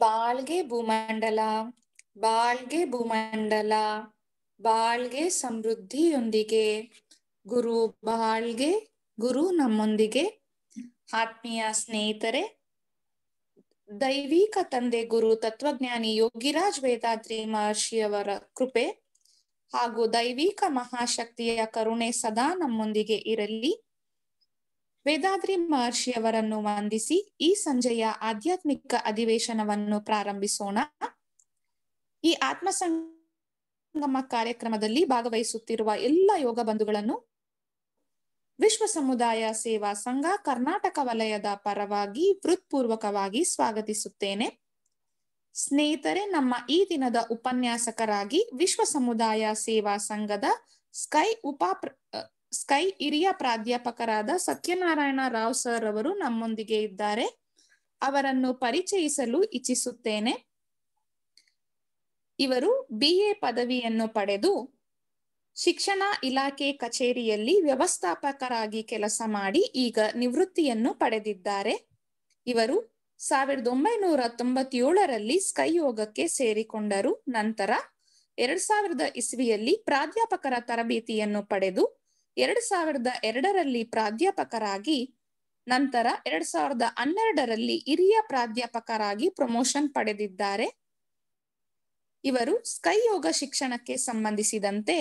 ಬಾಳ್ಗೆ ಭೂಮಂಡಲ, ಬಾಳ್ಗೆ ಭೂಮಂಡಲ, ಬಾಳ್ಗೆ ಸಮೃದ್ಧಿಯೊಂದಿಗೆ. ಗುರು ಬಾಳ್ಗೆ, ಗುರು ನಮ್ಮೊಂದಿಗೆ. ಆತ್ಮೀಯ ಸ್ನೇಹಿತರೆ, ದೈವಿಕ ತಂದೆ ಗುರು ತತ್ವಜ್ಞಾನಿ ಯೋಗಿರಾಜ್ ವೇದಾದ್ರಿ ಮಹರ್ಷಿಯವರ ಕೃಪೆ ಹಾಗೂ ದೈವಿಕ ಮಹಾಶಕ್ತಿಯ ಕರುಣೆ ಸದಾ ನಮ್ಮೊಂದಿಗೆ ಇರಲಿ. ವೇದಾದ್ರಿ ಮಹರ್ಷಿಯವರನ್ನು ವಂದಿಸಿ ಈ ಸಂಜೆಯ ಆಧ್ಯಾತ್ಮಿಕ ಅಧಿವೇಶನವನ್ನು ಪ್ರಾರಂಭಿಸೋಣ. ಈ ಆತ್ಮ ಸಂಗಮ ಕಾರ್ಯಕ್ರಮದಲ್ಲಿ ಭಾಗವಹಿಸುತ್ತಿರುವ ಎಲ್ಲ ಯೋಗ ಬಂಧುಗಳನ್ನು ವಿಶ್ವ ಸಮುದಾಯ ಸೇವಾ ಸಂಘ ಕರ್ನಾಟಕ ವಲಯದ ಪರವಾಗಿ ಹೃತ್ಪೂರ್ವಕವಾಗಿ ಸ್ವಾಗತಿಸುತ್ತೇನೆ. ಸ್ನೇಹಿತರೆ, ನಮ್ಮ ಈ ದಿನದ ಉಪನ್ಯಾಸಕರಾಗಿ ವಿಶ್ವ ಸಮುದಾಯ ಸೇವಾ ಸಂಘದ ಸ್ಕೈ ಹಿರಿಯ ಪ್ರಾಧ್ಯಾಪಕರಾದ ಸತ್ಯನಾರಾಯಣ ರಾವ್ ಸರ್ ಅವರು ನಮ್ಮೊಂದಿಗೆ ಇದ್ದಾರೆ. ಅವರನ್ನು ಪರಿಚಯಿಸಲು ಇಚ್ಛಿಸುತ್ತೇನೆ. ಇವರು BA ಪದವಿಯನ್ನು ಪಡೆದು ಶಿಕ್ಷಣ ಇಲಾಖೆ ಕಚೇರಿಯಲ್ಲಿ ವ್ಯವಸ್ಥಾಪಕರಾಗಿ ಕೆಲಸ ಮಾಡಿ ಈಗ ನಿವೃತ್ತಿಯನ್ನು ಪಡೆದಿದ್ದಾರೆ. ಇವರು 1997ರಲ್ಲಿ ಸ್ಕೈ ಯೋಗಕ್ಕೆ ಸೇರಿಕೊಂಡರು. ನಂತರ 2000 ಇಸ್ವಿಯಲ್ಲಿ ಪ್ರಾಧ್ಯಾಪಕರ ತರಬೇತಿಯನ್ನು ಪಡೆದು 2002ರಲ್ಲಿ ಪ್ರಾಧ್ಯಾಪಕರಾಗಿ, ನಂತರ 2012ರಲ್ಲಿ ಹಿರಿಯ ಪ್ರಾಧ್ಯಾಪಕರಾಗಿ ಪ್ರಮೋಷನ್ ಪಡೆದಿದ್ದಾರೆ. ಇವರು ಸ್ಕೈ ಯೋಗ ಶಿಕ್ಷಣಕ್ಕೆ ಸಂಬಂಧಿಸಿದಂತೆ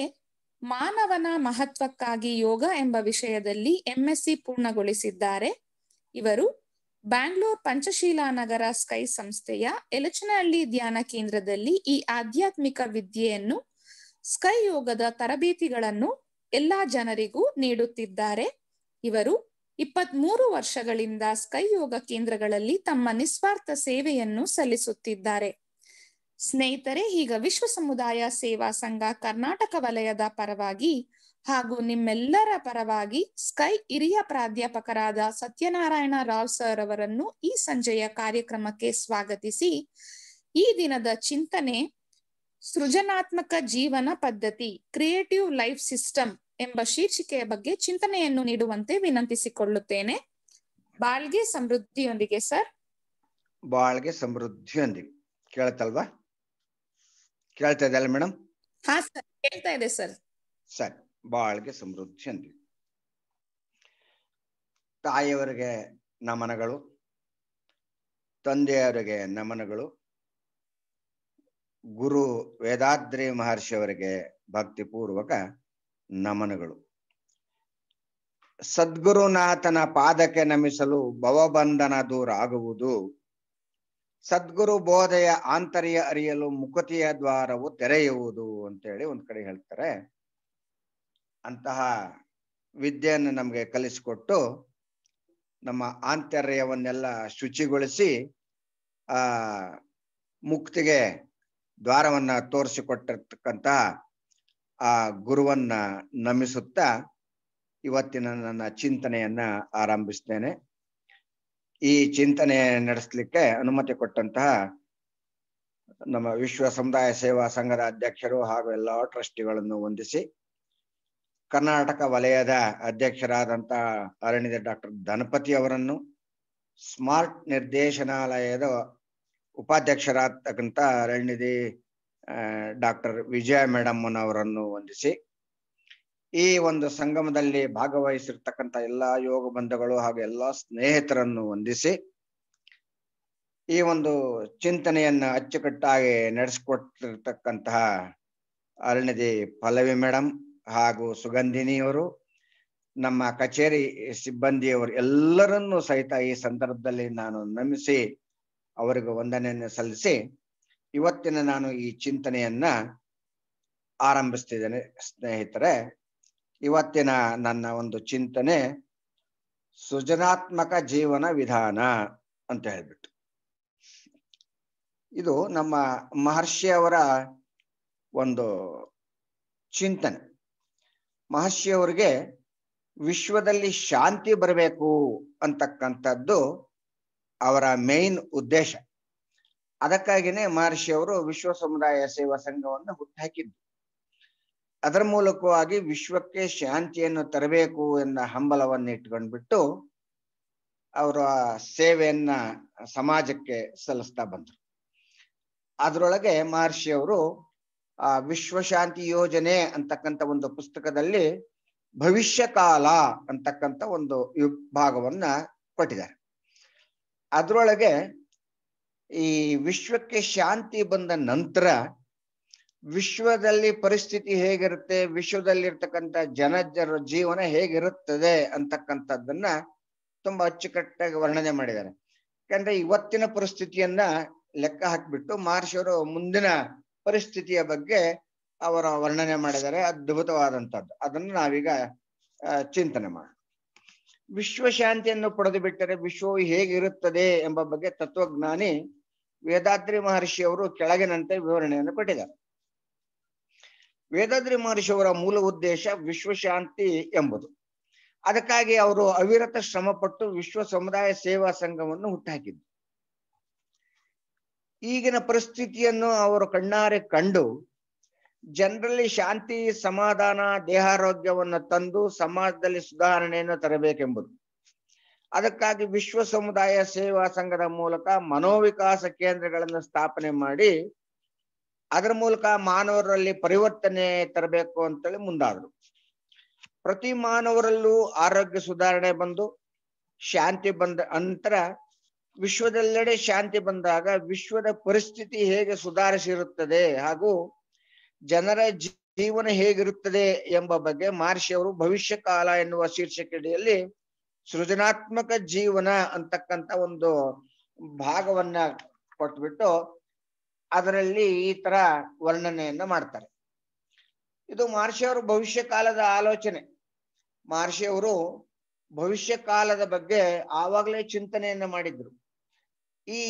ಮಾನವನ ಮಹತ್ವಕ್ಕಾಗಿ ಯೋಗ ಎಂಬ ವಿಷಯದಲ್ಲಿ MSc ಪೂರ್ಣಗೊಳಿಸಿದ್ದಾರೆ. ಇವರು ಬ್ಯಾಂಗ್ಳೂರ್ ಪಂಚಶೀಲಾ ನಗರ ಸ್ಕೈ ಸಂಸ್ಥೆಯ ಎಲಚನಹಳ್ಳಿ ಧ್ಯಾನ ಕೇಂದ್ರದಲ್ಲಿ ಈ ಆಧ್ಯಾತ್ಮಿಕ ವಿದ್ಯೆಯನ್ನು, ಸ್ಕೈ ಯೋಗದ ತರಬೇತಿಗಳನ್ನು ಎಲ್ಲಾ ಜನರಿಗೂ ನೀಡುತ್ತಿದ್ದಾರೆ. ಇವರು 23 ವರ್ಷಗಳಿಂದ ಸ್ಕೈ ಯೋಗ ಕೇಂದ್ರಗಳಲ್ಲಿ ತಮ್ಮ ನಿಸ್ವಾರ್ಥ ಸೇವೆಯನ್ನು ಸಲ್ಲಿಸುತ್ತಿದ್ದಾರೆ. ಸ್ನೇಹಿತರೆ, ಈಗ ವಿಶ್ವ ಸಮುದಾಯ ಸೇವಾ ಸಂಘ ಕರ್ನಾಟಕ ವಲಯದ ಪರವಾಗಿ ಹಾಗೂ ನಿಮ್ಮೆಲ್ಲರ ಪರವಾಗಿ ಸ್ಕೈ ಹಿರಿಯ ಪ್ರಾಧ್ಯಾಪಕರಾದ ಸತ್ಯನಾರಾಯಣ ರಾವ್ ಸರ್ ಅವರನ್ನು ಈ ಸಂಜೆಯ ಕಾರ್ಯಕ್ರಮಕ್ಕೆ ಸ್ವಾಗತಿಸಿ ಈ ದಿನದ ಚಿಂತನೆ ಸೃಜನಾತ್ಮಕ ಜೀವನ ಪದ್ಧತಿ, ಕ್ರಿಯೇಟಿವ್ ಲೈಫ್ ಸಿಸ್ಟಮ್ ಎಂಬ ಶೀರ್ಷಿಕೆಯ ಬಗ್ಗೆ ಚಿಂತನೆಯನ್ನು ನೀಡುವಂತೆ ವಿನಂತಿಸಿಕೊಳ್ಳುತ್ತೇನೆ. ಬಾಳ್ಗೆ ಸಮೃದ್ಧಿಯೊಂದಿಗೆ ಸರ್. ಬಾಳ್ಗೆ ಸಮೃದ್ಧಿಯೊಂದಿಗೆ ಕೇಳ್ತಲ್ವಾ? ಕೇಳ್ತಾ ಇದೆಯಲ್ಲ ಮೇಡಮ್? ಹಾ ಸರ್, ಕೇಳ್ತಾ ಇದೆ ಸರ್. ಸರಿ, ಬಾಳ್ಗೆ ಸಮೃದ್ಧಿಯೊಂದಿಗೆ. ತಾಯಿಯವರಿಗೆ ನಮನಗಳು, ತಂದೆಯವರಿಗೆ ನಮನಗಳು, ಗುರು ವೇದಾದ್ರಿ ಮಹರ್ಷಿಯವರಿಗೆ ಭಕ್ತಿಪೂರ್ವಕ ನಮನಗಳು. ಸದ್ಗುರುನಾಥನ ಪಾದಕ್ಕೆ ನಮಿಸಲು ಭವಬಂಧನ ದೂರ ಆಗುವುದು, ಸದ್ಗುರು ಬೋಧೆಯ ಆಂತರ್ಯ ಅರಿಯಲು ಮುಕುತಿಯ ದ್ವಾರವು ತೆರೆಯುವುದು ಅಂತೇಳಿ ಒಂದ್ ಕಡೆ ಹೇಳ್ತಾರೆ. ಅಂತಹ ವಿದ್ಯೆಯನ್ನು ನಮ್ಗೆ ಕಲಿಸಿಕೊಟ್ಟು ನಮ್ಮ ಆಂತರ್ಯವನ್ನೆಲ್ಲ ಶುಚಿಗೊಳಿಸಿ ಮುಕ್ತಿಗೆ ದ್ವಾರವನ್ನ ತೋರಿಸಿಕೊಟ್ಟಿರ್ತಕ್ಕಂಥ ಆ ಗುರುವನ್ನ ನಮಿಸುತ್ತಾ ಇವತ್ತಿನ ನನ್ನ ಚಿಂತನೆಯನ್ನ ಆರಂಭಿಸ್ತೇನೆ. ಈ ಚಿಂತನೆ ನಡೆಸಲಿಕ್ಕೆ ಅನುಮತಿ ಕೊಟ್ಟಂತಹ ನಮ್ಮ ವಿಶ್ವ ಸಮುದಾಯ ಸೇವಾ ಸಂಘದ ಅಧ್ಯಕ್ಷರು ಹಾಗೂ ಎಲ್ಲ ಟ್ರಸ್ಟಿಗಳನ್ನು ವಂದಿಸಿ, ಕರ್ನಾಟಕ ವಲಯದ ಅಧ್ಯಕ್ಷರಾದಂತಹ ಅರಣ್ಯದ ಡಾಕ್ಟರ್ ಧನಪತಿ ಅವರನ್ನು, ಸ್ಮಾರ್ಟ್ ನಿರ್ದೇಶನಾಲಯದ ಉಪಾಧ್ಯಕ್ಷರಾಗ್ತಕ್ಕಂಥ ಅರಣ್ಯದಿ ಡಾಕ್ಟರ್ ವಿಜಯ ಮೇಡಮ್ ಅವರನ್ನು ವಂದಿಸಿ, ಈ ಒಂದು ಸಂಗಮದಲ್ಲಿ ಭಾಗವಹಿಸಿರ್ತಕ್ಕಂಥ ಎಲ್ಲಾ ಯೋಗ ಬಂಧುಗಳು ಹಾಗೂ ಎಲ್ಲಾ ಸ್ನೇಹಿತರನ್ನು ವಂದಿಸಿ, ಈ ಒಂದು ಚಿಂತನೆಯನ್ನ ಅಚ್ಚುಕಟ್ಟಾಗಿ ನಡೆಸಿಕೊಟ್ಟಿರ್ತಕ್ಕಂತಹ ಅರಣ್ಯದಿ ಪಲ್ಲವಿ ಮೇಡಮ್ ಹಾಗೂ ಸುಗಂಧಿನಿಯವರು, ನಮ್ಮ ಕಚೇರಿ ಸಿಬ್ಬಂದಿಯವರು ಎಲ್ಲರನ್ನೂ ಸಹಿತ ಈ ಸಂದರ್ಭದಲ್ಲಿ ನಾನು ನಮಿಸಿ ಅವರಿಗೆ ವಂದನೆಯನ್ನು ಸಲ್ಲಿಸಿ ಇವತ್ತಿನ ನಾನು ಈ ಚಿಂತನೆಯನ್ನ ಆರಂಭಿಸ್ತಿದ್ದೇನೆ. ಸ್ನೇಹಿತರೆ, ಇವತ್ತಿನ ನನ್ನ ಒಂದು ಚಿಂತನೆ ಸೃಜನಾತ್ಮಕ ಜೀವನ ವಿಧಾನ ಅಂತ ಹೇಳ್ಬಿಟ್ಟು. ಇದು ನಮ್ಮ ಮಹರ್ಷಿಯವರ ಒಂದು ಚಿಂತನೆ. ಮಹರ್ಷಿಯವರಿಗೆ ವಿಶ್ವದಲ್ಲಿ ಶಾಂತಿ ಬರಬೇಕು ಅಂತಕ್ಕಂಥದ್ದು ಅವರ ಮೇನ್ ಉದ್ದೇಶ. ಅದಕ್ಕಾಗಿನೇ ಮಹರ್ಷಿಯವರು ವಿಶ್ವ ಸಮುದಾಯ ಸೇವಾ ಸಂಘವನ್ನು ಹುಟ್ಟುಹಾಕಿದ್ದು. ಅದರ ಮೂಲಕವಾಗಿ ವಿಶ್ವಕ್ಕೆ ಶಾಂತಿಯನ್ನು ತರಬೇಕು ಎನ್ನ ಹಂಬಲವನ್ನು ಇಟ್ಕೊಂಡ್ಬಿಟ್ಟು ಅವರ ಸೇವೆಯನ್ನ ಸಮಾಜಕ್ಕೆ ಸಲ್ಲಿಸ್ತಾ ಬಂದರು. ಅದರೊಳಗೆ ಮಹರ್ಷಿಯವರು ವಿಶ್ವಶಾಂತಿ ಯೋಜನೆ ಅಂತಕ್ಕಂಥ ಒಂದು ಪುಸ್ತಕದಲ್ಲಿ ಭವಿಷ್ಯ ಕಾಲ ಅಂತಕ್ಕಂಥ ಒಂದು ಭಾಗವನ್ನ ಕೊಟ್ಟಿದ್ದಾರೆ. ಅದರೊಳಗೆ ಈ ವಿಶ್ವಕ್ಕೆ ಶಾಂತಿ ಬಂದ ನಂತರ ವಿಶ್ವದಲ್ಲಿ ಪರಿಸ್ಥಿತಿ ಹೇಗಿರುತ್ತೆ, ವಿಶ್ವದಲ್ಲಿರ್ತಕ್ಕಂಥ ಜನರ ಜೀವನ ಹೇಗಿರುತ್ತದೆ ಅಂತಕ್ಕಂಥದ್ದನ್ನ ತುಂಬಾ ಅಚ್ಚುಕಟ್ಟಾಗಿ ವರ್ಣನೆ ಮಾಡಿದ್ದಾರೆ. ಯಾಕಂದ್ರೆ ಇವತ್ತಿನ ಪರಿಸ್ಥಿತಿಯನ್ನ ಲೆಕ್ಕ ಹಾಕ್ಬಿಟ್ಟು ಮಹರ್ಷಿಯವರು ಮುಂದಿನ ಪರಿಸ್ಥಿತಿಯ ಬಗ್ಗೆ ಅವರ ವರ್ಣನೆ ಮಾಡಿದ್ದಾರೆ. ಅದ್ಭುತವಾದಂಥದ್ದು. ಅದನ್ನು ನಾವೀಗ ಚಿಂತನೆ ಮಾಡೋಣ. ವಿಶ್ವಶಾಂತಿಯನ್ನು ಪಡೆದು ಬಿಟ್ಟರೆ ವಿಶ್ವವು ಹೇಗಿರುತ್ತದೆ ಎಂಬ ಬಗ್ಗೆ ತತ್ವಜ್ಞಾನಿ ವೇದಾದ್ರಿ ಮಹರ್ಷಿಯವರು ಕೆಳಗಿನಂತೆ ವಿವರಣೆಯನ್ನು ಕೊಟ್ಟಿದ್ದಾರೆ. ವೇದಾದ್ರಿ ಮಹರ್ಷಿಯವರ ಮೂಲ ಉದ್ದೇಶ ವಿಶ್ವಶಾಂತಿ ಎಂಬುದು. ಅದಕ್ಕಾಗಿ ಅವರು ಅವಿರತ ಶ್ರಮಪಟ್ಟು ವಿಶ್ವ ಸಮುದಾಯ ಸೇವಾ ಸಂಘವನ್ನು ಹುಟ್ಟುಹಾಕಿದ್ರು. ಈಗಿನ ಪರಿಸ್ಥಿತಿಯನ್ನು ಅವರು ಕಣ್ಣಾರೆ ಕಂಡು ಜನರಲ್ಲಿ ಶಾಂತಿ, ಸಮಾಧಾನ, ದೇಹಾರೋಗ್ಯವನ್ನು ತಂದು ಸಮಾಜದಲ್ಲಿ ಸುಧಾರಣೆಯನ್ನು ತರಬೇಕೆಂಬುದು. ಅದಕ್ಕಾಗಿ ವಿಶ್ವ ಸಮುದಾಯ ಸೇವಾ ಸಂಘದ ಮೂಲಕ ಮನೋವಿಕಾಸ ಕೇಂದ್ರಗಳನ್ನು ಸ್ಥಾಪನೆ ಮಾಡಿ ಅದರ ಮೂಲಕ ಮಾನವರಲ್ಲಿ ಪರಿವರ್ತನೆ ತರಬೇಕು ಅಂತೇಳಿ ಮುಂದಾದರು. ಪ್ರತಿ ಮಾನವರಲ್ಲೂ ಆರೋಗ್ಯ ಸುಧಾರಣೆ ಬಂದು ಶಾಂತಿ ಬಂದ ನಂತರ ವಿಶ್ವದೆಲ್ಲೆಡೆ ಶಾಂತಿ ಬಂದಾಗ ವಿಶ್ವದ ಪರಿಸ್ಥಿತಿ ಹೇಗೆ ಸುಧಾರಿಸಿರುತ್ತದೆ ಹಾಗೂ ಜನರ ಜೀವನ ಹೇಗಿರುತ್ತದೆ ಎಂಬ ಬಗ್ಗೆ ಮಹರ್ಷಿಯವರು ಭವಿಷ್ಯ ಕಾಲ ಎನ್ನುವ ಶೀರ್ಷಿಕೆಯಲ್ಲಿ ಸೃಜನಾತ್ಮಕ ಜೀವನ ಅಂತಕ್ಕಂಥ ಒಂದು ಭಾಗವನ್ನ ಕೊಟ್ಬಿಟ್ಟು ಅದರಲ್ಲಿ ಈ ತರ ವರ್ಣನೆಯನ್ನ ಮಾಡ್ತಾರೆ. ಇದು ಮಹರ್ಷಿಯವರು ಭವಿಷ್ಯ ಕಾಲದ ಆಲೋಚನೆ. ಮಹರ್ಷಿಯವರು ಭವಿಷ್ಯ ಕಾಲದ ಬಗ್ಗೆ ಆವಾಗಲೇ ಚಿಂತನೆಯನ್ನ ಮಾಡಿದ್ರು.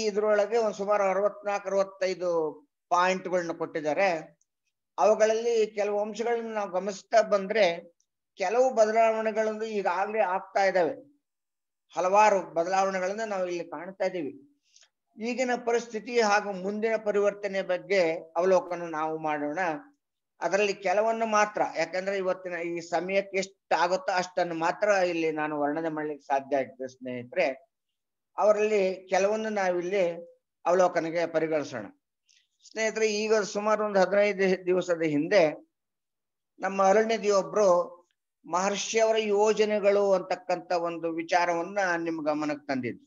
ಇದ್ರೊಳಗೆ ಒಂದು ಸುಮಾರು 64-65 ಪಾಯಿಂಟ್ಗಳನ್ನ ಕೊಟ್ಟಿದ್ದಾರೆ. ಅವುಗಳಲ್ಲಿ ಕೆಲವು ಅಂಶಗಳನ್ನ ನಾವು ಗಮನಿಸ್ತಾ ಬಂದ್ರೆ ಕೆಲವು ಬದಲಾವಣೆಗಳನ್ನು ಈಗಾಗಲೇ ಆಗ್ತಾ ಇದ್ದಾವೆ. ಹಲವಾರು ಬದಲಾವಣೆಗಳನ್ನ ನಾವು ಇಲ್ಲಿ ಕಾಣ್ತಾ ಇದ್ದೀವಿ. ಈಗಿನ ಪರಿಸ್ಥಿತಿ ಹಾಗೂ ಮುಂದಿನ ಪರಿವರ್ತನೆ ಬಗ್ಗೆ ಅವಲೋಕನ ನಾವು ಮಾಡೋಣ. ಅದರಲ್ಲಿ ಕೆಲವನ್ನು ಮಾತ್ರ, ಯಾಕಂದ್ರೆ ಇವತ್ತಿನ ಈ ಸಮಯಕ್ಕೆ ಎಷ್ಟು ಆಗುತ್ತೋ ಅಷ್ಟನ್ನು ಮಾತ್ರ ಇಲ್ಲಿ ನಾನು ವರ್ಣನೆ ಮಾಡ್ಲಿಕ್ಕೆ ಸಾಧ್ಯ ಆಗ್ತದೆ ಸ್ನೇಹಿತರೆ. ಅವರಲ್ಲಿ ಕೆಲವನ್ನು ನಾವಿಲ್ಲಿ ಅವಲೋಕನೆಗೆ ಪರಿಗಣಿಸೋಣ. ಸ್ನೇಹಿತರೆ, ಈಗ ಸುಮಾರು ಒಂದು 15 ದಿವಸದ ಹಿಂದೆ ನಮ್ಮ ಅರಣ್ಯದಿಯೊಬ್ರು ಮಹರ್ಷಿಯವರ ಯೋಜನೆಗಳು ಅಂತಕ್ಕಂಥ ಒಂದು ವಿಚಾರವನ್ನ ನಿಮ್ಮ ಗಮನಕ್ಕೆ ತಂದಿದ್ದು.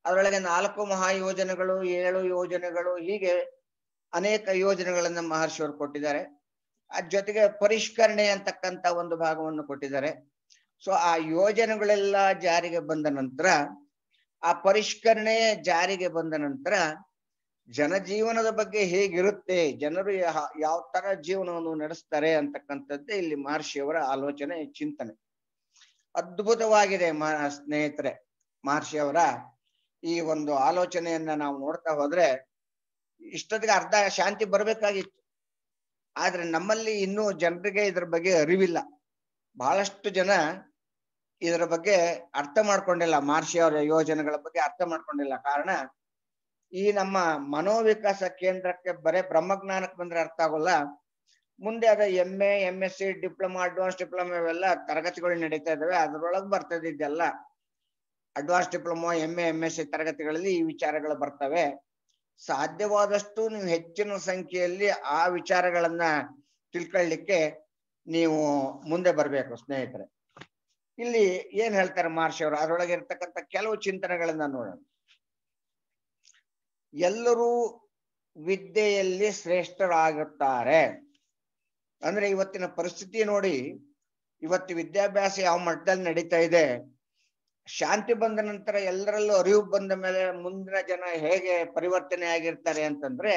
ಅದರೊಳಗೆ 4 ಮಹಾಯೋಜನೆಗಳು, 7 ಯೋಜನೆಗಳು, ಹೀಗೆ ಅನೇಕ ಯೋಜನೆಗಳನ್ನ ಮಹರ್ಷಿಯವರು ಕೊಟ್ಟಿದ್ದಾರೆ. ಅದ್ ಜೊತೆಗೆ ಪರಿಷ್ಕರಣೆ ಅಂತಕ್ಕಂಥ ಒಂದು ಭಾಗವನ್ನು ಕೊಟ್ಟಿದ್ದಾರೆ. ಸೊ ಆ ಯೋಜನೆಗಳೆಲ್ಲ ಜಾರಿಗೆ ಬಂದ ನಂತರ, ಆ ಪರಿಷ್ಕರಣೆ ಜಾರಿಗೆ ಬಂದ ನಂತರ ಜನಜೀವನದ ಬಗ್ಗೆ ಹೇಗಿರುತ್ತೆ, ಜನರು ಯಾವ ತರ ಜೀವನವನ್ನು ನಡೆಸ್ತಾರೆ ಅಂತಕ್ಕಂಥದ್ದೇ ಇಲ್ಲಿ ಮಹರ್ಷಿಯವರ ಆಲೋಚನೆ, ಚಿಂತನೆ. ಅದ್ಭುತವಾಗಿದೆ ಸ್ನೇಹಿತರೆ. ಮಹರ್ಷಿಯವರ ಈ ಒಂದು ಆಲೋಚನೆಯನ್ನ ನಾವು ನೋಡ್ತಾ ಹೋದ್ರೆ ಇಷ್ಟೊತ್ತಿಗೆ ಅರ್ಧ ಶಾಂತಿ ಬರ್ಬೇಕಾಗಿತ್ತು. ಆದ್ರೆ ನಮ್ಮಲ್ಲಿ ಇನ್ನೂ ಜನರಿಗೆ ಇದರ ಬಗ್ಗೆ ಅರಿವಿಲ್ಲ. ಬಹಳಷ್ಟು ಜನ ಇದರ ಬಗ್ಗೆ ಅರ್ಥ ಮಾಡ್ಕೊಂಡಿಲ್ಲ, ಮಹರ್ಷಿಯವರ ಯೋಜನೆಗಳ ಬಗ್ಗೆ ಅರ್ಥ ಮಾಡ್ಕೊಂಡಿಲ್ಲ. ಕಾರಣ ಈ ನಮ್ಮ ಮನೋವಿಕಾಸ ಕೇಂದ್ರಕ್ಕೆ ಬರೇ ಬ್ರಹ್ಮಜ್ಞಾನಕ್ಕೆ ಬಂದ್ರೆ ಅರ್ಥ ಆಗೋಲ್ಲ. ಮುಂದೆ ಅದ MA, MSc, diploma, advance diploma ಇವೆಲ್ಲ ತರಗತಿಗಳು ನಡೀತಾ ಇದಾವೆ. ಅದ್ರೊಳಗೆ ಬರ್ತದಿದ್ದೆಲ್ಲ ಅಡ್ವಾನ್ಸ್ ಡಿಪ್ಲೊಮಾ, MA, MSc ತರಗತಿಗಳಲ್ಲಿ ಈ ವಿಚಾರಗಳು ಬರ್ತವೆ. ಸಾಧ್ಯವಾದಷ್ಟು ನೀವು ಹೆಚ್ಚಿನ ಸಂಖ್ಯೆಯಲ್ಲಿ ಆ ವಿಚಾರಗಳನ್ನ ತಿಳ್ಕೊಳ್ಳಿಕ್ಕೆ ನೀವು ಮುಂದೆ ಬರ್ಬೇಕು ಸ್ನೇಹಿತರೆ. ಇಲ್ಲಿ ಏನ್ ಹೇಳ್ತಾರೆ ಮಹರ್ಷಿಯವರು, ಅದರೊಳಗೆ ಇರ್ತಕ್ಕಂಥ ಕೆಲವು ಚಿಂತನೆಗಳನ್ನ ನೋಡೋಣ. ಎಲ್ಲರೂ ವಿದ್ಯೆಯಲ್ಲಿ ಶ್ರೇಷ್ಠರಾಗುತ್ತಾರೆ ಅಂದ್ರೆ ಇವತ್ತಿನ ಪರಿಸ್ಥಿತಿ ನೋಡಿ, ಇವತ್ತು ವಿದ್ಯಾಭ್ಯಾಸ ಯಾವ ಮಟ್ಟದಲ್ಲಿ ನಡೀತಾ ಇದೆ. ಶಾಂತಿ ಬಂದ ನಂತರ ಎಲ್ಲರಲ್ಲೂ ಅರಿವು ಬಂದ ಮೇಲೆ ಮುಂದಿನ ಜನ ಹೇಗೆ ಪರಿವರ್ತನೆ ಆಗಿರ್ತಾರೆ ಅಂತಂದ್ರೆ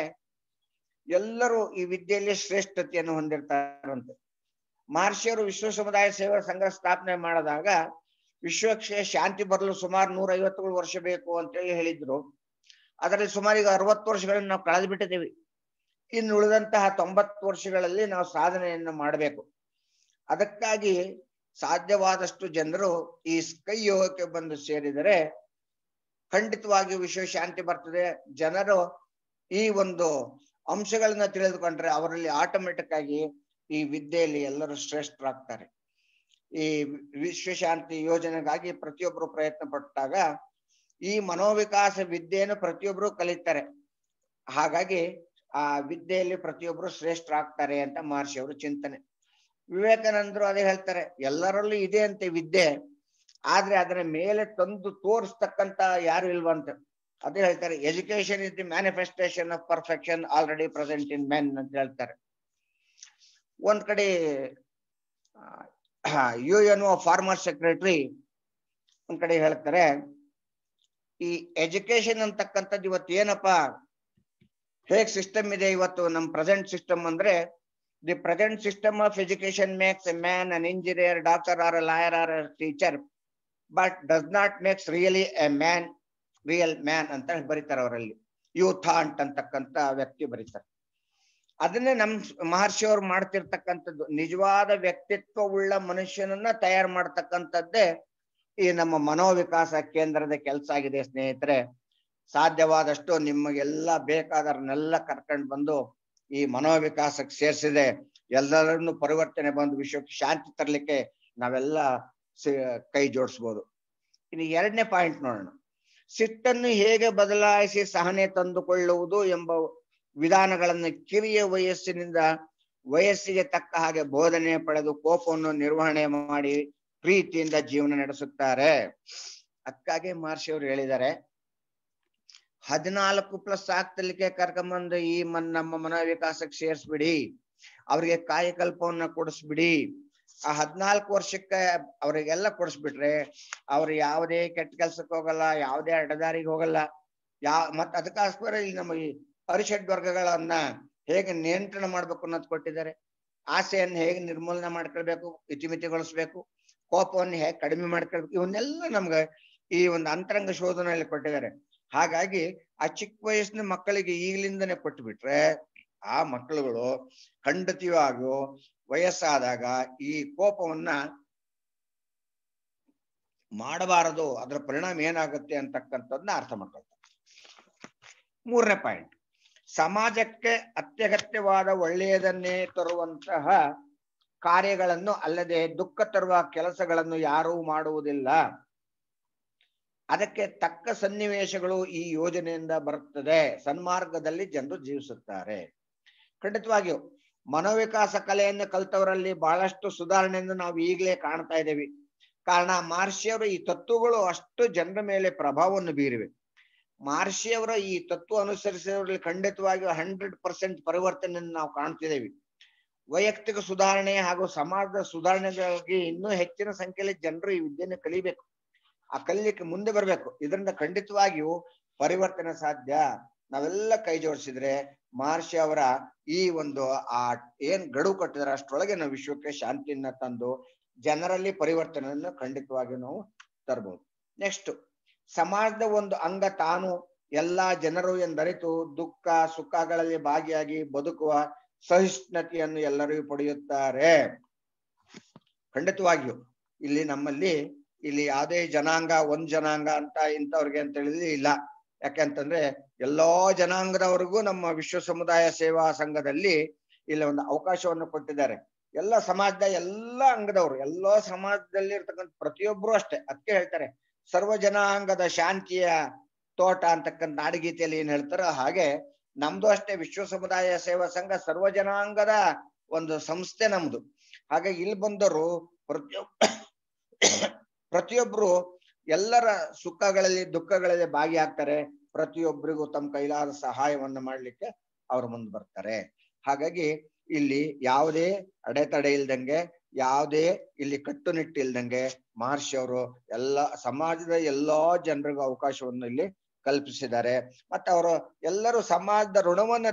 ಎಲ್ಲರೂ ಈ ವಿದ್ಯೆಯಲ್ಲಿ ಶ್ರೇಷ್ಠತೆಯನ್ನು ಹೊಂದಿರ್ತಾರಂತೆ. ಮಹರ್ಷಿಯವರು ವಿಶ್ವ ಸಮುದಾಯ ಸೇವಾ ಸಂಘ ಸ್ಥಾಪನೆ ಮಾಡಿದಾಗ ವಿಶ್ವಕ್ಕೆ ಶಾಂತಿ ಬರಲು ಸುಮಾರು 150 ವರ್ಷ ಬೇಕು ಅಂತೇಳಿ ಹೇಳಿದ್ರು. ಅದರಲ್ಲಿ ಸುಮಾರು ಈಗ 60 ವರ್ಷಗಳನ್ನು ನಾವು ಕಳೆದು ಬಿಟ್ಟಿದ್ದೀವಿ. ಇನ್ನು ಉಳಿದಂತಹ 90 ವರ್ಷಗಳಲ್ಲಿ ನಾವು ಸಾಧನೆಯನ್ನು ಮಾಡಬೇಕು. ಅದಕ್ಕಾಗಿ ಸಾಧ್ಯವಾದಷ್ಟು ಜನರು ಈ ಸ್ಕೈ ಯೋಗಕ್ಕೆ ಬಂದು ಸೇರಿದರೆ ಖಂಡಿತವಾಗಿ ವಿಶ್ವ ಶಾಂತಿ ಬರ್ತದೆ. ಜನರು ಈ ಒಂದು ಅಂಶಗಳನ್ನ ತಿಳಿದುಕೊಂಡ್ರೆ ಅವರಲ್ಲಿ ಆಟೋಮೆಟಿಕ್ ಆಗಿ ಈ ವಿದ್ಯೆಯಲ್ಲಿ ಎಲ್ಲರೂ ಶ್ರೇಷ್ಠರಾಗ್ತಾರೆ. ಈ ವಿಶ್ವಶಾಂತಿ ಯೋಜನೆಗಾಗಿ ಪ್ರತಿಯೊಬ್ಬರು ಪ್ರಯತ್ನ ಪಟ್ಟಾಗ ಈ ಮನೋವಿಕಾಸ ವಿದ್ಯೆಯನ್ನು ಪ್ರತಿಯೊಬ್ಬರು ಕಲಿತಾರೆ. ಹಾಗಾಗಿ ಆ ವಿದ್ಯೆಯಲ್ಲಿ ಪ್ರತಿಯೊಬ್ರು ಶ್ರೇಷ್ಠರಾಗ್ತಾರೆ ಅಂತ ಮಹರ್ಷಿಯವರು ಚಿಂತನೆ. ವಿವೇಕಾನಂದರು ಅದೇ ಹೇಳ್ತಾರೆ, ಎಲ್ಲರಲ್ಲೂ ಇದೆ ಅಂತೆ ವಿದ್ಯೆ, ಆದ್ರೆ ಅದರ ಮೇಲೆ ತಂದು ತೋರಿಸ್ತಕ್ಕಂತ ಯಾರು ಇಲ್ವಂತ. ಅದೇ ಹೇಳ್ತಾರೆ, education is the manifestation of perfection already present in men ಅಂತ ಹೇಳ್ತಾರೆ. ಒಂದ್ ಕಡೆ UNO ಫಾರ್ಮರ್ ಸೆಕ್ರೆಟರಿ ಒಂದ್ ಕಡೆ ಹೇಳ್ತಾರೆ, ಈ ಎಜುಕೇಶನ್ ಅಂತಕ್ಕಂಥದ್ದು ಇವತ್ತು ಏನಪ್ಪಾ ಹೇಗ್ ಸಿಸ್ಟಮ್ ಇದೆ ಇವತ್ತು ನಮ್ ಪ್ರೆಸೆಂಟ್ ಸಿಸ್ಟಮ್ ಅಂದ್ರೆ, the present system of education makes a man an engineer, doctor or lawyer or teacher, but does not makes really a man real man ಅಂತ ಬರೀತಾರೆ ಅವರಲ್ಲಿ. ಯೂಥಾಂಟ್ ಅಂತಕ್ಕಂಥ ವ್ಯಕ್ತಿ ಬರೀತಾರೆ. ಅದನ್ನೇ ನಮ್ ಮಹರ್ಷಿಯವರು ಮಾಡ್ತಿರ್ತಕ್ಕಂಥದ್ದು. ನಿಜವಾದ ವ್ಯಕ್ತಿತ್ವವುಳ್ಳ ಮನುಷ್ಯನನ್ನ ತಯಾರು ಮಾಡ್ತಕ್ಕಂಥದ್ದೇ ಈ ನಮ್ಮ ಮನೋವಿಕಾಸ ಕೇಂದ್ರದ ಕೆಲಸ ಆಗಿದೆ ಸ್ನೇಹಿತರೆ. ಸಾಧ್ಯವಾದಷ್ಟು ನಿಮಗೆಲ್ಲ ಬೇಕಾದವ್ರನ್ನೆಲ್ಲ ಕರ್ಕೊಂಡು ಬಂದು ಈ ಮನೋವಿಕಾಸಕ್ಕೆ ಸೇರಿಸಿದೆ, ಎಲ್ಲರನ್ನು ಪರಿವರ್ತನೆ ಬಂದು ವಿಶ್ವಕ್ಕೆ ಶಾಂತಿ ತರಲಿಕ್ಕೆ ನಾವೆಲ್ಲ ಕೈ ಜೋಡಿಸ್ಬೋದು. ಇನ್ನು ಎರಡನೇ ಪಾಯಿಂಟ್ ನೋಡೋಣ. ಸಿಟ್ಟನ್ನು ಹೇಗೆ ಬದಲಾಯಿಸಿ ಸಹನೆ ತಂದುಕೊಳ್ಳುವುದು ಎಂಬ ವಿಧಾನಗಳನ್ನು ಕಿರಿಯ ವಯಸ್ಸಿಗೆ ತಕ್ಕ ಹಾಗೆ ಬೋಧನೆ ಪಡೆದು ಕೋಪವನ್ನು ನಿರ್ವಹಣೆ ಮಾಡಿ ಪ್ರೀತಿಯಿಂದ ಜೀವನ ನಡೆಸುತ್ತಾರೆ. ಅದಕ್ಕಾಗಿ ಮಹರ್ಷಿಯವರು ಹೇಳಿದ್ದಾರೆ, 14+ ಆಗ್ತಲಿಕ್ಕೆ ಕರ್ಕೊಂಬಂದು ಈ ನಮ್ಮ ಮನೋವಿಕಾಸಕ್ಕೆ ಸೇರಿಸ್ಬಿಡಿ, ಅವ್ರಿಗೆ ಕಾಯಕಲ್ಪವನ್ನ ಕೊಡಿಸ್ಬಿಡಿ. ಆ 14 ವರ್ಷಕ್ಕೆ ಅವ್ರಿಗೆಲ್ಲ ಕೊಡಿಸ್ಬಿಟ್ರೆ ಅವ್ರು ಯಾವುದೇ ಕೆಟ್ಟ ಕೆಲ್ಸಕ್ಕೆ ಹೋಗಲ್ಲ, ಯಾವುದೇ ಅಡ್ಡದಾರಿಗೆ ಹೋಗಲ್ಲ. ಮತ್ ಅದಕ್ಕೋಸ್ಕರ ಇಲ್ಲಿ ನಮ್ಮ ಈ ಪರಿಷಡ್ ವರ್ಗಗಳನ್ನ ಹೇಗೆ ನಿಯಂತ್ರಣ ಮಾಡ್ಬೇಕು ಅನ್ನೋದು ಕೊಟ್ಟಿದ್ದಾರೆ. ಆಸೆಯನ್ನು ಹೇಗೆ ನಿರ್ಮೂಲನೆ ಮಾಡ್ಕೊಳ್ಬೇಕು, ಇತಿಮಿತಿಗೊಳಿಸ್ಬೇಕು, ಕೋಪವನ್ನು ಹೇಗೆ ಕಡಿಮೆ ಮಾಡ್ಕೊಳ್ಬೇಕು, ಇವನ್ನೆಲ್ಲ ನಮ್ಗೆ ಈ ಒಂದು ಅಂತರಂಗ ಶೋಧನೆಯಲ್ಲಿ ಕೊಟ್ಟಿದ್ದಾರೆ. ಹಾಗಾಗಿ ಆ ಚಿಕ್ಕ ವಯಸ್ಸಿನ ಮಕ್ಕಳಿಗೆ ಈಗಲಿಂದನೇ ಕೊಟ್ಟು ಬಿಟ್ರೆ ಆ ಮಕ್ಕಳುಗಳು ಖಂಡಿತವಾಗಿಯೂ ವಯಸ್ಸಾದಾಗ ಈ ಕೋಪವನ್ನ ಮಾಡಬಾರದು, ಅದರ ಪರಿಣಾಮ ಏನಾಗುತ್ತೆ ಅಂತಕ್ಕಂಥದ್ದನ್ನ ಅರ್ಥ ಮಾಡ್ಕೊಳ್ತಾರೆ. ಮೂರನೇ ಪಾಯಿಂಟ್, ಸಮಾಜಕ್ಕೆ ಅತ್ಯಗತ್ಯವಾದ ಒಳ್ಳೆಯದನ್ನೇ ತರುವಂತಹ ಕಾರ್ಯಗಳನ್ನು ಅಲ್ಲದೆ ದುಃಖ ತರುವ ಕೆಲಸಗಳನ್ನು ಯಾರೂ ಮಾಡುವುದಿಲ್ಲ. ಅದಕ್ಕೆ ತಕ್ಕ ಸನ್ನಿವೇಶಗಳು ಈ ಯೋಜನೆಯಿಂದ ಬರುತ್ತದೆ. ಸನ್ಮಾರ್ಗದಲ್ಲಿ ಜನರು ಜೀವಿಸುತ್ತಾರೆ. ಖಂಡಿತವಾಗಿಯೂ ಮನೋವಿಕಾಸ ಕಲೆಯನ್ನು ಕಲಿತವರಲ್ಲಿ ಬಹಳಷ್ಟು ಸುಧಾರಣೆಯನ್ನು ನಾವು ಈಗಲೇ ಕಾಣ್ತಾ ಇದ್ದೇವೆ. ಕಾರಣ ಮಹರ್ಷಿಯವರ ಈ ತತ್ವಗಳು ಅಷ್ಟು ಜನರ ಮೇಲೆ ಪ್ರಭಾವವನ್ನು ಬೀರಿವೆ. ಮಹರ್ಷಿಯವರ ಈ ತತ್ವ ಅನುಸರಿಸಿದವರಲ್ಲಿ ಖಂಡಿತವಾಗಿಯೂ 100% ಪರಿವರ್ತನೆಯನ್ನು ನಾವು ಕಾಣ್ತಿದ್ದೇವೆ. ವೈಯಕ್ತಿಕ ಸುಧಾರಣೆ ಹಾಗೂ ಸಮಾಜದ ಸುಧಾರಣೆಗಾಗಿ ಇನ್ನೂ ಹೆಚ್ಚಿನ ಸಂಖ್ಯೆಯಲ್ಲಿ ಜನರು ಈ ವಿದ್ಯೆಯನ್ನು ಕಲಿಬೇಕು, ಆ ಕಲಿಲಿಕ್ಕೆ ಮುಂದೆ ಬರಬೇಕು. ಇದರಿಂದ ಖಂಡಿತವಾಗಿಯೂ ಪರಿವರ್ತನೆ ಸಾಧ್ಯ. ನಾವೆಲ್ಲ ಕೈ ಜೋಡಿಸಿದ್ರೆ ಮಹರ್ಷಿ ಅವರ ಈ ಒಂದು ಏನ್ ಗಡುವು ಕೊಟ್ಟಿದ್ದಾರೆ ಅಷ್ಟರೊಳಗೆ ನಾವು ವಿಶ್ವಕ್ಕೆ ಶಾಂತಿಯನ್ನ ತಂದು ಜನರಲ್ಲಿ ಪರಿವರ್ತನೆಯನ್ನು ಖಂಡಿತವಾಗಿಯೂ ನಾವು ತರಬಹುದು. ನೆಕ್ಸ್ಟ್, ಸಮಾಜದ ಒಂದು ಅಂಗ ತಾನು ಎಲ್ಲಾ ಜನರು ಎಂದರಿತು ದುಃಖ ಸುಖಗಳಲ್ಲಿ ಭಾಗಿಯಾಗಿ ಬದುಕುವ ಸಹಿಷ್ಣುತೆಯನ್ನು ಎಲ್ಲರೂ ಪಡೆಯುತ್ತಾರೆ. ಖಂಡಿತವಾಗಿಯೂ ಇಲ್ಲಿ ನಮ್ಮಲ್ಲಿ ಯಾವುದೇ ಜನಾಂಗ ಒಂದ್ ಜನಾಂಗ ಅಂತ ಇಂಥವ್ರಿಗೆ ಅಂತ ಹೇಳಿದ್ರೆ ಇಲ್ಲ. ಯಾಕೆಂತಂದ್ರೆ ಎಲ್ಲಾ ಜನಾಂಗದವರಿಗೂ ನಮ್ಮ ವಿಶ್ವ ಸಮುದಾಯ ಸೇವಾ ಸಂಘದಲ್ಲಿ ಇಲ್ಲಿ ಒಂದು ಅವಕಾಶವನ್ನು ಕೊಟ್ಟಿದ್ದಾರೆ. ಎಲ್ಲ ಸಮಾಜದ ಎಲ್ಲ ಅಂಗದವರು, ಎಲ್ಲಾ ಸಮಾಜದಲ್ಲಿ ಇರ್ತಕ್ಕಂಥ ಪ್ರತಿಯೊಬ್ರು ಅಷ್ಟೇ. ಅದಕ್ಕೆ ಹೇಳ್ತಾರೆ ಸರ್ವ ಜನಾಂಗದ ಶಾಂತಿಯ ತೋಟ ಅಂತಕ್ಕಂಥ ನಾಡಗೀತೆಯಲ್ಲಿ ಏನ್ ಹೇಳ್ತಾರೋ ಹಾಗೆ ನಮ್ದು ಅಷ್ಟೇ. ವಿಶ್ವ ಸಮುದಾಯ ಸೇವಾ ಸಂಘ ಸರ್ವ ಜನಾಂಗದ ಒಂದು ಸಂಸ್ಥೆ ನಮ್ದು. ಹಾಗಾಗಿ ಇಲ್ಲಿ ಬಂದವರು ಪ್ರತಿಯೊಬ್ರು ಎಲ್ಲರ ಸುಖಗಳಲ್ಲಿ ದುಃಖಗಳಲ್ಲಿ ಭಾಗಿಯಾಗ್ತಾರೆ. ಪ್ರತಿಯೊಬ್ಬರಿಗೂ ತಮ್ಮ ಕೈಲಾದ ಸಹಾಯವನ್ನ ಮಾಡ್ಲಿಕ್ಕೆ ಅವ್ರು ಮುಂದೆ ಬರ್ತಾರೆ. ಹಾಗಾಗಿ ಇಲ್ಲಿ ಯಾವುದೇ ಅಡೆತಡೆ ಇಲ್ದಂಗೆ, ಯಾವುದೇ ಇಲ್ಲಿ ಕಟ್ಟುನಿಟ್ಟಿಲ್ದಂಗೆ ಮಹರ್ಷಿ ಅವರು ಸಮಾಜದ ಎಲ್ಲಾ ಜನರಿಗೂ ಅವಕಾಶವನ್ನು ಇಲ್ಲಿ ಕಲ್ಪಿಸಿದ್ದಾರೆ. ಮತ್ತೆ ಅವರು ಎಲ್ಲರೂ ಸಮಾಜದ ಋಣ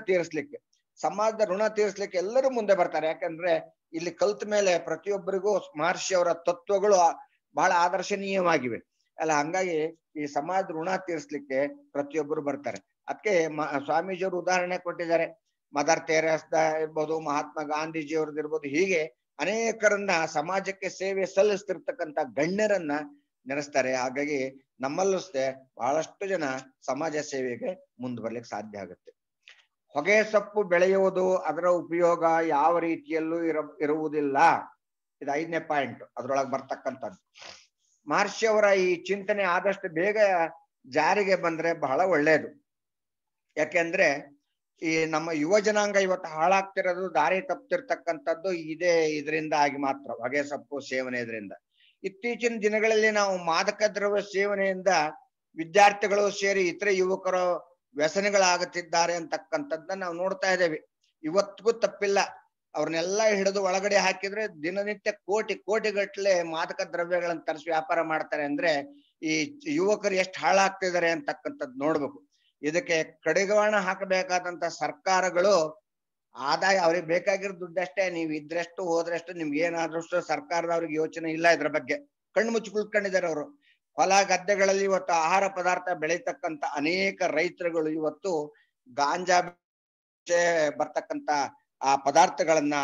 ತೀರಿಸ್ಲಿಕ್ಕೆ ಎಲ್ಲರೂ ಮುಂದೆ ಬರ್ತಾರೆ. ಯಾಕಂದ್ರೆ ಇಲ್ಲಿ ಕಲ್ತ ಮೇಲೆ ಪ್ರತಿಯೊಬ್ಬರಿಗೂ ಮಹರ್ಷಿ ಅವರ ತತ್ವಗಳು ಬಹಳ ಆದರ್ಶನೀಯವಾಗಿವೆ ಅಲ್ಲ. ಹಂಗಾಗಿ ಈ ಸಮಾಜದ ಋಣ ತೀರಿಸ್ಲಿಕ್ಕೆ ಪ್ರತಿಯೊಬ್ಬರು ಬರ್ತಾರೆ. ಅದಕ್ಕೆ ಸ್ವಾಮೀಜಿಯವರು ಉದಾಹರಣೆ ಕೊಟ್ಟಿದ್ದಾರೆ. ಮದರ್ ತೆರೇಸಾ ಇರ್ಬೋದು, ಮಹಾತ್ಮ ಗಾಂಧೀಜಿಯವ್ರದ್ದು ಇರ್ಬೋದು, ಹೀಗೆ ಅನೇಕರನ್ನ ಸಮಾಜಕ್ಕೆ ಸೇವೆ ಸಲ್ಲಿಸ್ತಿರ್ತಕ್ಕಂಥ ಗಣ್ಯರನ್ನ ನೆನೆಸ್ತಾರೆ. ಹಾಗಾಗಿ ನಮ್ಮಲ್ಲೂ ಬಹಳಷ್ಟು ಜನ ಸಮಾಜ ಸೇವೆಗೆ ಮುಂದೆ ಬರ್ಲಿಕ್ಕೆ ಸಾಧ್ಯ ಆಗುತ್ತೆ. ಹೊಗೆ ಸೊಪ್ಪು ಬೆಳೆಯುವುದು, ಅದರ ಉಪಯೋಗ ಯಾವ ರೀತಿಯಲ್ಲೂ ಇರುವುದಿಲ್ಲ. ಇದು 5ನೇ ಪಾಯಿಂಟ್, ಅದ್ರೊಳಗೆ ಬರ್ತಕ್ಕಂಥದ್ದು. ಮಹರ್ಷಿ ಅವರ ಈ ಚಿಂತನೆ ಆದಷ್ಟು ಬೇಗ ಜಾರಿಗೆ ಬಂದ್ರೆ ಬಹಳ ಒಳ್ಳೆಯದು. ಯಾಕೆಂದ್ರೆ ಈ ನಮ್ಮ ಯುವ ಜನಾಂಗ ಇವತ್ತು ಹಾಳಾಗ್ತಿರೋದು, ದಾರಿ ತಪ್ಪಿರ್ತಕ್ಕಂಥದ್ದು ಇದೇ ಇದರಿಂದ ಆಗಿ ಮಾತ್ರ, ಹೊಗೆ ಸೊಪ್ಪು ಸೇವನೆ ಇದರಿಂದ. ಇತ್ತೀಚಿನ ದಿನಗಳಲ್ಲಿ ನಾವು ಮಾದಕ ದ್ರವ್ಯ ಸೇವನೆಯಿಂದ ವಿದ್ಯಾರ್ಥಿಗಳು ಸೇರಿ ಇತರೆ ಯುವಕರು ವ್ಯಸನಿಗಳಾಗುತ್ತಿದ್ದಾರೆ ಅಂತಕ್ಕಂಥದ್ದನ್ನ ನಾವು ನೋಡ್ತಾ ಇದ್ದೇವೆ. ಇವತ್ತಿಗೂ ತಪ್ಪಿಲ್ಲ. ಅವ್ರನ್ನೆಲ್ಲ ಹಿಡಿದು ಒಳಗಡೆ ಹಾಕಿದ್ರೆ ದಿನನಿತ್ಯ ಕೋಟಿಗಟ್ಟಲೆ ಮಾದಕ ದ್ರವ್ಯಗಳನ್ನ ತರಿಸಿ ವ್ಯಾಪಾರ ಮಾಡ್ತಾರೆ. ಅಂದ್ರೆ ಈ ಯುವಕರು ಎಷ್ಟು ಹಾಳಾಗ್ತಿದ್ದಾರೆ ಅಂತಕ್ಕಂಥದ್ದು ನೋಡ್ಬೇಕು. ಇದಕ್ಕೆ ಕಡಿವಾಣ ಹಾಕಬೇಕಾದಂತ ಸರ್ಕಾರಗಳು ಆದಾಯ ಅವ್ರಿಗೆ ಬೇಕಾಗಿರೋ ದುಡ್ಡಷ್ಟೇ, ನೀವು ಇದ್ರಷ್ಟು ಹೋದ್ರಷ್ಟು ನಿಮ್ಗೆ ಏನಾದ್ರಷ್ಟು ಸರ್ಕಾರದವ್ರಿಗೆ ಯೋಚನೆ ಇಲ್ಲ. ಇದ್ರ ಬಗ್ಗೆ ಕಣ್ಣು ಮುಚ್ಚಿ ಕುಳ್ಕೊಂಡಿದ್ದಾರೆ ಅವರು. ಹೊಲ ಗದ್ದೆಗಳಲ್ಲಿ ಇವತ್ತು ಆಹಾರ ಪದಾರ್ಥ ಬೆಳೀತಕ್ಕಂತ ಅನೇಕ ರೈತರುಗಳು ಇವತ್ತು ಗಾಂಜಾ ಬರ್ತಕ್ಕಂತ ಆ ಪದಾರ್ಥಗಳನ್ನ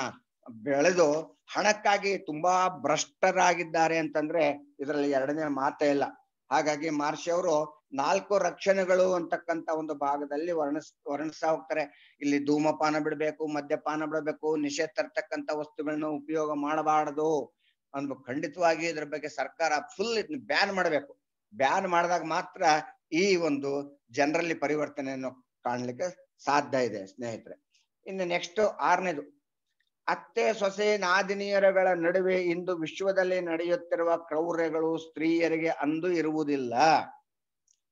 ಬೆಳೆದು ಹಣಕ್ಕಾಗಿ ತುಂಬಾ ಭ್ರಷ್ಟರಾಗಿದ್ದಾರೆ ಅಂತಂದ್ರೆ ಇದರಲ್ಲಿ ಎರಡನೇ ಮಾತೇ ಇಲ್ಲ. ಹಾಗಾಗಿ ಮಹರ್ಷಿ ಅವರು 4 ರಕ್ಷಣೆಗಳು ಅಂತಕ್ಕಂತ ಒಂದು ಭಾಗದಲ್ಲಿ ವರ್ಣಿಸ್ತಾ ಹೋಗ್ತಾರೆ. ಇಲ್ಲಿ ಧೂಮಪಾನ ಬಿಡ್ಬೇಕು, ಮದ್ಯಪಾನ ಬಿಡಬೇಕು, ನಿಷೇಧ ತರ್ತಕ್ಕಂತ ವಸ್ತುಗಳನ್ನ ಉಪಯೋಗ ಮಾಡಬಾರದು ಅಂದು ಖಂಡಿತವಾಗಿ ಇದ್ರ ಬಗ್ಗೆ ಸರ್ಕಾರ ಫುಲ್ ಬ್ಯಾನ್ ಮಾಡಬೇಕು. ಬ್ಯಾನ್ ಮಾಡಿದಾಗ ಮಾತ್ರ ಈ ಒಂದು ಜನರಲ್ಲಿ ಪರಿವರ್ತನೆಯನ್ನು ಕಾಣ್ಲಿಕ್ಕೆ ಸಾಧ್ಯ ಇದೆ ಸ್ನೇಹಿತರೆ. ಇನ್ನು ನೆಕ್ಸ್ಟ್ 6ನೇದು, ಅತ್ತೆ ಸೊಸೆ ನಾದಿನಿಯರಗಳ ನಡುವೆ ಇಂದು ವಿಶ್ವದಲ್ಲಿ ನಡೆಯುತ್ತಿರುವ ಕ್ರೌರ್ಯಗಳು ಸ್ತ್ರೀಯರಿಗೆ ಅಂದು ಇರುವುದಿಲ್ಲ.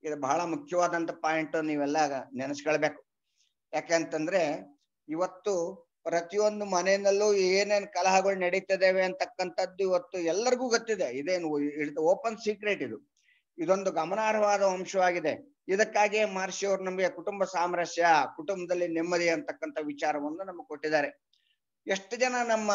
ಇದು ಬಹಳ ಮುಖ್ಯವಾದಂತ ಪಾಯಿಂಟ್, ನೀವೆಲ್ಲ ನೆನೆಸ್ಕೊಳ್ಬೇಕು. ಯಾಕಂತಂದ್ರೆ ಇವತ್ತು ಪ್ರತಿಯೊಂದು ಮನೆಯಲ್ಲೂ ಏನೇನ್ ಕಲಹಗಳು ನಡೀತಿದ್ದೇವೆ ಅಂತಕ್ಕಂಥದ್ದು ಇವತ್ತು ಎಲ್ಲರಿಗೂ ಗೊತ್ತಿದೆ. ಇದೇನು ಓಪನ್ ಸೀಕ್ರೆಟ್ ಇದು. ಇದೊಂದು ಗಮನಾರ್ಹವಾದ ಅಂಶವಾಗಿದೆ. ಇದಕ್ಕಾಗಿಯೇ ಮಹರ್ಷಿ ಅವರು ನಮಗೆ ಕುಟುಂಬ ಸಾಮರಸ್ಯ, ಕುಟುಂಬದಲ್ಲಿ ನೆಮ್ಮದಿ ಅಂತಕ್ಕಂಥ ವಿಚಾರವನ್ನು ನಮಗೆ ಕೊಟ್ಟಿದ್ದಾರೆ. ಎಷ್ಟು ಜನ ನಮ್ಮ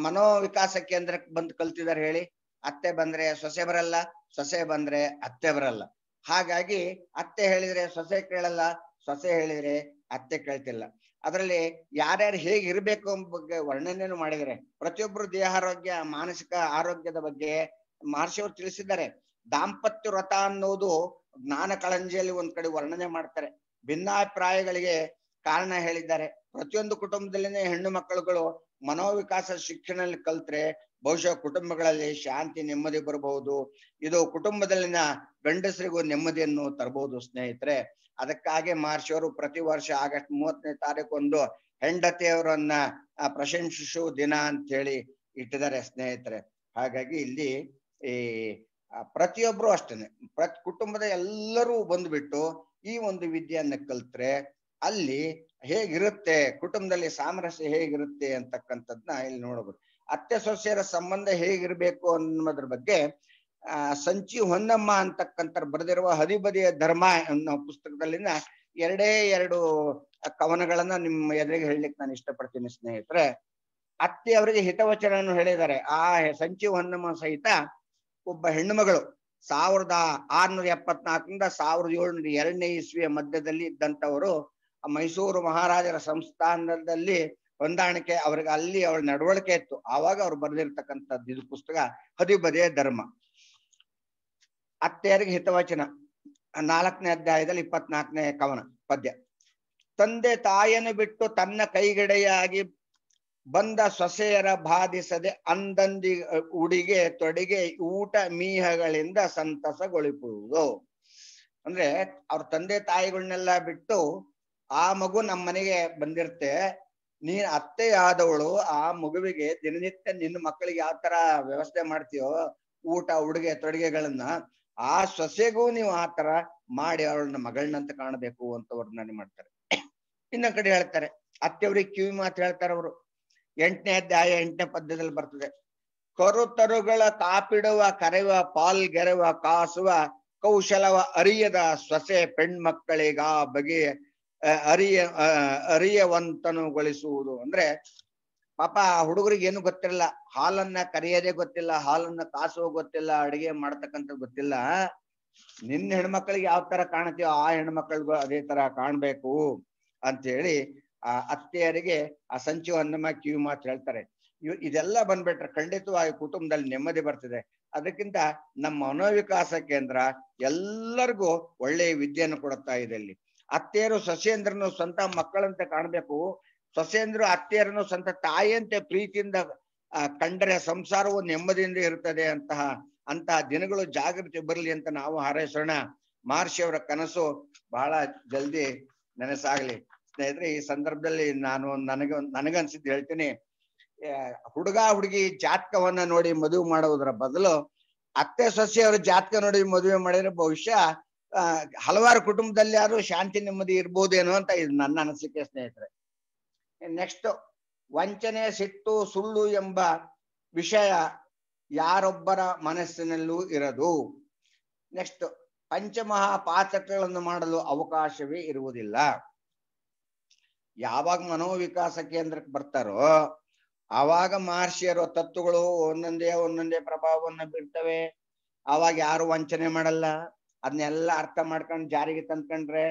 ಮನೋವಿಕಾಸ ಕೇಂದ್ರಕ್ಕೆ ಬಂದು ಕಲ್ತಿದ್ದಾರೆ ಹೇಳಿ? ಅತ್ತೆ ಬಂದ್ರೆ ಸೊಸೆ ಬರಲ್ಲ, ಸೊಸೆ ಬಂದ್ರೆ ಅತ್ತೆ ಬರಲ್ಲ. ಹಾಗಾಗಿ ಅತ್ತೆ ಹೇಳಿದ್ರೆ ಸೊಸೆ ಕೇಳಲ್ಲ, ಸೊಸೆ ಹೇಳಿದ್ರೆ ಅತ್ತೆ ಕೇಳ್ತಿಲ್ಲ. ಅದರಲ್ಲಿ ಯಾರ್ಯಾರು ಹೇಗಿರ್ಬೇಕು ಎಂಬ ಬಗ್ಗೆ ವರ್ಣನೆಯನ್ನು ಮಾಡಿದರೆ, ಪ್ರತಿಯೊಬ್ಬರು ದೇಹಾರೋಗ್ಯ ಮಾನಸಿಕ ಆರೋಗ್ಯದ ಬಗ್ಗೆ ಮಹರ್ಷಿಯವರು ತಿಳಿಸಿದ್ದಾರೆ. ದಾಂಪತ್ಯ ವ್ರತ ಅನ್ನೋದು ಜ್ಞಾನ ಕಳಂಜಿಯಲ್ಲಿ ಒಂದ್ ಕಡೆ ವರ್ಣನೆ ಮಾಡ್ತಾರೆ. ಭಿನ್ನಾಭಿಪ್ರಾಯಗಳಿಗೆ ಕಾರಣ ಹೇಳಿದ್ದಾರೆ. ಪ್ರತಿಯೊಂದು ಕುಟುಂಬದಲ್ಲಿನೇ ಹೆಣ್ಣು ಮಕ್ಕಳುಗಳು ಮನೋವಿಕಾಸ ಶಿಕ್ಷಣದಲ್ಲಿ ಕಲ್ತ್ರೆ ಬಹುಶಃ ಕುಟುಂಬಗಳಲ್ಲಿ ಶಾಂತಿ ನೆಮ್ಮದಿ ಬರಬಹುದು. ಇದು ಕುಟುಂಬದಲ್ಲಿನ ಗಂಡಸರಿಗೂ ನೆಮ್ಮದಿಯನ್ನು ತರಬಹುದು ಸ್ನೇಹಿತರೆ. ಅದಕ್ಕಾಗಿ ಮಹರ್ಷಿಯವರು ಪ್ರತಿ ವರ್ಷ ಆಗಸ್ಟ್ 30ನೇ ತಾರೀಕು ಹೆಂಡತಿಯವರನ್ನ ಪ್ರಶಂಸಿಸುವ ದಿನ ಅಂತ ಹೇಳಿ ಇಟ್ಟಿದ್ದಾರೆ ಸ್ನೇಹಿತರೆ. ಹಾಗಾಗಿ ಇಲ್ಲಿ ಈ ಪ್ರತಿಯೊಬ್ರು ಅಷ್ಟೇನೆ, ಕುಟುಂಬದ ಎಲ್ಲರೂ ಬಂದ್ಬಿಟ್ಟು ಈ ಒಂದು ವಿದ್ಯೆಯನ್ನ ಕಲ್ತ್ರೆ ಅಲ್ಲಿ ಹೇಗಿರುತ್ತೆ, ಕುಟುಂಬದಲ್ಲಿ ಸಾಮರಸ್ಯ ಹೇಗಿರುತ್ತೆ ಅಂತಕ್ಕಂಥದ್ನ ಇಲ್ಲಿ ನೋಡಬಹುದು. ಅತ್ತೆ ಸೊಸೆಯರ ಸಂಬಂಧ ಹೇಗಿರ್ಬೇಕು ಅನ್ನೋದ್ರ ಬಗ್ಗೆ ಸಂಚಿ ಹೊನ್ನಮ್ಮ ಅಂತಕ್ಕಂಥ ಬರೆದಿರುವ ಹದಿಬದಿಯ ಧರ್ಮ ಅನ್ನೋ ಪುಸ್ತಕದಲ್ಲಿನ 2 ಕವನಗಳನ್ನ ನಿಮ್ಮ ಎದುರಿಗೆ ಹೇಳಲಿಕ್ಕೆ ನಾನು ಇಷ್ಟಪಡ್ತೀನಿ ಸ್ನೇಹಿತರೆ. ಅತ್ತೆ ಅವರಿಗೆ ಹಿತವಚನವನ್ನು ಹೇಳಿದ್ದಾರೆ. ಆ ಸಂಚಿ ಹೊನ್ನಮ್ಮ ಸಹಿತ ಒಬ್ಬ ಹೆಣ್ಣುಮಗಳು 1674ರಿಂದ 1702ನೇ ಇಸ್ವಿಯ ಮಧ್ಯದಲ್ಲಿ ಇದ್ದಂಥವರು ಮೈಸೂರು ಮಹಾರಾಜರ ಸಂಸ್ಥಾನದಲ್ಲಿ ಹೊಂದಾಣಿಕೆ ಅವ್ರಿಗೆ ಅಲ್ಲಿ ಅವಳ ನಡವಳಿಕೆ ಇತ್ತು. ಆವಾಗ ಅವ್ರು ಬರೆದಿರ್ತಕ್ಕಂಥದ್ದು ಇದು ಪುಸ್ತಕ ಹದಿಬದಿಯ ಧರ್ಮ. ಅತ್ತೆಯರಿಗೆ ಹಿತವಚನ 4ನೇ ಅಧ್ಯಾಯದಲ್ಲಿ 24ನೇ ಕವನ ಪದ್ಯ. ತಂದೆ ತಾಯಿಯನ್ನು ಬಿಟ್ಟು ತನ್ನ ಕೈಗಡೆಯಾಗಿ ಬಂದ ಸೊಸೆಯರ ಬಾಧಿಸದೆ ಅಂದಂದಿ ಉಡಿಗೆ ತೊಡಿಗೆ ಊಟ ಮೀಹಗಳಿಂದ ಸಂತಸಗೊಳಿಸುವುದು. ಅಂದ್ರೆ ಅವ್ರ ತಂದೆ ತಾಯಿಗಳನ್ನೆಲ್ಲ ಬಿಟ್ಟು ಆ ಮಗು ನಮ್ಮ ಮನೆಗೆ ಬಂದಿರುತ್ತೆ, ನೀನ್ ಅತ್ತೆ ಆದವಳು ಆ ಮಗುವಿಗೆ ದಿನನಿತ್ಯ ನಿನ್ನ ಮಕ್ಕಳಿಗೆ ಯಾವ ತರ ವ್ಯವಸ್ಥೆ ಮಾಡ್ತೀಯೋ ಊಟ ಉಡುಗೆ ತೊಡುಗೆಗಳನ್ನ, ಆ ಸೊಸೆಗೂ ನೀವು ಆ ತರ ಮಾಡಿ ಅವಳನ್ನ ಮಗಳನ್ನಂತ ಕಾಣಬೇಕು ಅಂತ ವರ್ಣನೆ ಮಾಡ್ತಾರೆ. ಇನ್ನೊಂದ್ ಕಡೆ ಹೇಳ್ತಾರೆ, ಅತ್ತೆಯವ್ರಿಗೆ ಕಿವಿ ಮಾತು ಹೇಳ್ತಾರೆ ಅವರು. 8ನೇ ಅಧ್ಯಾಯ 8ನೇ ಪದ್ಯದಲ್ಲಿ ಬರ್ತದೆ. ಕರುತರುಗಳ ಕಾಪಿಡುವ ಕರೆಯುವ ಪಾಲ್ಗೆರೆವ ಕಾಸುವ ಕೌಶಲವ ಅರಿಯದ ಸೊಸೆ ಪೆಣ್ಮಕ್ಕಳಿಗ ಬಗೆ ಅರಿಯವಂತನುಗೊಳಿಸುವುದು. ಅಂದ್ರೆ ಪಾಪ ಹುಡುಗರಿಗೆ ಏನು ಗೊತ್ತಿರಲ್ಲ, ಹಾಲನ್ನ ಕರಿಯೋದೇ ಗೊತ್ತಿಲ್ಲ, ಹಾಲನ್ನ ಕಾಸುವ ಗೊತ್ತಿಲ್ಲ, ಅಡಿಗೆ ಮಾಡ್ತಕ್ಕಂಥ ಗೊತ್ತಿಲ್ಲ. ನಿನ್ನ ಹೆಣ್ಮಕ್ಳಿಗೆ ಯಾವ ತರ ಕಾಣ್ತೀಯೋ ಆ ಹೆಣ್ಮಕ್ಳಿಗೂ ಅದೇ ತರ ಕಾಣ್ಬೇಕು ಅಂತ ಹೇಳಿ ಆ ಅತ್ತೆಯರಿಗೆ ಆ ಸಂಚು ಅನ್ನಮ್ಮ ಕಿವಿ ಮಾತು ಹೇಳ್ತಾರೆ. ಇದೆಲ್ಲ ಬಂದ್ಬಿಟ್ರೆ ಖಂಡಿತವಾಗಿ ಕುಟುಂಬದಲ್ಲಿ ನೆಮ್ಮದಿ ಬರ್ತದೆ. ಅದಕ್ಕಿಂತ ನಮ್ಮ ಮನೋವಿಕಾಸ ಕೇಂದ್ರ ಎಲ್ಲರಿಗೂ ಒಳ್ಳೆಯ ವಿದ್ಯೆಯನ್ನು ಕೊಡುತ್ತಾ ಇದೆ. ಇಲ್ಲಿ ಅತ್ತೆಯರು ಸೊಸೆಯಂದ್ರನ್ನು ಸ್ವಂತ ಮಕ್ಕಳಂತೆ ಕಾಣ್ಬೇಕು, ಸೊಸೆಯಂದ್ರು ಅತ್ತೆಯರನ್ನು ಸ್ವಂತ ತಾಯಿಯಂತೆ ಪ್ರೀತಿಯಿಂದ ಕಂಡರೆ ಸಂಸಾರವು ನೆಮ್ಮದಿಯಿಂದ ಇರ್ತದೆ. ಅಂತಹ ದಿನಗಳು ಜಾಗೃತಿ ಬರಲಿ ಅಂತ ನಾವು ಹಾರೈಸೋಣ. ಮಹರ್ಷಿಯವರ ಕನಸು ಬಹಳ ಜಲ್ದಿ ನನಸಾಗ್ಲಿ. ಸ್ನೇಹಿತರೆ, ಈ ಸಂದರ್ಭದಲ್ಲಿ ನಾನು ನನಗನ್ಸಿದ್ದು ಹೇಳ್ತೀನಿ. ಹುಡುಗ ಹುಡುಗಿ ಜಾತಕವನ್ನ ನೋಡಿ ಮದುವೆ ಮಾಡುವುದರ ಬದಲು ಅತ್ತೆ ಸೊಸೆಯವರು ಜಾತಕ ನೋಡಿ ಮದುವೆ ಮಾಡಿದ್ರೆ ಬಹುಶಃ ಹಲವಾರು ಕುಟುಂಬದಲ್ಲಿ ಆದ್ರೂ ಶಾಂತಿ ನೆಮ್ಮದಿ ಇರ್ಬೋದೇನೋ ಅಂತ ಇದು ನನ್ನ ಅನಿಸಿಕೆ ಸ್ನೇಹಿತರೆ. ನೆಕ್ಸ್ಟ್, ವಂಚನೆ, ಸಿಟ್ಟು, ಸುಳ್ಳು ಎಂಬ ವಿಷಯ ಯಾರೊಬ್ಬರ ಮನಸ್ಸಿನಲ್ಲೂ ಇರದು. ನೆಕ್ಸ್ಟ್, ಪಂಚಮಹಾಪಾತಕಗಳನ್ನು ಮಾಡಲು ಅವಕಾಶವೇ ಇರುವುದಿಲ್ಲ. ಯಾವಾಗ ಮನೋವಿಕಾಸ ಕೇಂದ್ರಕ್ಕೆ ಬರ್ತಾರೋ ಆವಾಗ ಮಹರ್ಷಿಯರ ತತ್ವಗಳು ಒಂದೊಂದೇ ಪ್ರಭಾವವನ್ನು ಬೀರ್ತವೆ. ಆವಾಗ ಯಾರು ವಂಚನೆ ಮಾಡಲ್ಲ, ಅದನ್ನೆಲ್ಲ ಅರ್ಥ ಮಾಡ್ಕೊಂಡು ಜಾರಿಗೆ ತಂದ್ಕೊಂಡ್ರೆ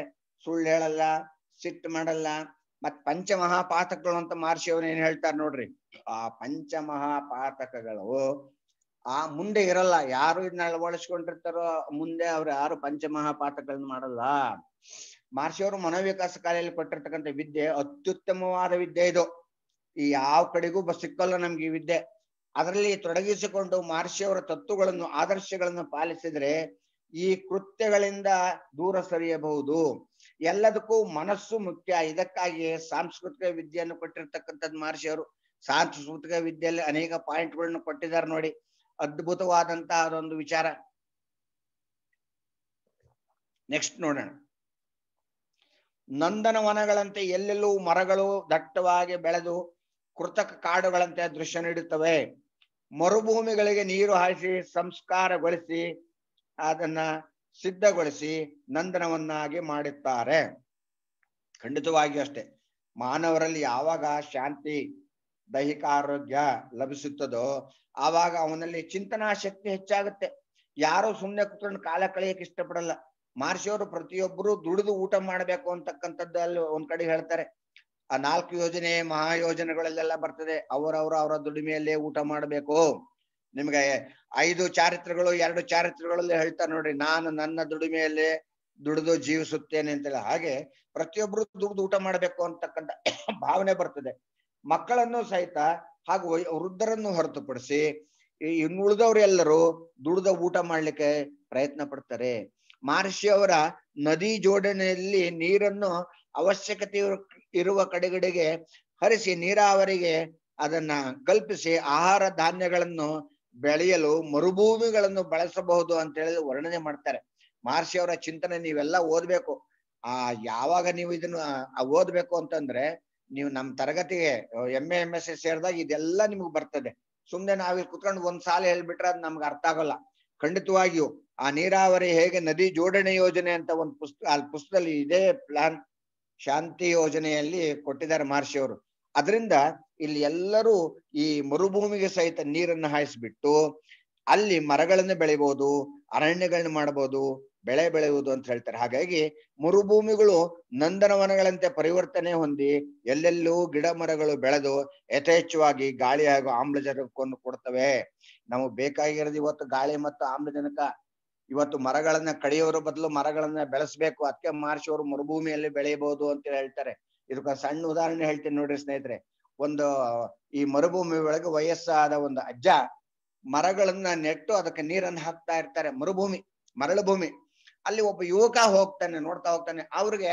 ಸುಳ್ಳು ಹೇಳಲ್ಲ, ಸಿಟ್ಟು ಮಾಡಲ್ಲ. ಮತ್ ಪಂಚಮಹಾಪಾತಕಗಳು ಅಂತ ಮಹರ್ಷಿಯವ್ರು ಏನ್ ಹೇಳ್ತಾರೆ ನೋಡ್ರಿ, ಆ ಪಂಚಮಹಾಪಾತಕಗಳು ಆ ಮುಂದೆ ಇರಲ್ಲ. ಯಾರು ಇದನ್ನ ಅಳವಡಿಸ್ಕೊಂಡಿರ್ತಾರೋ ಮುಂದೆ ಅವ್ರು ಯಾರು ಪಂಚಮಹಾಪಾತಕಗಳನ್ನ ಮಾಡಲ್ಲ. ಮಹರ್ಷಿಯವರು ಮನೋವಿಕಾಸ ಕಾಲೆಯಲ್ಲಿ ಕೊಟ್ಟಿರ್ತಕ್ಕಂಥ ವಿದ್ಯೆ ಅತ್ಯುತ್ತಮವಾದ ವಿದ್ಯೆ ಇದು. ಈ ಯಾವ ಕಡೆಗೂ ಸಿಕ್ಕಲ್ಲ ನಮ್ಗೆ ಈ ವಿದ್ಯೆ. ಅದರಲ್ಲಿ ತೊಡಗಿಸಿಕೊಂಡು ಮಹರ್ಷಿಯವರ ತತ್ವಗಳನ್ನು ಆದರ್ಶಗಳನ್ನು ಪಾಲಿಸಿದ್ರೆ ಈ ಕೃತ್ಯಗಳಿಂದ ದೂರ ಸರಿಯಬಹುದು. ಎಲ್ಲದಕ್ಕೂ ಮನಸ್ಸು ಮುಖ್ಯ. ಇದಕ್ಕಾಗಿ ಸಾಂಸ್ಕೃತಿಕ ವಿದ್ಯೆಯನ್ನು ಕೊಟ್ಟಿರ್ತಕ್ಕಂಥದ್ದು ಮಹರ್ಷಿಯವರು. ಸಾಂಸ್ಕೃತಿಕ ವಿದ್ಯೆಯಲ್ಲಿ ಅನೇಕ ಪಾಯಿಂಟ್ಗಳನ್ನು ಕೊಟ್ಟಿದ್ದಾರೆ ನೋಡಿ, ಅದ್ಭುತವಾದಂತಹ ಅದೊಂದು ವಿಚಾರ. ನೆಕ್ಸ್ಟ್ ನೋಡೋಣ. ನಂದನವನಗಳಂತೆ ಎಲ್ಲೆಲ್ಲೂ ಮರಗಳು ದಟ್ಟವಾಗಿ ಬೆಳೆದು ಕೃತಕ ಕಾಡುಗಳಂತೆ ದೃಶ್ಯ ನೀಡುತ್ತವೆ. ಮರುಭೂಮಿಗಳಿಗೆ ನೀರು ಹಾಯಿಸಿ ಸಂಸ್ಕಾರಗೊಳಿಸಿ ಅದನ್ನ ಸಿದ್ಧಗೊಳಿಸಿ ನಂದನವನ್ನಾಗಿ ಮಾಡುತ್ತಾರೆ. ಖಂಡಿತವಾಗಿಯೂ ಅಷ್ಟೇ. ಮಾನವರಲ್ಲಿ ಯಾವಾಗ ಶಾಂತಿ, ದೈಹಿಕ ಆರೋಗ್ಯ ಲಭಿಸುತ್ತದೋ ಆವಾಗ ಅವನಲ್ಲಿ ಚಿಂತನಾ ಶಕ್ತಿ ಹೆಚ್ಚಾಗುತ್ತೆ. ಯಾರು ಸುಮ್ಮನೆ ಕುತ್ಕೊಂಡು ಕಾಲ ಕಳೆಯಕ್ಕೆ ಇಷ್ಟಪಡಲ್ಲ. ಮಹರ್ಷಿಯವರು ಪ್ರತಿಯೊಬ್ಬರು ದುಡಿದು ಊಟ ಮಾಡ್ಬೇಕು ಅಂತಕ್ಕಂಥದ್ದು ಅಲ್ಲಿ ಒಂದ್ ಕಡೆ ಹೇಳ್ತಾರೆ. ಆ 4 ಯೋಜನೆ ಮಹಾಯೋಜನೆಗಳಲ್ಲೆಲ್ಲ ಬರ್ತದೆ, ಅವರ ದುಡಿಮೆಯಲ್ಲೇ ಊಟ ಮಾಡ್ಬೇಕು. ನಿಮ್ಗೆ 5 ಚಾರಿತ್ರಗಳು 2 ಚಾರಿತ್ರಗಳಲ್ಲಿ ಹೇಳ್ತಾರೆ ನೋಡ್ರಿ, ನಾನು ನನ್ನ ದುಡಿಮೆಯಲ್ಲೇ ದುಡಿದು ಜೀವಿಸುತ್ತೇನೆ ಅಂತೇಳಿ. ಹಾಗೆ ಪ್ರತಿಯೊಬ್ರು ದುಡಿದು ಊಟ ಮಾಡ್ಬೇಕು ಅಂತಕ್ಕಂಥ ಭಾವನೆ ಬರ್ತದೆ. ಮಕ್ಕಳನ್ನು ಸಹಿತ ಹಾಗೂ ವೃದ್ಧರನ್ನು ಹೊರತುಪಡಿಸಿ ಇನ್ನುಳಿದವರೆಲ್ಲರೂ ದುಡಿದ ಊಟ ಮಾಡ್ಲಿಕ್ಕೆ ಪ್ರಯತ್ನ ಪಡ್ತಾರೆ. ಮಹರ್ಷಿಯವರ ನದಿ ಜೋಡಣೆಯಲ್ಲಿ ನೀರನ್ನು ಅವಶ್ಯಕತೆ ಇರುವ ಕಡೆಗಡೆಗೆ ಹರಿಸಿ ನೀರಾವರಿಗೆ ಅದನ್ನ ಕಲ್ಪಿಸಿ ಆಹಾರ ಧಾನ್ಯಗಳನ್ನು ಬೆಳೆಯಲು ಮರುಭೂಮಿಗಳನ್ನು ಬಳಸಬಹುದು ಅಂತ ಹೇಳಿ ವರ್ಣನೆ ಮಾಡ್ತಾರೆ. ಮಹರ್ಷಿಯವರ ಚಿಂತನೆ ನೀವೆಲ್ಲ ಓದ್ಬೇಕು. ಯಾವಾಗ ನೀವು ಇದನ್ನ ಓದ್ಬೇಕು ಅಂತಂದ್ರೆ ನೀವು ನಮ್ ತರಗತಿಗೆ MA MSc ಸೇರಿದಾಗ ಇದೆಲ್ಲ ನಿಮ್ಗೆ ಬರ್ತದೆ. ಸುಮ್ನೆ ನಾವಿಲ್ಲಿ ಕುತ್ಕೊಂಡು ಒಂದ್ ಸಾಲ ಹೇಳ್ಬಿಟ್ರೆ ಅದ್ ನಮ್ಗೆ ಅರ್ಥ ಆಗಲ್ಲ. ಖಂಡಿತವಾಗಿಯೂ ಆ ನೀರಾವರಿ ಹೇಗೆ ನದಿ ಜೋಡಣೆ ಯೋಜನೆ ಅಂತ ಒಂದು ಪುಸ್ತಕದಲ್ಲಿ ಇದೇ ಪ್ಲಾನ್ ಶಾಂತಿ ಯೋಜನೆಯಲ್ಲಿ ಕೊಟ್ಟಿದ್ದಾರೆ ಮಹರ್ಷಿಯವರು. ಅದರಿಂದ ಇಲ್ಲಿ ಎಲ್ಲರೂ ಈ ಮರುಭೂಮಿಗೆ ಸಹಿತ ನೀರನ್ನು ಹಾಯಿಸ್ಬಿಟ್ಟು ಅಲ್ಲಿ ಮರಗಳನ್ನು ಬೆಳಿಬಹುದು, ಅರಣ್ಯಗಳನ್ನ ಮಾಡಬಹುದು, ಬೆಳೆ ಬೆಳೆಯುವುದು ಅಂತ ಹೇಳ್ತಾರೆ. ಹಾಗಾಗಿ ಮರುಭೂಮಿಗಳು ನಂದನವನಗಳಂತೆ ಪರಿವರ್ತನೆ ಹೊಂದಿ ಎಲ್ಲೆಲ್ಲೂ ಗಿಡ ಮರಗಳು ಬೆಳೆದು ಯಥೇಚ್ಛವಾಗಿ ಗಾಳಿ ಹಾಗೂ ಆಮ್ಲಜನಕವನ್ನು ಕೊಡ್ತವೆ. ನಮಗೆ ಬೇಕಾಗಿರೋದು ಇವತ್ತು ಗಾಳಿ ಮತ್ತು ಆಮ್ಲಜನಕ. ಇವತ್ತು ಮರಗಳನ್ನ ಕಡಿಯೋರ ಬದಲು ಮರಗಳನ್ನ ಬೆಳೆಸ್ಬೇಕು. ಅದಕ್ಕೆ ಮಹರ್ಷಿಯವರು ಮರುಭೂಮಿಯಲ್ಲಿ ಬೆಳೆಯಬಹುದು ಅಂತ ಹೇಳ್ತಾರೆ. ಇದಕ್ಕ ಸಣ್ಣ ಉದಾಹರಣೆ ಹೇಳ್ತೀನಿ ನೋಡ್ರಿ ಸ್ನೇಹಿತರೆ. ಈ ಮರುಭೂಮಿ ಒಳಗೆ ವಯಸ್ಸಾದ ಒಂದು ಅಜ್ಜ ಮರಗಳನ್ನ ನೆಟ್ಟು ಅದಕ್ಕೆ ನೀರನ್ನು ಹಾಕ್ತಾ ಇರ್ತಾರೆ. ಮರಳು ಭೂಮಿ. ಅಲ್ಲಿ ಒಬ್ಬ ಯುವಕ ಹೋಗ್ತಾನೆ, ನೋಡ್ತಾ ಹೋಗ್ತಾನೆ. ಅವ್ರಿಗೆ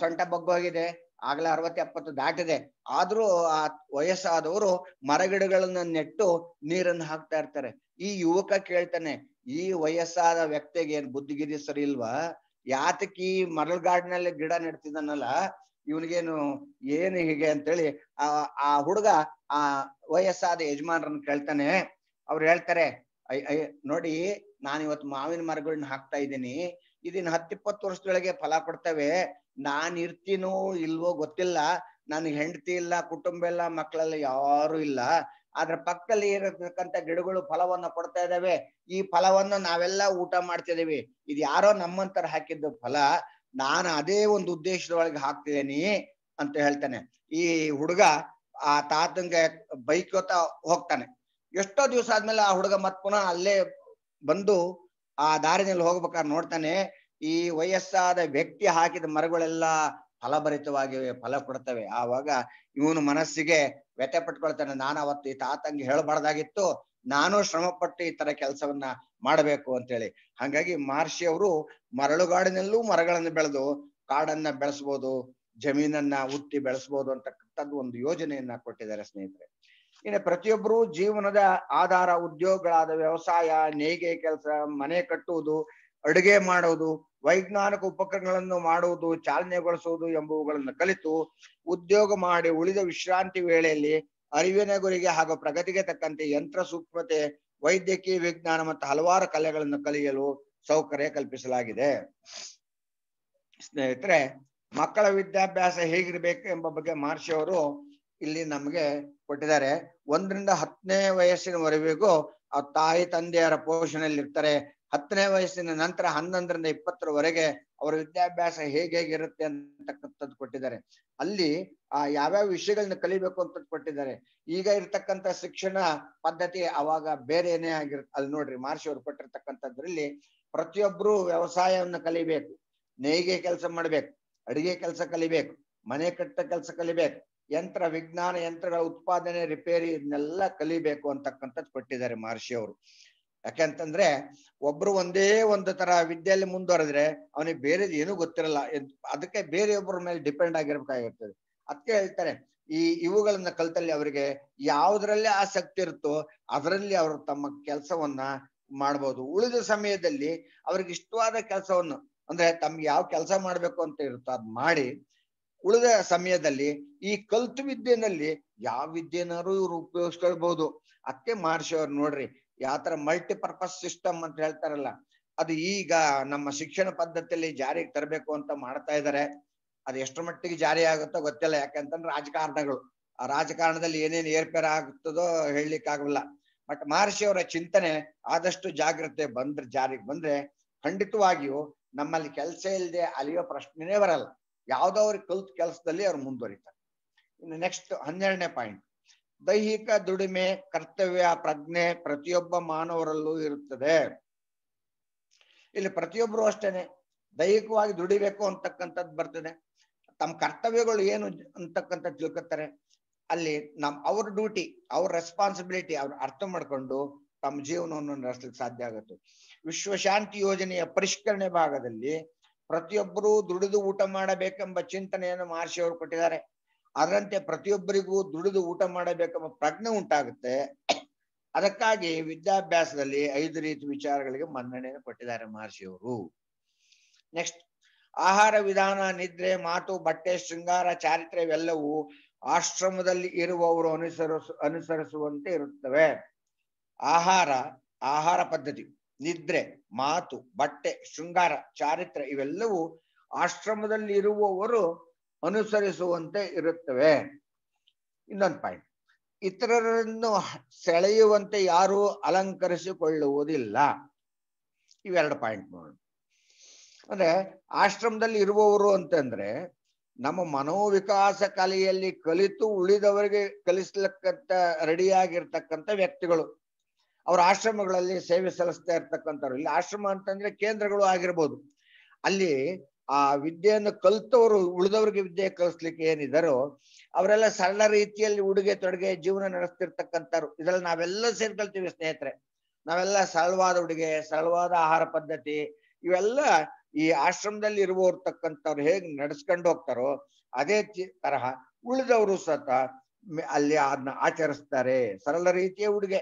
ಸೊಂಟ ಬಗ್ಗೋಗಿದೆ, ಆಗ್ಲೇ 60-70 ದಾಟಿದೆ. ಆದ್ರೂ ಆ ವಯಸ್ಸಾದವರು ಮರಗಿಡಗಳನ್ನ ನೆಟ್ಟು ನೀರನ್ನು ಹಾಕ್ತಾ ಇರ್ತಾರೆ. ಈ ಯುವಕ ಕೇಳ್ತಾನೆ, ಈ ವಯಸ್ಸಾದ ವ್ಯಕ್ತಿಗೆ ಏನ್ ಬುದ್ಧಿಗಿರಿ ಸರಿ ಇಲ್ವಾ? ಯಾತಕಿ ಮರಳುಗಾಡಿನಲ್ಲಿ ಗಿಡ ನೆಡ್ತಿದ್ದಾನಲ್ಲ, ಇವನಿಗೇನು ಏನು ಹೀಗೆ ಅಂತೇಳಿ ಆ ಹುಡುಗ ಆ ವಯಸ್ಸಾದ ಯಜಮಾನರನ್ನ ಕೇಳ್ತಾನೆ. ಅವ್ರು ಹೇಳ್ತಾರೆ, ನೋಡಿ, ನಾನು ಇವತ್ತು ಮಾವಿನ ಮರಗಳನ್ನ ಹಾಕ್ತಾ ಇದ್ದೀನಿ. ಇದನ್ನ 10-20 ವರ್ಷದೊಳಗೆ ಫಲ ಕೊಡ್ತವೆ. ನಾನ್ ಇರ್ತೀನೋ ಇಲ್ವೋ ಗೊತ್ತಿಲ್ಲ. ನನ್ಗೆ ಹೆಂಡತಿ ಇಲ್ಲ, ಕುಟುಂಬ ಇಲ್ಲ, ಮಕ್ಕಳೆಲ್ಲ ಯಾರು ಇಲ್ಲ. ಅದ್ರ ಪಕ್ಕದಲ್ಲಿ ಇರತಕ್ಕಂಥ ಗಿಡಗಳು ಫಲವನ್ನ ಕೊಡ್ತಾ ಇದಾವೆ. ಈ ಫಲವನ್ನು ನಾವೆಲ್ಲ ಊಟ ಮಾಡ್ತಿದೀವಿ. ಇದು ಯಾರೋ ನಮ್ಮಂತರ ಹಾಕಿದ್ದು ಫಲ. ನಾನು ಅದೇ ಒಂದು ಉದ್ದೇಶದೊಳಗೆ ಹಾಕ್ತಿದ್ದೀನಿ ಅಂತ ಹೇಳ್ತಾನೆ. ಈ ಹುಡುಗ ಆ ತಾತಂಗೆ ಬೈಕೋತ ಹೋಗ್ತಾನೆ. ಎಷ್ಟೋ ದಿವಸ ಆದ್ಮೇಲೆ ಆ ಹುಡುಗ ಮತ್ ಪುನಃ ಅಲ್ಲೇ ಬಂದು ಆ ದಾರಿನಲ್ಲಿ ಹೋಗ್ಬೇಕಾದ್ರೆ ನೋಡ್ತಾನೆ, ಈ ವಯಸ್ಸಾದ ವ್ಯಕ್ತಿ ಹಾಕಿದ ಮರಗಳೆಲ್ಲ ಫಲಭರಿತವಾಗಿವೆ, ಫಲ ಕೊಡ್ತವೆ. ಆವಾಗ ಇವನು ಮನಸ್ಸಿಗೆ ವ್ಯಥೆ ಪಟ್ಕೊಳ್ತಾನೆ, ನಾನು ಅವತ್ತು ಈ ತಾತಂಗೆ ಹೇಳಬಾರ್ದಾಗಿತ್ತು, ನಾನು ಶ್ರಮ ಪಟ್ಟು ಈ ತರ ಕೆಲಸವನ್ನ ಮಾಡಬೇಕು ಅಂತೇಳಿ. ಹಾಗಾಗಿ ಮಹರ್ಷಿಯವರು ಮರಳುಗಾಡಿನಲ್ಲೂ ಮರಗಳನ್ನು ಬೆಳೆದು ಕಾಡನ್ನ ಬೆಳೆಸ್ಬೋದು, ಜಮೀನನ್ನ ಹುಟ್ಟಿ ಬೆಳೆಸ್ಬೋದು ಅಂತಕ್ಕಂಥದ್ದು ಒಂದು ಯೋಜನೆಯನ್ನ ಕೊಟ್ಟಿದ್ದಾರೆ ಸ್ನೇಹಿತರೆ. ಇನ್ನು ಪ್ರತಿಯೊಬ್ಬರು ಜೀವನದ ಆಧಾರ ಉದ್ಯೋಗಗಳಾದ ವ್ಯವಸಾಯ, ನೇಯ್ಗೆ ಕೆಲಸ, ಮನೆ ಕಟ್ಟುವುದು, ಅಡುಗೆ ಮಾಡುವುದು, ವೈಜ್ಞಾನಿಕ ಉಪಕರಣಗಳನ್ನು ಮಾಡುವುದು, ಚಾಲನೆಗೊಳಿಸುವುದು ಎಂಬುವುಗಳನ್ನು ಕಲಿತು ಉದ್ಯೋಗ ಮಾಡಿ ಉಳಿದ ವಿಶ್ರಾಂತಿ ವೇಳೆಯಲ್ಲಿ ಅರಿವಿನ ಗುರಿಗೆ ಹಾಗೂ ಪ್ರಗತಿಗೆ ತಕ್ಕಂತೆ ಯಂತ್ರ ಸೂಕ್ಷ್ಮತೆ, ವೈದ್ಯಕೀಯ ವಿಜ್ಞಾನ ಮತ್ತು ಹಲವಾರು ಕಲೆಗಳನ್ನು ಕಲಿಯಲು ಸೌಕರ್ಯ ಕಲ್ಪಿಸಲಾಗಿದೆ. ಸ್ನೇಹಿತರೆ, ಮಕ್ಕಳ ವಿದ್ಯಾಭ್ಯಾಸ ಹೇಗಿರ್ಬೇಕು ಎಂಬ ಬಗ್ಗೆ ಮಹರ್ಷಿ ಅವರು ಇಲ್ಲಿ ನಮಗೆ ಕೊಟ್ಟಿದ್ದಾರೆ. 1ರಿಂದ 10ನೇ ವಯಸ್ಸಿನವರೆಗೂ ಆ ತಾಯಿ ತಂದೆಯರ ಪೋಷಣೆಯಲ್ಲಿ ಇರ್ತಾರೆ. 10ನೇ ವಯಸ್ಸಿನ ನಂತರ 11ರಿಂದ 20ರವರೆಗೆ ಅವರ ವಿದ್ಯಾಭ್ಯಾಸ ಹೇಗಿರುತ್ತೆ ಅಂತಕ್ಕಂಥದ್ದು ಕೊಟ್ಟಿದ್ದಾರೆ. ಅಲ್ಲಿ ಯಾವ್ಯಾವ ವಿಷಯಗಳನ್ನ ಕಲಿಬೇಕು ಅಂತ ಕೊಟ್ಟಿದ್ದಾರೆ. ಈಗ ಇರ್ತಕ್ಕಂಥ ಶಿಕ್ಷಣ ಪದ್ಧತಿ ಅವಾಗ ಬೇರೆನೇ ಆಗಿರುತ್ತೆ. ಅಲ್ಲಿ ನೋಡ್ರಿ, ಮಹರ್ಷಿ ಅವರು ಕೊಟ್ಟಿರ್ತಕ್ಕಂಥದ್ರಲ್ಲಿ ಪ್ರತಿಯೊಬ್ರು ವ್ಯವಸಾಯವನ್ನು ಕಲಿಬೇಕು, ನೇಯ್ಗೆ ಕೆಲಸ ಮಾಡ್ಬೇಕು, ಅಡಿಗೆ ಕೆಲಸ ಕಲಿಬೇಕು, ಮನೆ ಕಟ್ಟ ಕೆಲಸ ಕಲಿಬೇಕು, ಯಂತ್ರ ವಿಜ್ಞಾನ, ಯಂತ್ರಗಳ ಉತ್ಪಾದನೆ, ರಿಪೇರಿ ಇದನ್ನೆಲ್ಲ ಕಲಿಬೇಕು ಅಂತಕ್ಕಂಥದ್ದು ಕೊಟ್ಟಿದ್ದಾರೆ ಮಹರ್ಷಿ ಅವರು. ಯಾಕೆಂತಂದ್ರೆ ಒಬ್ರು ಒಂದೇ ಒಂದು ತರ ವಿದ್ಯೆಯಲ್ಲಿ ಮುಂದುವರೆದ್ರೆ ಅವನಿಗೆ ಬೇರೆದು ಏನೂ ಗೊತ್ತಿರಲ್ಲ. ಅದಕ್ಕೆ ಬೇರೆಯೊಬ್ಬರ ಮೇಲೆ ಡಿಪೆಂಡ್ ಆಗಿರ್ಬೇಕಾಗಿರ್ತದೆ. ಅದಕ್ಕೆ ಹೇಳ್ತಾರೆ, ಇವುಗಳನ್ನ ಕಲ್ತಲ್ಲಿ ಅವರಿಗೆ ಯಾವುದ್ರಲ್ಲಿ ಆಸಕ್ತಿ ಇರುತ್ತೋ ಅದರಲ್ಲಿ ಅವರು ತಮ್ಮ ಕೆಲಸವನ್ನ ಮಾಡ್ಬೋದು. ಉಳಿದ ಸಮಯದಲ್ಲಿ ಅವ್ರಿಗೆ ಇಷ್ಟವಾದ ಕೆಲಸವನ್ನು, ಅಂದ್ರೆ ತಮ್ಗೆ ಯಾವ ಕೆಲಸ ಮಾಡ್ಬೇಕು ಅಂತ ಇರುತ್ತೋ ಅದ್ ಮಾಡಿ, ಉಳಿದ ಸಮಯದಲ್ಲಿ ಈ ಕಲ್ತು ವಿದ್ಯೆನಲ್ಲಿ ಯಾವ ವಿದ್ಯೆನಾರು ಇವ್ರು ಉಪಯೋಗಿಸ್ಕೊಳ್ಬಹುದು. ಅದಕ್ಕೆ ಮಹರ್ಷಿ ಅವ್ರು ನೋಡ್ರಿ ಯಾವ ತರ ಮಲ್ಟಿಪರ್ಪಸ್ ಸಿಸ್ಟಮ್ ಅಂತ ಹೇಳ್ತಾರಲ್ಲ, ಅದು ಈಗ ನಮ್ಮ ಶಿಕ್ಷಣ ಪದ್ಧತಿಯಲ್ಲಿ ಜಾರಿಗೆ ತರಬೇಕು ಅಂತ ಮಾಡ್ತಾ ಇದ್ದಾರೆ. ಅದು ಎಷ್ಟರ ಮಟ್ಟಿಗೆ ಜಾರಿ ಆಗುತ್ತೋ ಗೊತ್ತಿಲ್ಲ. ಯಾಕಂತಂದ್ರೆ ರಾಜಕಾರಣಗಳು, ಆ ರಾಜಕಾರಣದಲ್ಲಿ ಏನೇನು ಏರ್ಪೇರ ಆಗುತ್ತದೋ ಹೇಳಲಿಕ್ಕಾಗಲ್ಲ. ಬಟ್ ಮಹರ್ಷಿ ಅವರ ಚಿಂತನೆ ಆದಷ್ಟು ಜಾಗ್ರತೆ ಜಾರಿಗೆ ಬಂದ್ರೆ ಖಂಡಿತವಾಗಿಯೂ ನಮ್ಮಲ್ಲಿ ಕೆಲಸ ಇಲ್ಲದೆ ಅಲಿಯೋ ಪ್ರಶ್ನೆನೇ ಬರಲ್ಲ. ಯಾವ್ದೋ ಅವ್ರಿಗೆ ಕಲ್ತ ಕೆಲಸದಲ್ಲಿ ಅವ್ರು ಮುಂದುವರಿತಾರೆ. ಇನ್ನು ನೆಕ್ಸ್ಟ್ 12ನೇ ಪಾಯಿಂಟ್, ದೈಹಿಕ ದುಡಿಮೆ, ಕರ್ತವ್ಯ ಪ್ರಜ್ಞೆ ಪ್ರತಿಯೊಬ್ಬ ಮಾನವರಲ್ಲೂ ಇರುತ್ತದೆ. ಇಲ್ಲಿ ಪ್ರತಿಯೊಬ್ಬರು ಅಷ್ಟೇನೆ ದೈಹಿಕವಾಗಿ ದುಡಿಬೇಕು ಅಂತಕ್ಕಂಥದ್ದು ಬರ್ತದೆ. ತಮ್ಮ ಕರ್ತವ್ಯಗಳು ಏನು ಅಂತಕ್ಕಂಥ ತಿಳ್ಕೊತಾರೆ. ಅಲ್ಲಿ ಅವ್ರ ಡ್ಯೂಟಿ, ಅವ್ರ ರೆಸ್ಪಾನ್ಸಿಬಿಲಿಟಿ ಅವ್ರು ಅರ್ಥ ಮಾಡ್ಕೊಂಡು ತಮ್ಮ ಜೀವನವನ್ನು ನಡೆಸಲಿಕ್ಕೆ ಸಾಧ್ಯ ಆಗುತ್ತೆ. ವಿಶ್ವಶಾಂತಿ ಯೋಜನೆಯ ಪರಿಷ್ಕರಣೆ ಭಾಗದಲ್ಲಿ ಪ್ರತಿಯೊಬ್ಬರೂ ದುಡಿದು ಊಟ ಮಾಡಬೇಕೆಂಬ ಚಿಂತನೆಯನ್ನು ಮಹರ್ಷಿ ಅವರು ಕೊಟ್ಟಿದ್ದಾರೆ. ಅದರಂತೆ ಪ್ರತಿಯೊಬ್ಬರಿಗೂ ದುಡಿದು ಊಟ ಮಾಡಬೇಕೆಂಬ ಪ್ರಜ್ಞೆ ಉಂಟಾಗುತ್ತೆ. ಅದಕ್ಕಾಗಿ ವಿದ್ಯಾಭ್ಯಾಸದಲ್ಲಿ 5 ರೀತಿ ವಿಚಾರಗಳಿಗೆ ಮನ್ನಣೆಯನ್ನು ಕೊಟ್ಟಿದ್ದಾರೆ ಮಹರ್ಷಿ ಅವರು. ನೆಕ್ಸ್ಟ್, ಆಹಾರ ವಿಧಾನ, ನಿದ್ರೆ, ಮಾತು, ಬಟ್ಟೆ, ಶೃಂಗಾರ, ಚಾರಿತ್ರ್ಯ ಇವೆಲ್ಲವೂ ಆಶ್ರಮದಲ್ಲಿ ಇರುವವರು ಅನುಸರಿಸುವಂತೆ ಇರುತ್ತವೆ. ಆಹಾರ ಪದ್ಧತಿ, ನಿದ್ರೆ, ಮಾತು, ಬಟ್ಟೆ, ಶೃಂಗಾರ, ಚಾರಿತ್ರ್ಯ ಇವೆಲ್ಲವೂ ಆಶ್ರಮದಲ್ಲಿ ಇರುವವರು ಅನುಸರಿಸುವಂತೆ ಇರುತ್ತವೆ. ಇನ್ನೊಂದು ಪಾಯಿಂಟ್, ಇತರರನ್ನು ಸೆಳೆಯುವಂತೆ ಯಾರೂ ಅಲಂಕರಿಸಿಕೊಳ್ಳುವುದಿಲ್ಲ. ಇವೆರಡು ಪಾಯಿಂಟ್ ನೋಡಿ. ಅಂದ್ರೆ ಆಶ್ರಮದಲ್ಲಿ ಇರುವವರು ಅಂತಂದ್ರೆ ನಮ್ಮ ಮನೋವಿಕಾಸ ಕಲೆಯಲ್ಲಿ ಕಲಿತು ಉಳಿದವರಿಗೆ ಕಲಿಸ್ಲಿಕ್ಕಂತ ರೆಡಿಯಾಗಿರ್ತಕ್ಕಂಥ ವ್ಯಕ್ತಿಗಳು. ಅವ್ರ ಆಶ್ರಮಗಳಲ್ಲಿ ಸೇವೆ ಸಲ್ಲಿಸ್ತಾ ಇರ್ತಕ್ಕಂಥವ್ರು. ಇಲ್ಲಿ ಆಶ್ರಮ ಅಂತಂದ್ರೆ ಕೇಂದ್ರಗಳು ಆಗಿರ್ಬೋದು. ಅಲ್ಲಿ ಆ ವಿದ್ಯೆಯನ್ನು ಕಲಿತವರು ಉಳಿದವ್ರಿಗೆ ವಿದ್ಯೆ ಕಲಿಸ್ಲಿಕ್ಕೆ ಏನಿದಾರೋ ಅವರೆಲ್ಲ ಸರಳ ರೀತಿಯಲ್ಲಿ ಉಡುಗೆ ತೊಡುಗೆ ಜೀವನ ನಡೆಸ್ತಿರ್ತಕ್ಕಂಥವ್ರು. ಇದ್ರಲ್ಲಿ ನಾವೆಲ್ಲ ಸೇರ್ಕೊಳ್ತೀವಿ ಸ್ನೇಹಿತರೆ. ನಾವೆಲ್ಲ ಸರಳವಾದ ಉಡುಗೆ, ಸರಳವಾದ ಆಹಾರ ಪದ್ಧತಿ ಇವೆಲ್ಲ ಈ ಆಶ್ರಮದಲ್ಲಿ ಇರುವರ್ತಕ್ಕಂಥವ್ರು ಹೇಗ್ ನಡೆಸ್ಕೊಂಡು ಹೋಗ್ತಾರೋ ಅದೇ ತರಹ ಉಳಿದವರು ಸತ ಅಲ್ಲಿ ಅದನ್ನ ಆಚರಿಸ್ತಾರೆ. ಸರಳ ರೀತಿಯ ಉಡುಗೆ,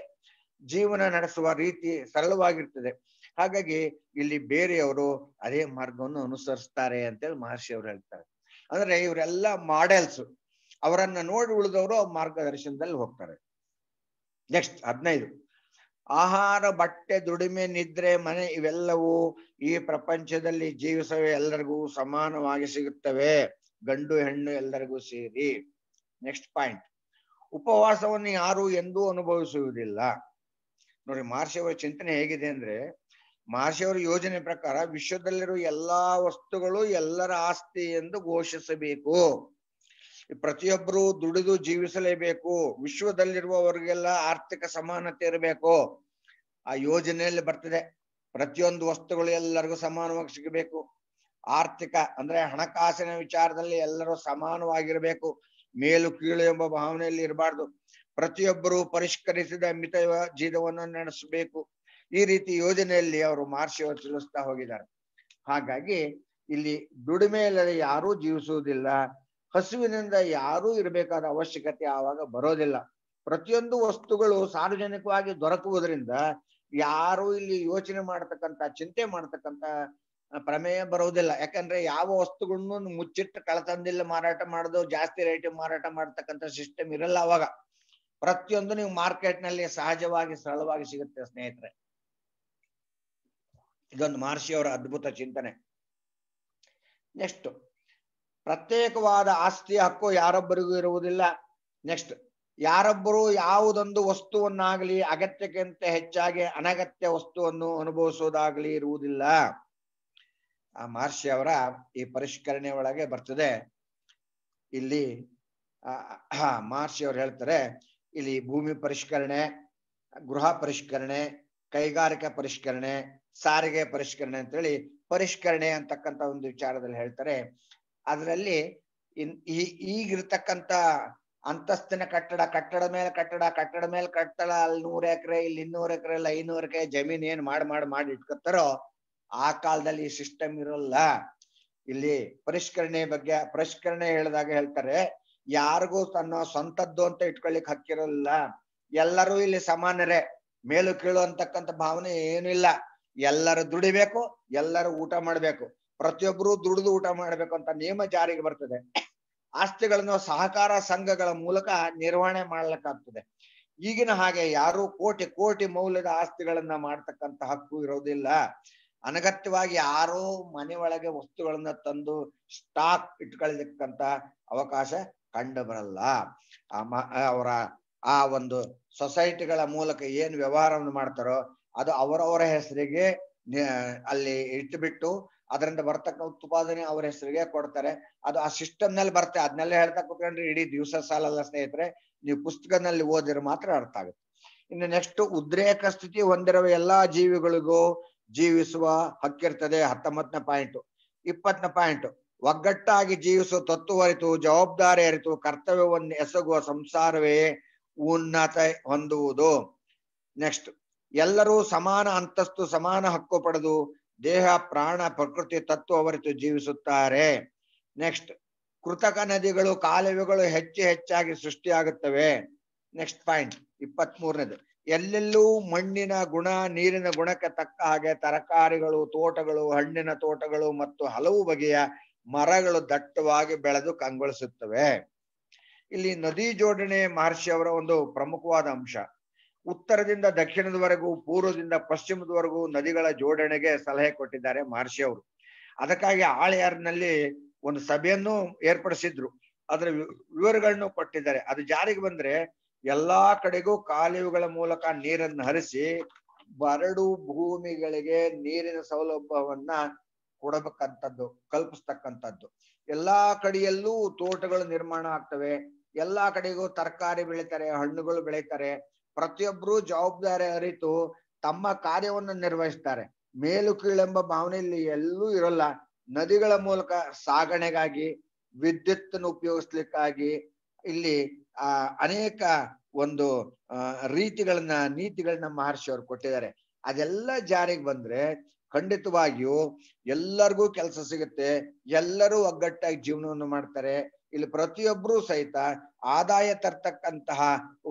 ಜೀವನ ನಡೆಸುವ ರೀತಿ ಸರಳವಾಗಿರ್ತದೆ. ಹಾಗಾಗಿ ಇಲ್ಲಿ ಬೇರೆಯವರು ಅದೇ ಮಾರ್ಗವನ್ನು ಅನುಸರಿಸ್ತಾರೆ ಅಂತೇಳಿ ಮಹರ್ಷಿ ಅವರು ಹೇಳ್ತಾರೆ. ಅಂದ್ರೆ ಇವರೆಲ್ಲ ಮಾಡೆಲ್ಸ್, ಅವರನ್ನ ನೋಡಿ ಉಳಿದವರು ಮಾರ್ಗದರ್ಶನದಲ್ಲಿ ಹೋಗ್ತಾರೆ. ನೆಕ್ಸ್ಟ್ 15, ಆಹಾರ, ಬಟ್ಟೆ, ದುಡಿಮೆ, ನಿದ್ರೆ, ಮನೆ ಇವೆಲ್ಲವೂ ಈ ಪ್ರಪಂಚದಲ್ಲಿ ಜೀವಿಸುವ ಎಲ್ಲರಿಗೂ ಸಮಾನವಾಗಿ ಸಿಗುತ್ತವೆ, ಗಂಡು ಹೆಣ್ಣು ಎಲ್ಲರಿಗೂ ಸೇರಿ. ನೆಕ್ಸ್ಟ್ ಪಾಯಿಂಟ್, ಉಪವಾಸವನ್ನು ಯಾರು ಎಂದೂ ಅನುಭವಿಸುವುದಿಲ್ಲ. ನೋಡಿ ಮಹರ್ಷಿಯವರ ಚಿಂತನೆ ಹೇಗಿದೆ ಅಂದ್ರೆ, ಮಹರ್ಷಿಯವರ ಯೋಜನೆ ಪ್ರಕಾರ ವಿಶ್ವದಲ್ಲಿರುವ ಎಲ್ಲಾ ವಸ್ತುಗಳು ಎಲ್ಲರ ಆಸ್ತಿ ಎಂದು ಘೋಷಿಸಬೇಕು. ಪ್ರತಿಯೊಬ್ಬರು ದುಡಿದು ಜೀವಿಸಲೇಬೇಕು. ವಿಶ್ವದಲ್ಲಿರುವವರಿಗೆಲ್ಲ ಆರ್ಥಿಕ ಸಮಾನತೆ ಇರಬೇಕು. ಆ ಯೋಜನೆಯಲ್ಲಿ ಬರ್ತದೆ. ಪ್ರತಿಯೊಂದು ವಸ್ತುಗಳು ಎಲ್ಲರಿಗೂ ಸಮಾನವಾಗಿ ಸಿಗಬೇಕು. ಆರ್ಥಿಕ ಅಂದ್ರೆ ಹಣಕಾಸಿನ ವಿಚಾರದಲ್ಲಿ ಎಲ್ಲರೂ ಸಮಾನವಾಗಿರ್ಬೇಕು. ಮೇಲು ಕೀಳು ಎಂಬ ಭಾವನೆಯಲ್ಲಿ ಇರಬಾರ್ದು. ಪ್ರತಿಯೊಬ್ಬರು ಪರಿಷ್ಕರಿಸಿದ ಮಿತ ಜೀವನವನ್ನು ನಡೆಸಬೇಕು. ಈ ರೀತಿ ಯೋಜನೆಯಲ್ಲಿ ಅವರು ಮಹರ್ಷಿಯವರು ತಿಳಿಸ್ತಾ ಹೋಗಿದ್ದಾರೆ. ಹಾಗಾಗಿ ಇಲ್ಲಿ ದುಡಿಮೆ ಇಲ್ಲದೆ ಯಾರೂ ಜೀವಿಸುವುದಿಲ್ಲ. ಹಸುವಿನಿಂದ ಯಾರೂ ಇರಬೇಕಾದ ಅವಶ್ಯಕತೆ ಆವಾಗ ಬರೋದಿಲ್ಲ. ಪ್ರತಿಯೊಂದು ವಸ್ತುಗಳು ಸಾರ್ವಜನಿಕವಾಗಿ ದೊರಕುವುದರಿಂದ ಯಾರು ಇಲ್ಲಿ ಯೋಚನೆ ಮಾಡ್ತಕ್ಕಂಥ ಚಿಂತೆ ಮಾಡ್ತಕ್ಕಂಥ ಪ್ರಮೇಯ ಬರುವುದಿಲ್ಲ. ಯಾಕಂದ್ರೆ ಯಾವ ವಸ್ತುಗಳನ್ನು ಮುಚ್ಚಿಟ್ಟು ಕಳತಂದಿಲ್ಲ ಮಾರಾಟ ಮಾಡೋದು, ಜಾಸ್ತಿ ರೇಟ್ ಮಾರಾಟ ಮಾಡ್ತಕ್ಕಂಥ ಸಿಸ್ಟಮ್ ಇರಲ್ಲ ಅವಾಗ. ಪ್ರತಿಯೊಂದು ನೀವು ಮಾರ್ಕೆಟ್ ನಲ್ಲಿ ಸಹಜವಾಗಿ ಸರಳವಾಗಿ ಸಿಗುತ್ತೆ ಸ್ನೇಹಿತರೆ. ಇದೊಂದು ಮಹರ್ಷಿಯವರ ಅದ್ಭುತ ಚಿಂತನೆ. ನೆಕ್ಸ್ಟ್, ಪ್ರತ್ಯೇಕವಾದ ಆಸ್ತಿ ಹಕ್ಕು ಯಾರೊಬ್ಬರಿಗೂ ಇರುವುದಿಲ್ಲ. ನೆಕ್ಸ್ಟ್, ಯಾರೊಬ್ಬರು ಯಾವುದೊಂದು ವಸ್ತುವನ್ನಾಗಲಿ ಅಗತ್ಯಕ್ಕಿಂತ ಹೆಚ್ಚಾಗಿ ಅನಗತ್ಯ ವಸ್ತುವನ್ನು ಅನುಭವಿಸುವುದಾಗಲಿ ಇರುವುದಿಲ್ಲ. ಆ ಮಹರ್ಷಿಯವರ ಈ ಪರಿಷ್ಕರಣೆ ಒಳಗೆ ಬರ್ತದೆ. ಇಲ್ಲಿ ಮಹರ್ಷಿಯವರು ಹೇಳ್ತಾರೆ, ಇಲ್ಲಿ ಭೂಮಿ ಪರಿಷ್ಕರಣೆ, ಗೃಹ ಪರಿಷ್ಕರಣೆ, ಕೈಗಾರಿಕಾ ಪರಿಷ್ಕರಣೆ, ಸಾರಿಗೆ ಪರಿಷ್ಕರಣೆ ಅಂತೇಳಿ ಪರಿಷ್ಕರಣೆ ಅಂತಕ್ಕಂಥ ಒಂದು ವಿಚಾರದಲ್ಲಿ ಹೇಳ್ತಾರೆ. ಅದರಲ್ಲಿ ಈಗಿರ್ತಕ್ಕಂಥ ಅಂತಸ್ತಿನ ಕಟ್ಟಡ, ಕಟ್ಟಡ ಮೇಲೆ ಕಟ್ಟಡ, ಕಟ್ಟಡ ಮೇಲೆ ಕಟ್ಟಡ, ಅಲ್ಲಿ 100 ಎಕರೆ, ಇಲ್ಲಿ 200 ಎಕರೆ, ಇಲ್ಲ 500 ಎಕರೆ ಜಮೀನ್ ಏನ್ ಮಾಡಿ ಇಟ್ಕೊತಾರೋ ಆ ಕಾಲದಲ್ಲಿ ಈ ಸಿಸ್ಟಮ್ ಇರೋಲ್ಲ. ಇಲ್ಲಿ ಪರಿಷ್ಕರಣೆ ಹೇಳಿದಾಗ ಹೇಳ್ತಾರೆ, ಯಾರಿಗೂ ತನ್ನ ಸ್ವಂತದ್ದು ಅಂತ ಇಟ್ಕೊಳ್ಳಿಕ್ ಹಕ್ಕಿರಲ್ಲ. ಎಲ್ಲರೂ ಇಲ್ಲಿ ಸಮಾನರೇ, ಮೇಲು ಕೀಳು ಅಂತಕ್ಕಂಥ ಭಾವನೆ ಏನಿಲ್ಲ. ಎಲ್ಲರೂ ದುಡಿಬೇಕು, ಎಲ್ಲರೂ ಊಟ ಮಾಡ್ಬೇಕು, ಪ್ರತಿಯೊಬ್ಬರು ದುಡಿದು ಊಟ ಮಾಡ್ಬೇಕು ಅಂತ ನಿಯಮ ಜಾರಿಗೆ ಬರ್ತದೆ. ಆಸ್ತಿಗಳನ್ನು ಸಹಕಾರ ಸಂಘಗಳ ಮೂಲಕ ನಿರ್ವಹಣೆ ಮಾಡ್ಲಿಕ್ಕಾಗ್ತದೆ. ಈಗಿನ ಹಾಗೆ ಯಾರು ಕೋಟಿ ಕೋಟಿ ಮೌಲ್ಯದ ಆಸ್ತಿಗಳನ್ನ ಮಾಡ್ತಕ್ಕಂಥ ಹಕ್ಕು ಇರೋದಿಲ್ಲ. ಅನಗತ್ಯವಾಗಿ ಯಾರೋ ಮನೆ ಒಳಗೆ ವಸ್ತುಗಳನ್ನ ತಂದು ಸ್ಟಾಕ್ ಇಟ್ಕೊಳ್ಳಿಕ್ಕಂತ ಅವಕಾಶ ಕಂಡು ಬರಲ್ಲ. ಅವರ ಆ ಒಂದು ಸೊಸೈಟಿಗಳ ಮೂಲಕ ಏನ್ ವ್ಯವಹಾರವನ್ನು ಮಾಡ್ತಾರೋ ಅದು ಅವರವರ ಹೆಸರಿಗೆ ಅಲ್ಲಿ ಇಟ್ಟುಬಿಟ್ಟು ಅದರಿಂದ ಬರ್ತಕ್ಕ ಉತ್ಪಾದನೆ ಅವರ ಹೆಸರಿಗೆ ಕೊಡ್ತಾರೆ. ಅದು ಆ ಸಿಸ್ಟಮ್ ನಲ್ಲಿ ಬರುತ್ತೆ. ಅದನ್ನೆಲ್ಲ ಹೇಳ್ತಾ ಕೂತ್ಕೊಂಡ್ರೆ ಇಡೀ ದಿವಸ ಸಾಲಲ್ಲ ಸ್ನೇಹಿತರೆ, ನೀವು ಪುಸ್ತಕದಲ್ಲಿ ಓದಿದ್ರೆ ಮಾತ್ರ ಅರ್ಥ ಆಗುತ್ತೆ. ಇನ್ನು ನೆಕ್ಸ್ಟ್, ಉದ್ರೇಕ ಸ್ಥಿತಿ ಹೊಂದಿರುವ ಎಲ್ಲಾ ಜೀವಿಗಳಿಗೂ ಜೀವಿಸುವ ಹಕ್ಕಿರ್ತದೆ. 19ನೇ ಪಾಯಿಂಟ್. 20ನೇ ಪಾಯಿಂಟ್, ಒಗ್ಗಟ್ಟಾಗಿ ಜೀವಿಸುವ ತತ್ವ ಅರಿತು, ಜವಾಬ್ದಾರಿ ಅರಿತು, ಕರ್ತವ್ಯವನ್ನು ಎಸಗುವ ಸಂಸಾರವೇ ಉನ್ನತ ಹೊಂದುವುದು. ನೆಕ್ಸ್ಟ್, ಎಲ್ಲರೂ ಸಮಾನ ಅಂತಸ್ತು, ಸಮಾನ ಹಕ್ಕು ಪಡೆದು ದೇಹ, ಪ್ರಾಣ, ಪ್ರಕೃತಿ ತತ್ವ ಅರಿತು ಜೀವಿಸುತ್ತಾರೆ. ನೆಕ್ಸ್ಟ್, ಕೃತಕ ನದಿಗಳು, ಕಾಲುವೆಗಳು ಹೆಚ್ಚಾಗಿ ಸೃಷ್ಟಿಯಾಗುತ್ತವೆ. ನೆಕ್ಸ್ಟ್ ಪಾಯಿಂಟ್ 23ನೇದು, ಎಲ್ಲೆಲ್ಲೂ ಮಣ್ಣಿನ ಗುಣ, ನೀರಿನ ಗುಣಕ್ಕೆ ತಕ್ಕ ಹಾಗೆ ತರಕಾರಿಗಳು, ತೋಟಗಳು, ಹಣ್ಣಿನ ತೋಟಗಳು ಮತ್ತು ಹಲವು ಬಗೆಯ ಮರಗಳು ದಟ್ಟವಾಗಿ ಬೆಳೆದು ಕಂಗೊಳಿಸುತ್ತವೆ. ಇಲ್ಲಿ ನದಿ ಜೋಡಣೆ ಮಹರ್ಷಿಯವರ ಒಂದು ಪ್ರಮುಖವಾದ ಅಂಶ. ಉತ್ತರದಿಂದ ದಕ್ಷಿಣದವರೆಗೂ, ಪೂರ್ವದಿಂದ ಪಶ್ಚಿಮದವರೆಗೂ ನದಿಗಳ ಜೋಡಣೆಗೆ ಸಲಹೆ ಕೊಟ್ಟಿದ್ದಾರೆ ಮಹರ್ಷಿಯವರು. ಅದಕ್ಕಾಗಿ ಆಳಿಯಾರ್ನಲ್ಲಿ ಒಂದು ಸಭೆಯನ್ನು ಏರ್ಪಡಿಸಿದ್ರು, ಅದರ ವಿವರಗಳನ್ನು ಕೊಟ್ಟಿದ್ದಾರೆ. ಅದು ಜಾರಿಗೆ ಬಂದ್ರೆ ಎಲ್ಲಾ ಕಡೆಗೂ ಕಾಲುವೆಗಳ ಮೂಲಕ ನೀರನ್ನು ಹರಿಸಿ ಬರಡು ಭೂಮಿಗಳಿಗೆ ನೀರಿನ ಸೌಲಭ್ಯವನ್ನ ಕೊಡಬೇಕಂತದ್ದು, ಕಲ್ಪಿಸ್ತಕ್ಕಂಥದ್ದು. ಎಲ್ಲಾ ಕಡೆಯಲ್ಲೂ ತೋಟಗಳು ನಿರ್ಮಾಣ ಆಗ್ತವೆ, ಎಲ್ಲಾ ಕಡೆಗೂ ತರಕಾರಿ ಬೆಳೀತಾರೆ, ಹಣ್ಣುಗಳು ಬೆಳೀತಾರೆ. ಪ್ರತಿಯೊಬ್ರು ಜವಾಬ್ದಾರಿ ಅರಿತು ತಮ್ಮ ಕಾರ್ಯವನ್ನು ನಿರ್ವಹಿಸ್ತಾರೆ. ಮೇಲು ಕೀಳೆಂಬ ಭಾವನೆಯಲ್ಲಿ ಎಲ್ಲೂ ಇರಲ್ಲ. ನದಿಗಳ ಮೂಲಕ ಸಾಗಣೆಗಾಗಿ, ವಿದ್ಯುತ್ತನ್ನು ಉಪಯೋಗಿಸ್ಲಿಕ್ಕಾಗಿ ಇಲ್ಲಿ ಅನೇಕ ಒಂದು ನೀತಿಗಳನ್ನ ಮಹರ್ಷಿಯವರು ಕೊಟ್ಟಿದ್ದಾರೆ. ಅದೆಲ್ಲ ಜಾರಿಗೆ ಬಂದ್ರೆ ಖಂಡಿತವಾಗಿಯೂ ಎಲ್ಲರಿಗೂ ಕೆಲಸ ಸಿಗುತ್ತೆ, ಎಲ್ಲರೂ ಒಗ್ಗಟ್ಟಾಗಿ ಜೀವನವನ್ನು ಮಾಡ್ತಾರೆ. ಇಲ್ಲಿ ಪ್ರತಿಯೊಬ್ರು ಸಹಿತ ಆದಾಯ ತರ್ತಕ್ಕಂತಹ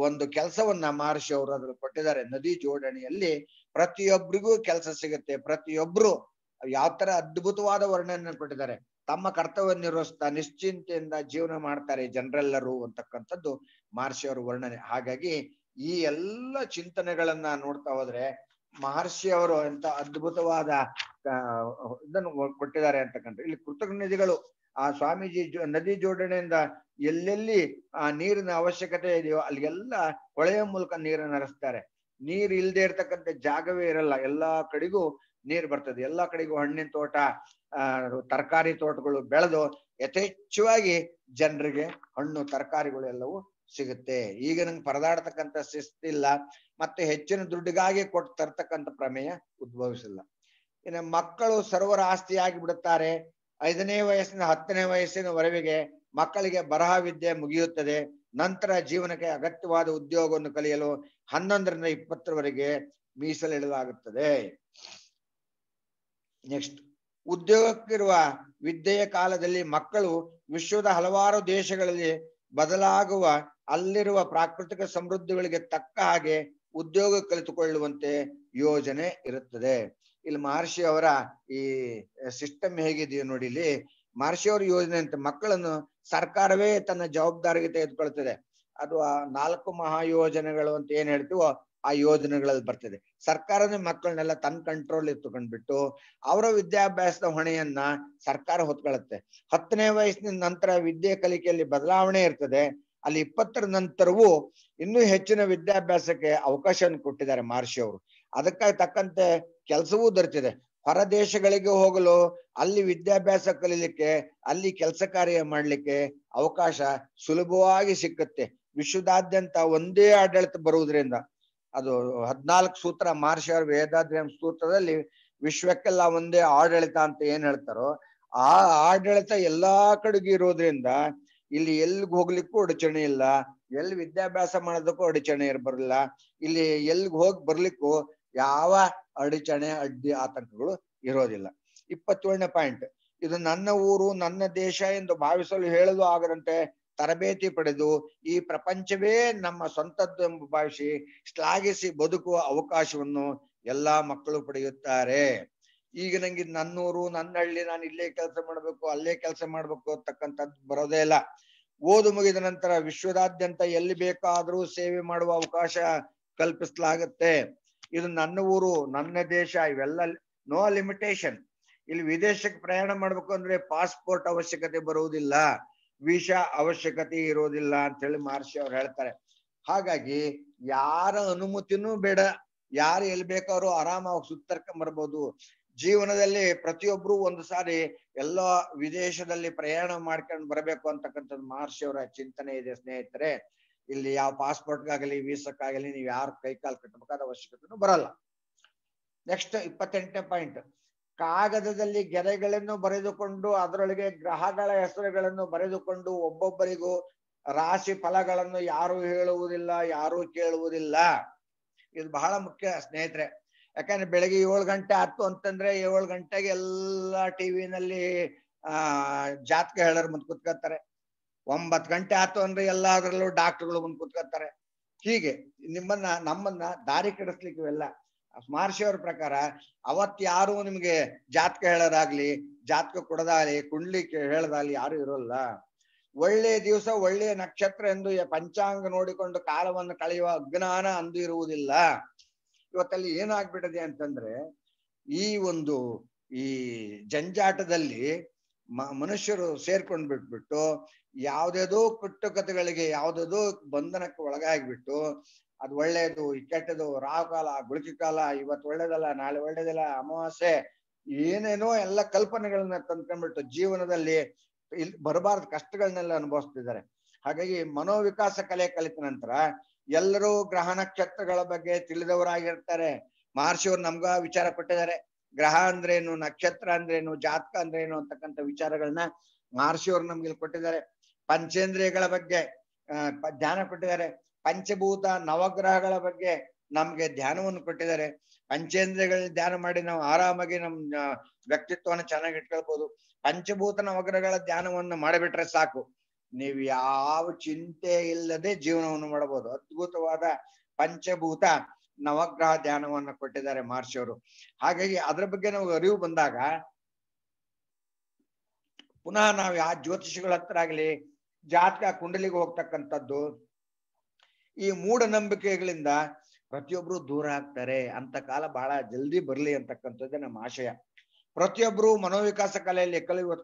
ಒಂದು ಕೆಲಸವನ್ನ ಮಹರ್ಷಿಯವರು ಅದ್ರಲ್ಲಿ ಕೊಟ್ಟಿದ್ದಾರೆ. ನದಿ ಜೋಡಣೆಯಲ್ಲಿ ಪ್ರತಿಯೊಬ್ಬರಿಗೂ ಕೆಲಸ ಸಿಗುತ್ತೆ. ಪ್ರತಿಯೊಬ್ರು ಯಾವ ತರ ಅದ್ಭುತವಾದ ವರ್ಣನೆ ಕೊಟ್ಟಿದ್ದಾರೆ. ತಮ್ಮ ಕರ್ತವ್ಯ ನಿರ್ವಹಿಸ್ತಾ ನಿಶ್ಚಿಂತೆಯಿಂದ ಜೀವನ ಮಾಡ್ತಾರೆ ಜನರೆಲ್ಲರೂ ಅಂತಕ್ಕಂಥದ್ದು ಮಹರ್ಷಿಯವರ ವರ್ಣನೆ. ಹಾಗಾಗಿ ಈ ಎಲ್ಲ ಚಿಂತನೆಗಳನ್ನ ನೋಡ್ತಾ ಹೋದ್ರೆ ಮಹರ್ಷಿಯವರು ಎಂತ ಅದ್ಭುತವಾದ ಇದನ್ನು ಕೊಟ್ಟಿದ್ದಾರೆ ಅಂತಕ್ಕಂಥ. ಇಲ್ಲಿ ಕೃತಕ ನದಿಗಳು, ಆ ಸ್ವಾಮೀಜಿ ನದಿ ಜೋಡಣೆಯಿಂದ ಎಲ್ಲೆಲ್ಲಿ ಆ ನೀರಿನ ಅವಶ್ಯಕತೆ ಇದೆಯೋ ಅಲ್ಲಿಗೆಲ್ಲ ಹೊಳೆಯ ಮೂಲಕ ನೀರನ್ನು ಹರಿಸ್ತಾರೆ. ನೀರು ಇಲ್ಲದೆ ಇರ್ತಕ್ಕಂಥ ಜಾಗವೇ ಇರಲ್ಲ, ಎಲ್ಲಾ ಕಡೆಗೂ ನೀರು ಬರ್ತದೆ. ಎಲ್ಲಾ ಕಡೆಗೂ ಹಣ್ಣಿನ ತೋಟ, ತರಕಾರಿ ತೋಟಗಳು ಬೆಳೆದು ಯಥೇಚ್ಛವಾಗಿ ಜನರಿಗೆ ಹಣ್ಣು ತರಕಾರಿಗಳು ಎಲ್ಲವೂ ಸಿಗುತ್ತೆ. ಈಗ ನಂಗೆ ಪರದಾಡ್ತಕ್ಕಂಥ ಶಿಸ್ತಿಲ್ಲ, ಮತ್ತೆ ಹೆಚ್ಚಿನ ದುಡ್ಡಿಗಾಗಿ ಕೊಟ್ಟು ತರ್ತಕ್ಕಂಥ ಪ್ರಮೇಯ ಉದ್ಭವಿಸಿಲ್ಲ. ಇನ್ನು ಮಕ್ಕಳು ಸರ್ವರ ಆಸ್ತಿಯಾಗಿ ಬಿಡುತ್ತಾರೆ. 5ನೇ ವಯಸ್ಸಿನ 10ನೇ ವಯಸ್ಸಿನವರೆಗೆ ಮಕ್ಕಳಿಗೆ ಬರಹ ವಿದ್ಯೆ ಮುಗಿಯುತ್ತದೆ. ನಂತರ ಜೀವನಕ್ಕೆ ಅಗತ್ಯವಾದ ಉದ್ಯೋಗವನ್ನು ಕಲಿಯಲು 11ರಿಂದ 20ರವರೆಗೆ ಮೀಸಲಿಡಲಾಗುತ್ತದೆ. ನೆಕ್ಸ್ಟ್, ಉದ್ಯೋಗಕ್ಕಿರುವ ವಿದ್ಯೆಯ ಕಾಲದಲ್ಲಿ ಮಕ್ಕಳು ವಿಶ್ವದ ಹಲವಾರು ದೇಶಗಳಲ್ಲಿ ಬದಲಾಗುವ ಅಲ್ಲಿರುವ ಪ್ರಾಕೃತಿಕ ಸಮೃದ್ಧಿಗಳಿಗೆ ತಕ್ಕ ಹಾಗೆ ಉದ್ಯೋಗ ಕಲಿತುಕೊಳ್ಳುವಂತೆ ಯೋಜನೆ ಇರುತ್ತದೆ. ಇಲ್ಲಿ ಮಹರ್ಷಿ ಅವರ ಈ ಸಿಸ್ಟಮ್ ಹೇಗಿದೆಯೋ ನೋಡಿ. ಇಲ್ಲಿ ಮಹರ್ಷಿ ಅವರ ಯೋಜನೆ ಅಂತ ಮಕ್ಕಳನ್ನು ಸರ್ಕಾರವೇ ತನ್ನ ಜವಾಬ್ದಾರಿಗೆ ತೆಗೆದುಕೊಳ್ತದೆ. ಅದು ಆ 4 ಮಹಾಯೋಜನೆಗಳು ಅಂತ ಏನ್ ಹೇಳ್ತೀವೋ ಆ ಯೋಜನೆಗಳಲ್ಲಿ ಬರ್ತದೆ. ಸರ್ಕಾರನೇ ಮಕ್ಕಳನ್ನೆಲ್ಲ ತನ್ನ ಕಂಟ್ರೋಲ್ ಇತ್ತುಕೊಂಡ್ಬಿಟ್ಟು ಅವರ ವಿದ್ಯಾಭ್ಯಾಸದ ಹೊಣೆಯನ್ನ ಸರ್ಕಾರ ಹೊತ್ಕೊಳ್ಳುತ್ತೆ. 10ನೇ ವಯಸ್ಸಿನ ನಂತರ ವಿದ್ಯೆ ಕಲಿಕೆಯಲ್ಲಿ ಬದಲಾವಣೆ ಇರ್ತದೆ. ಅಲ್ಲಿ 20ರ ನಂತರವೂ ಇನ್ನೂ ಹೆಚ್ಚಿನ ವಿದ್ಯಾಭ್ಯಾಸಕ್ಕೆ ಅವಕಾಶವನ್ನು ಕೊಟ್ಟಿದ್ದಾರೆ ಮಹರ್ಷಿ ಅವರು. ಅದಕ್ಕಾಗಿ ತಕ್ಕಂತೆ ಕೆಲಸವೂ ದೊರೆತಿದೆ. ಹೊರ ದೇಶಗಳಿಗೆ ಹೋಗಲು, ಅಲ್ಲಿ ವಿದ್ಯಾಭ್ಯಾಸ ಕಲೀಲಿಕ್ಕೆ, ಅಲ್ಲಿ ಕೆಲಸ ಕಾರ್ಯ ಮಾಡ್ಲಿಕ್ಕೆ ಅವಕಾಶ ಸುಲಭವಾಗಿ ಸಿಕ್ಕುತ್ತೆ. ವಿಶ್ವದಾದ್ಯಂತ ಒಂದೇ ಆಡಳಿತ ಬರುವುದರಿಂದ ಅದು 14 ಸೂತ್ರ ಮಹರ್ಷಿ ಅವರ ವೇದಾದ್ರ್ಯಂ ಸೂತ್ರದಲ್ಲಿ ವಿಶ್ವಕ್ಕೆಲ್ಲ ಒಂದೇ ಆಡಳಿತ ಅಂತ ಏನ್ ಹೇಳ್ತಾರೋ ಆ ಆಡಳಿತ ಎಲ್ಲಾ ಕಡೆಗೂ ಇರೋದ್ರಿಂದ ಇಲ್ಲಿ ಎಲ್ಲಿಗೆ ಹೋಗ್ಲಿಕ್ಕೂ ಅಡಚಣೆ ಇಲ್ಲ, ಎಲ್ಲಿ ವಿದ್ಯಾಭ್ಯಾಸ ಮಾಡೋದಕ್ಕೂ ಅಡಚಣೆ ಬರಲ್ಲ, ಇಲ್ಲಿ ಎಲ್ಲಿಗೆ ಹೋಗಿ ಬರ್ಲಿಕ್ಕೂ ಯಾವ ಅಡಚಣೆ ಅಡ್ಡಿ ಆತಂಕಗಳು ಇರೋದಿಲ್ಲ. 21ನೇ ಪಾಯಿಂಟ್, ಇದು ನನ್ನ ಊರು ನನ್ನ ದೇಶ ಎಂದು ಭಾವಿಸಲು ಹೇಳಲು ಆಗದಂತೆ ತರಬೇತಿ ಪಡೆದು ಈ ಪ್ರಪಂಚವೇ ನಮ್ಮ ಸ್ವಂತದ್ದು ಎಂಬ ಭಾವಿಸಿ ಶ್ಲಾಘಿಸಿ ಬದುಕುವ ಅವಕಾಶವನ್ನು ಎಲ್ಲಾ ಮಕ್ಕಳು ಪಡೆಯುತ್ತಾರೆ. ಈಗ ನಂಗೆ ನನ್ನೂರು ನನ್ನ ಹಳ್ಳಿ, ನಾನು ಇಲ್ಲೇ ಕೆಲಸ ಮಾಡ್ಬೇಕು ಅಲ್ಲೇ ಕೆಲಸ ಮಾಡ್ಬೇಕು ಅಂತಕ್ಕಂಥದ್ದು ಬರೋದೇ ಇಲ್ಲ. ಓದು ಮುಗಿದ ನಂತರ ವಿಶ್ವದಾದ್ಯಂತ ಎಲ್ಲಿ ಬೇಕಾದ್ರೂ ಸೇವೆ ಮಾಡುವ ಅವಕಾಶ ಕಲ್ಪಿಸಲಾಗುತ್ತೆ. ಇದು ನನ್ನ ಊರು ನನ್ನ ದೇಶ, ಇವೆಲ್ಲ ನೋ ಲಿಮಿಟೇಷನ್. ಇಲ್ಲಿ ವಿದೇಶಕ್ಕೆ ಪ್ರಯಾಣ ಮಾಡ್ಬೇಕು ಅಂದ್ರೆ ಪಾಸ್ಪೋರ್ಟ್ ಅವಶ್ಯಕತೆ ಬರುವುದಿಲ್ಲ, ವೀಸಾ ಅವಶ್ಯಕತೆ ಇರೋದಿಲ್ಲ ಅಂತ ಹೇಳಿ ಮಹರ್ಷಿ ಅವ್ರು ಹೇಳ್ತಾರೆ. ಹಾಗಾಗಿ ಯಾರ ಅನುಮತಿನೂ ಬೇಡ, ಯಾರು ಎಲ್ಲಿ ಬೇಕಾದ್ರೂ ಆರಾಮಾಗಿ ಸುತ್ತರ್ಕೊಂಡ್ ಬರ್ಬೋದು. ಜೀವನದಲ್ಲಿ ಪ್ರತಿಯೊಬ್ರು ಒಂದು ಸಾರಿ ಎಲ್ಲೋ ವಿದೇಶದಲ್ಲಿ ಪ್ರಯಾಣ ಮಾಡ್ಕೊಂಡು ಬರಬೇಕು ಅಂತಕ್ಕಂಥದ್ದು ಮಹರ್ಷಿ ಅವರ ಚಿಂತನೆ ಇದೆ ಸ್ನೇಹಿತರೆ. ಇಲ್ಲಿ ಯಾವ ಪಾಸ್ಪೋರ್ಟ್ಗಾಗಲಿ ವೀಸಕ್ಕಾಗಲಿ ನೀವು ಯಾರು ಕೈಕಾಲು ಕಟ್ಟಬೇಕಾದ ಅವಶ್ಯಕತೆನೂ ಬರಲ್ಲ. ನೆಕ್ಸ್ಟ್ 28ನೇ ಪಾಯಿಂಟ್, ಕಾಗದದಲ್ಲಿ ಗೆರೆಗಳನ್ನು ಬರೆದುಕೊಂಡು ಅದರೊಳಗೆ ಗ್ರಹಗಳ ಹೆಸರುಗಳನ್ನು ಬರೆದುಕೊಂಡು ಒಬ್ಬೊಬ್ಬರಿಗೂ ರಾಶಿ ಫಲಗಳನ್ನು ಯಾರು ಹೇಳುವುದಿಲ್ಲ, ಯಾರು ಕೇಳುವುದಿಲ್ಲ. ಇದು ಬಹಳ ಮುಖ್ಯ ಸ್ನೇಹಿತರೆ. ಯಾಕಂದ್ರೆ ಬೆಳಗ್ಗೆ 7 ಗಂಟೆ ಆಯ್ತು ಅಂತಂದ್ರೆ 7 ಗಂಟೆಗೆ ಎಲ್ಲಾ ಟಿವಿನಲ್ಲಿ ಜಾತಕ ಹೇಳೋರು ಮುಂದ್ ಕುತ್ಕೊತಾರೆ. 9 ಗಂಟೆ ಆಯ್ತು ಅಂದ್ರೆ ಎಲ್ಲಾದ್ರಲ್ಲೂ ಡಾಕ್ಟರ್ಗಳು ಮುಂದ್ ಕುತ್ಕೊತಾರೆ. ಹೀಗೆ ನಮ್ಮನ್ನ ದಾರಿ ಕೆಡಿಸ್ಲಿಕ್ಕೆ ಇವೆಲ್ಲ. ಮಹರ್ಷಿ ಅವ್ರ ಪ್ರಕಾರ ಅವತ್ ಯಾರು ನಿಮ್ಗೆ ಜಾತಕ ಹೇಳೋದಾಗ್ಲಿ, ಜಾತಕ ಕೊಡೋದಾಗ್ಲಿ, ಕುಂಡ್ಲಿ ಹೇಳೋದಾಗ್ಲಿ ಯಾರು ಇರೋಲ್ಲ. ಒಳ್ಳೆಯ ದಿವಸ ಒಳ್ಳೆಯ ನಕ್ಷತ್ರ ಎಂದು ಪಂಚಾಂಗ ನೋಡಿಕೊಂಡು ಕಾಲವನ್ನು ಕಳೆಯುವ ಅಜ್ಞಾನ ಅಂದು ಇರುವುದಿಲ್ಲ. ಇವತ್ತಲ್ಲಿ ಏನಾಗ್ಬಿಟ್ಟಿದೆ ಅಂತಂದ್ರೆ ಈ ಜಂಜಾಟದಲ್ಲಿ ಮನುಷ್ಯರು ಸೇರ್ಕೊಂಡ್ ಬಿಟ್ಬಿಟ್ಟು ಯಾವ್ದೇದೋ ಕಟ್ಟುಕತೆಗಳಿಗೆ ಯಾವ್ದೇದೋ ಬಂಧನಕ್ಕೆ ಒಳಗಾಗ್ಬಿಟ್ಟು ಅದು ಒಳ್ಳೇದು ಕೆಟ್ಟದು, ರಾಹುಕಾಲ ಗುಳಿಕೆ ಕಾಲ, ಇವತ್ತು ಒಳ್ಳೇದಲ್ಲ ನಾಳೆ ಒಳ್ಳೇದಿಲ್ಲ, ಅಮಾವಾಸ್ಯೆ, ಏನೇನೋ ಎಲ್ಲ ಕಲ್ಪನೆಗಳನ್ನ ತಂದ್ಕೊಂಡ್ಬಿಟ್ಟು ಜೀವನದಲ್ಲಿ ಇಲ್ಲಿ ಬರಬಾರ್ದು ಕಷ್ಟಗಳನ್ನೆಲ್ಲ ಅನುಭವಿಸ್ತಿದ್ದಾರೆ. ಹಾಗಾಗಿ ಮನೋವಿಕಾಸ ಕಲೆ ಕಲಿತ ನಂತರ ಎಲ್ಲರೂ ಗ್ರಹ ನಕ್ಷತ್ರಗಳ ಬಗ್ಗೆ ತಿಳಿದವರಾಗಿರ್ತಾರೆ. ಮಹರ್ಷಿಯವರು ನಮ್ಗ ವಿಚಾರ ಕೊಟ್ಟಿದ್ದಾರೆ. ಗ್ರಹ ಅಂದ್ರೇನು, ನಕ್ಷತ್ರ ಅಂದ್ರೇನು, ಜಾತಕ ಅಂದ್ರೇನು ಅಂತಕ್ಕಂಥ ವಿಚಾರಗಳನ್ನ ಮಹರ್ಷಿಯವರು ನಮ್ಗೆ ಕೊಟ್ಟಿದ್ದಾರೆ. ಪಂಚೇಂದ್ರಿಯಗಳ ಬಗ್ಗೆ ಧ್ಯಾನ ಕೊಟ್ಟಿದ್ದಾರೆ. ಪಂಚಭೂತ ನವಗ್ರಹಗಳ ಬಗ್ಗೆ ನಮ್ಗೆ ಧ್ಯಾನವನ್ನು ಕೊಟ್ಟಿದ್ದಾರೆ. ಪಂಚೇಂದ್ರಿಯಗಳನ್ನ ಧ್ಯಾನ ಮಾಡಿ ನಾವು ಆರಾಮಾಗಿ ನಮ್ಮ ವ್ಯಕ್ತಿತ್ವವನ್ನು ಚೆನ್ನಾಗಿ ಇಟ್ಕೊಳ್ಬಹುದು. ಪಂಚಭೂತ ನವಗ್ರಹಗಳ ಧ್ಯಾನವನ್ನು ಮಾಡಿಬಿಟ್ರೆ ಸಾಕು, ನೀವು ಯಾವ ಚಿಂತೆ ಇಲ್ಲದೆ ಜೀವನವನ್ನು ಮಾಡಬಹುದು. ಅದ್ಭುತವಾದ ಪಂಚಭೂತ ನವಗ್ರಹ ಧ್ಯಾನವನ್ನು ಕೊಟ್ಟಿದ್ದಾರೆ ಮಹರ್ಷಿಯವರು. ಹಾಗಾಗಿ ಅದ್ರ ಬಗ್ಗೆ ನಾವು ಅರಿವು ಬಂದಾಗ ಪುನಃ ನಾವು ಯಾವ ಜ್ಯೋತಿಷಿಗಳ ಹತ್ರ ಆಗ್ಲಿ ಜಾತಕ ಕುಂಡಲಿಗೆ ಹೋಗ್ತಕ್ಕಂಥದ್ದು ಈ ಮೂಢನಂಬಿಕೆಗಳಿಂದ ಪ್ರತಿಯೊಬ್ರು ದೂರ ಆಗ್ತಾರೆ. ಅಂತ ಕಾಲ ಬಹಳ ಜಲ್ದಿ ಬರ್ಲಿ ಅಂತಕ್ಕಂಥದ್ದೇ ನಮ್ಮ ಆಶಯ. ಪ್ರತಿಯೊಬ್ರು ಮನೋವಿಕಾಸ ಕಲೆಯಲ್ಲಿ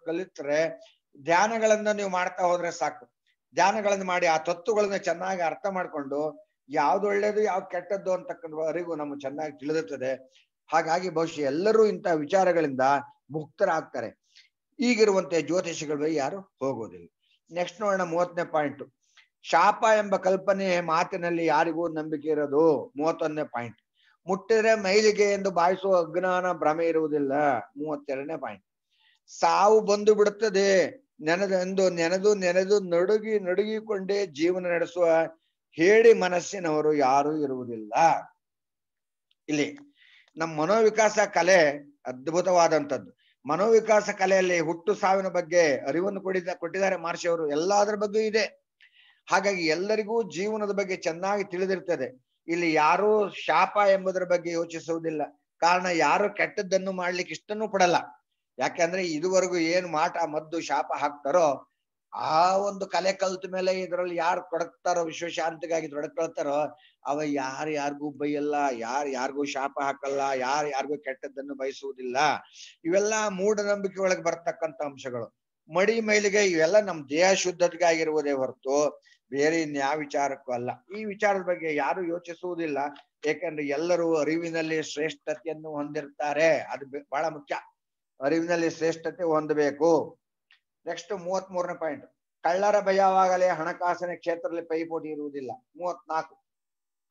ಕಲಿತರೆ ಧ್ಯಾನಗಳನ್ನ ನೀವು ಮಾಡ್ತಾ ಹೋದ್ರೆ ಸಾಕು. ಧ್ಯಾನಗಳನ್ನ ಮಾಡಿ ಆ ತತ್ವಗಳನ್ನ ಚೆನ್ನಾಗಿ ಅರ್ಥ ಮಾಡ್ಕೊಂಡು ಯಾವ್ದು ಒಳ್ಳೇದು ಯಾವ್ದು ಕೆಟ್ಟದ್ದು ಅಂತಕ್ಕಂಥ ಅರಿವು ನಮ್ಗೆ ಚೆನ್ನಾಗಿ ತಿಳಿದಿರ್ತದೆ. ಹಾಗಾಗಿ ಬಹುಶಃ ಎಲ್ಲರೂ ಇಂಥ ವಿಚಾರಗಳಿಂದ ಮುಕ್ತರಾಗ್ತಾರೆ. ಈಗಿರುವಂತೆ ಜ್ಯೋತಿಷಿಗಳು ಯಾರು ಹೋಗೋದಿಲ್ಲ. ನೆಕ್ಸ್ಟ್ ನೋಡೋಣ 30ನೇ ಪಾಯಿಂಟ್, ಶಾಪ ಎಂಬ ಕಲ್ಪನೆ ಮಾತಿನಲ್ಲಿ ಯಾರಿಗೂ ನಂಬಿಕೆ ಇರೋದು. 31ನೇ ಪಾಯಿಂಟ್, ಮುಟ್ಟಿದ್ರೆ ಮೈಲಿಗೆ ಎಂದು ಭಾವಿಸುವ ಅಜ್ಞಾನ ಭ್ರಮೆ ಇರುವುದಿಲ್ಲ. 32ನೇ ಪಾಯಿಂಟ್, ಸಾವು ಬಂದು ಬಿಡುತ್ತದೆ ನೆನೆದು ನಡುಗಿಕೊಂಡೇ ಜೀವನ ನಡೆಸುವ ಹೇಳಿ ಮನಸ್ಸಿನವರು ಯಾರೂ ಇರುವುದಿಲ್ಲ. ಇಲ್ಲಿ ನಮ್ಮ ಮನೋವಿಕಾಸ ಕಲೆ ಅದ್ಭುತವಾದಂಥದ್ದು. ಮನೋವಿಕಾಸ ಕಲೆಯಲ್ಲಿ ಹುಟ್ಟು ಸಾವಿನ ಬಗ್ಗೆ ಅರಿವನ್ನು ಕೊಟ್ಟಿದ್ದಾರೆ ಮಹರ್ಷಿ ಅವರು. ಎಲ್ಲದರ ಬಗ್ಗೆ ಇದೆ. ಹಾಗಾಗಿ ಎಲ್ಲರಿಗೂ ಜೀವನದ ಬಗ್ಗೆ ಚೆನ್ನಾಗಿ ತಿಳಿದಿರ್ತದೆ. ಇಲ್ಲಿ ಯಾರೂ ಶಾಪ ಎಂಬುದರ ಬಗ್ಗೆ ಯೋಚಿಸುವುದಿಲ್ಲ. ಕಾರಣ ಯಾರು ಕೆಟ್ಟದ್ದನ್ನು ಮಾಡ್ಲಿಕ್ಕೆ ಇಷ್ಟನೂ ಪಡಲ್ಲ. ಯಾಕಂದ್ರೆ ಇದುವರೆಗೂ ಏನು ಮಾಟ ಮದ್ದು ಶಾಪ ಹಾಕ್ತಾರೋ ಆ ಒಂದು ಕಲೆ ಕಲ್ತ ಮೇಲೆ ಇದರಲ್ಲಿ ಯಾರು ತೊಡಗ್ತಾರೋ, ವಿಶ್ವಶಾಂತಿಗಾಗಿ ತೊಡಕೊಳ್ತಾರೋ ಅವ ಯಾರಿಗೂ ಬೈಯಲ್ಲ, ಯಾರಿಗೂ ಶಾಪ ಹಾಕಲ್ಲ, ಯಾರಿಗೂ ಕೆಟ್ಟದ್ದನ್ನು ಬಯಸುವುದಿಲ್ಲ. ಇವೆಲ್ಲ ಮೂಢನಂಬಿಕೆ ಒಳಗೆ ಬರ್ತಕ್ಕಂಥ ಅಂಶಗಳು. ಮಡಿ ಮೈಲಿಗೆ ಇವೆಲ್ಲ ನಮ್ ದೇಹ ಶುದ್ಧತೆಗಾಗಿರುವುದೇ ಹೊರತು ಬೇರೆ ಇನ್ಯಾವ ವಿಚಾರಕ್ಕೂ ಅಲ್ಲ. ಈ ವಿಚಾರದ ಬಗ್ಗೆ ಯಾರು ಯೋಚಿಸುವುದಿಲ್ಲ. ಏಕೆಂದ್ರೆ ಎಲ್ಲರೂ ಅರಿವಿನಲ್ಲಿ ಶ್ರೇಷ್ಠತೆಯನ್ನು ಹೊಂದಿರ್ತಾರೆ. ಅದು ಬಹಳ ಮುಖ್ಯ. ಅರಿವಿನಲ್ಲಿ ಶ್ರೇಷ್ಠತೆ ಹೊಂದಬೇಕು. ನೆಕ್ಸ್ಟ್ 33ನೇ ಪಾಯಿಂಟ್, ಕಳ್ಳರ ಭಯವಾಗಲೇ ಹಣಕಾಸಿನ ಕ್ಷೇತ್ರದಲ್ಲಿ ಪೈಪೋಟಿ ಇರುವುದಿಲ್ಲ. 34,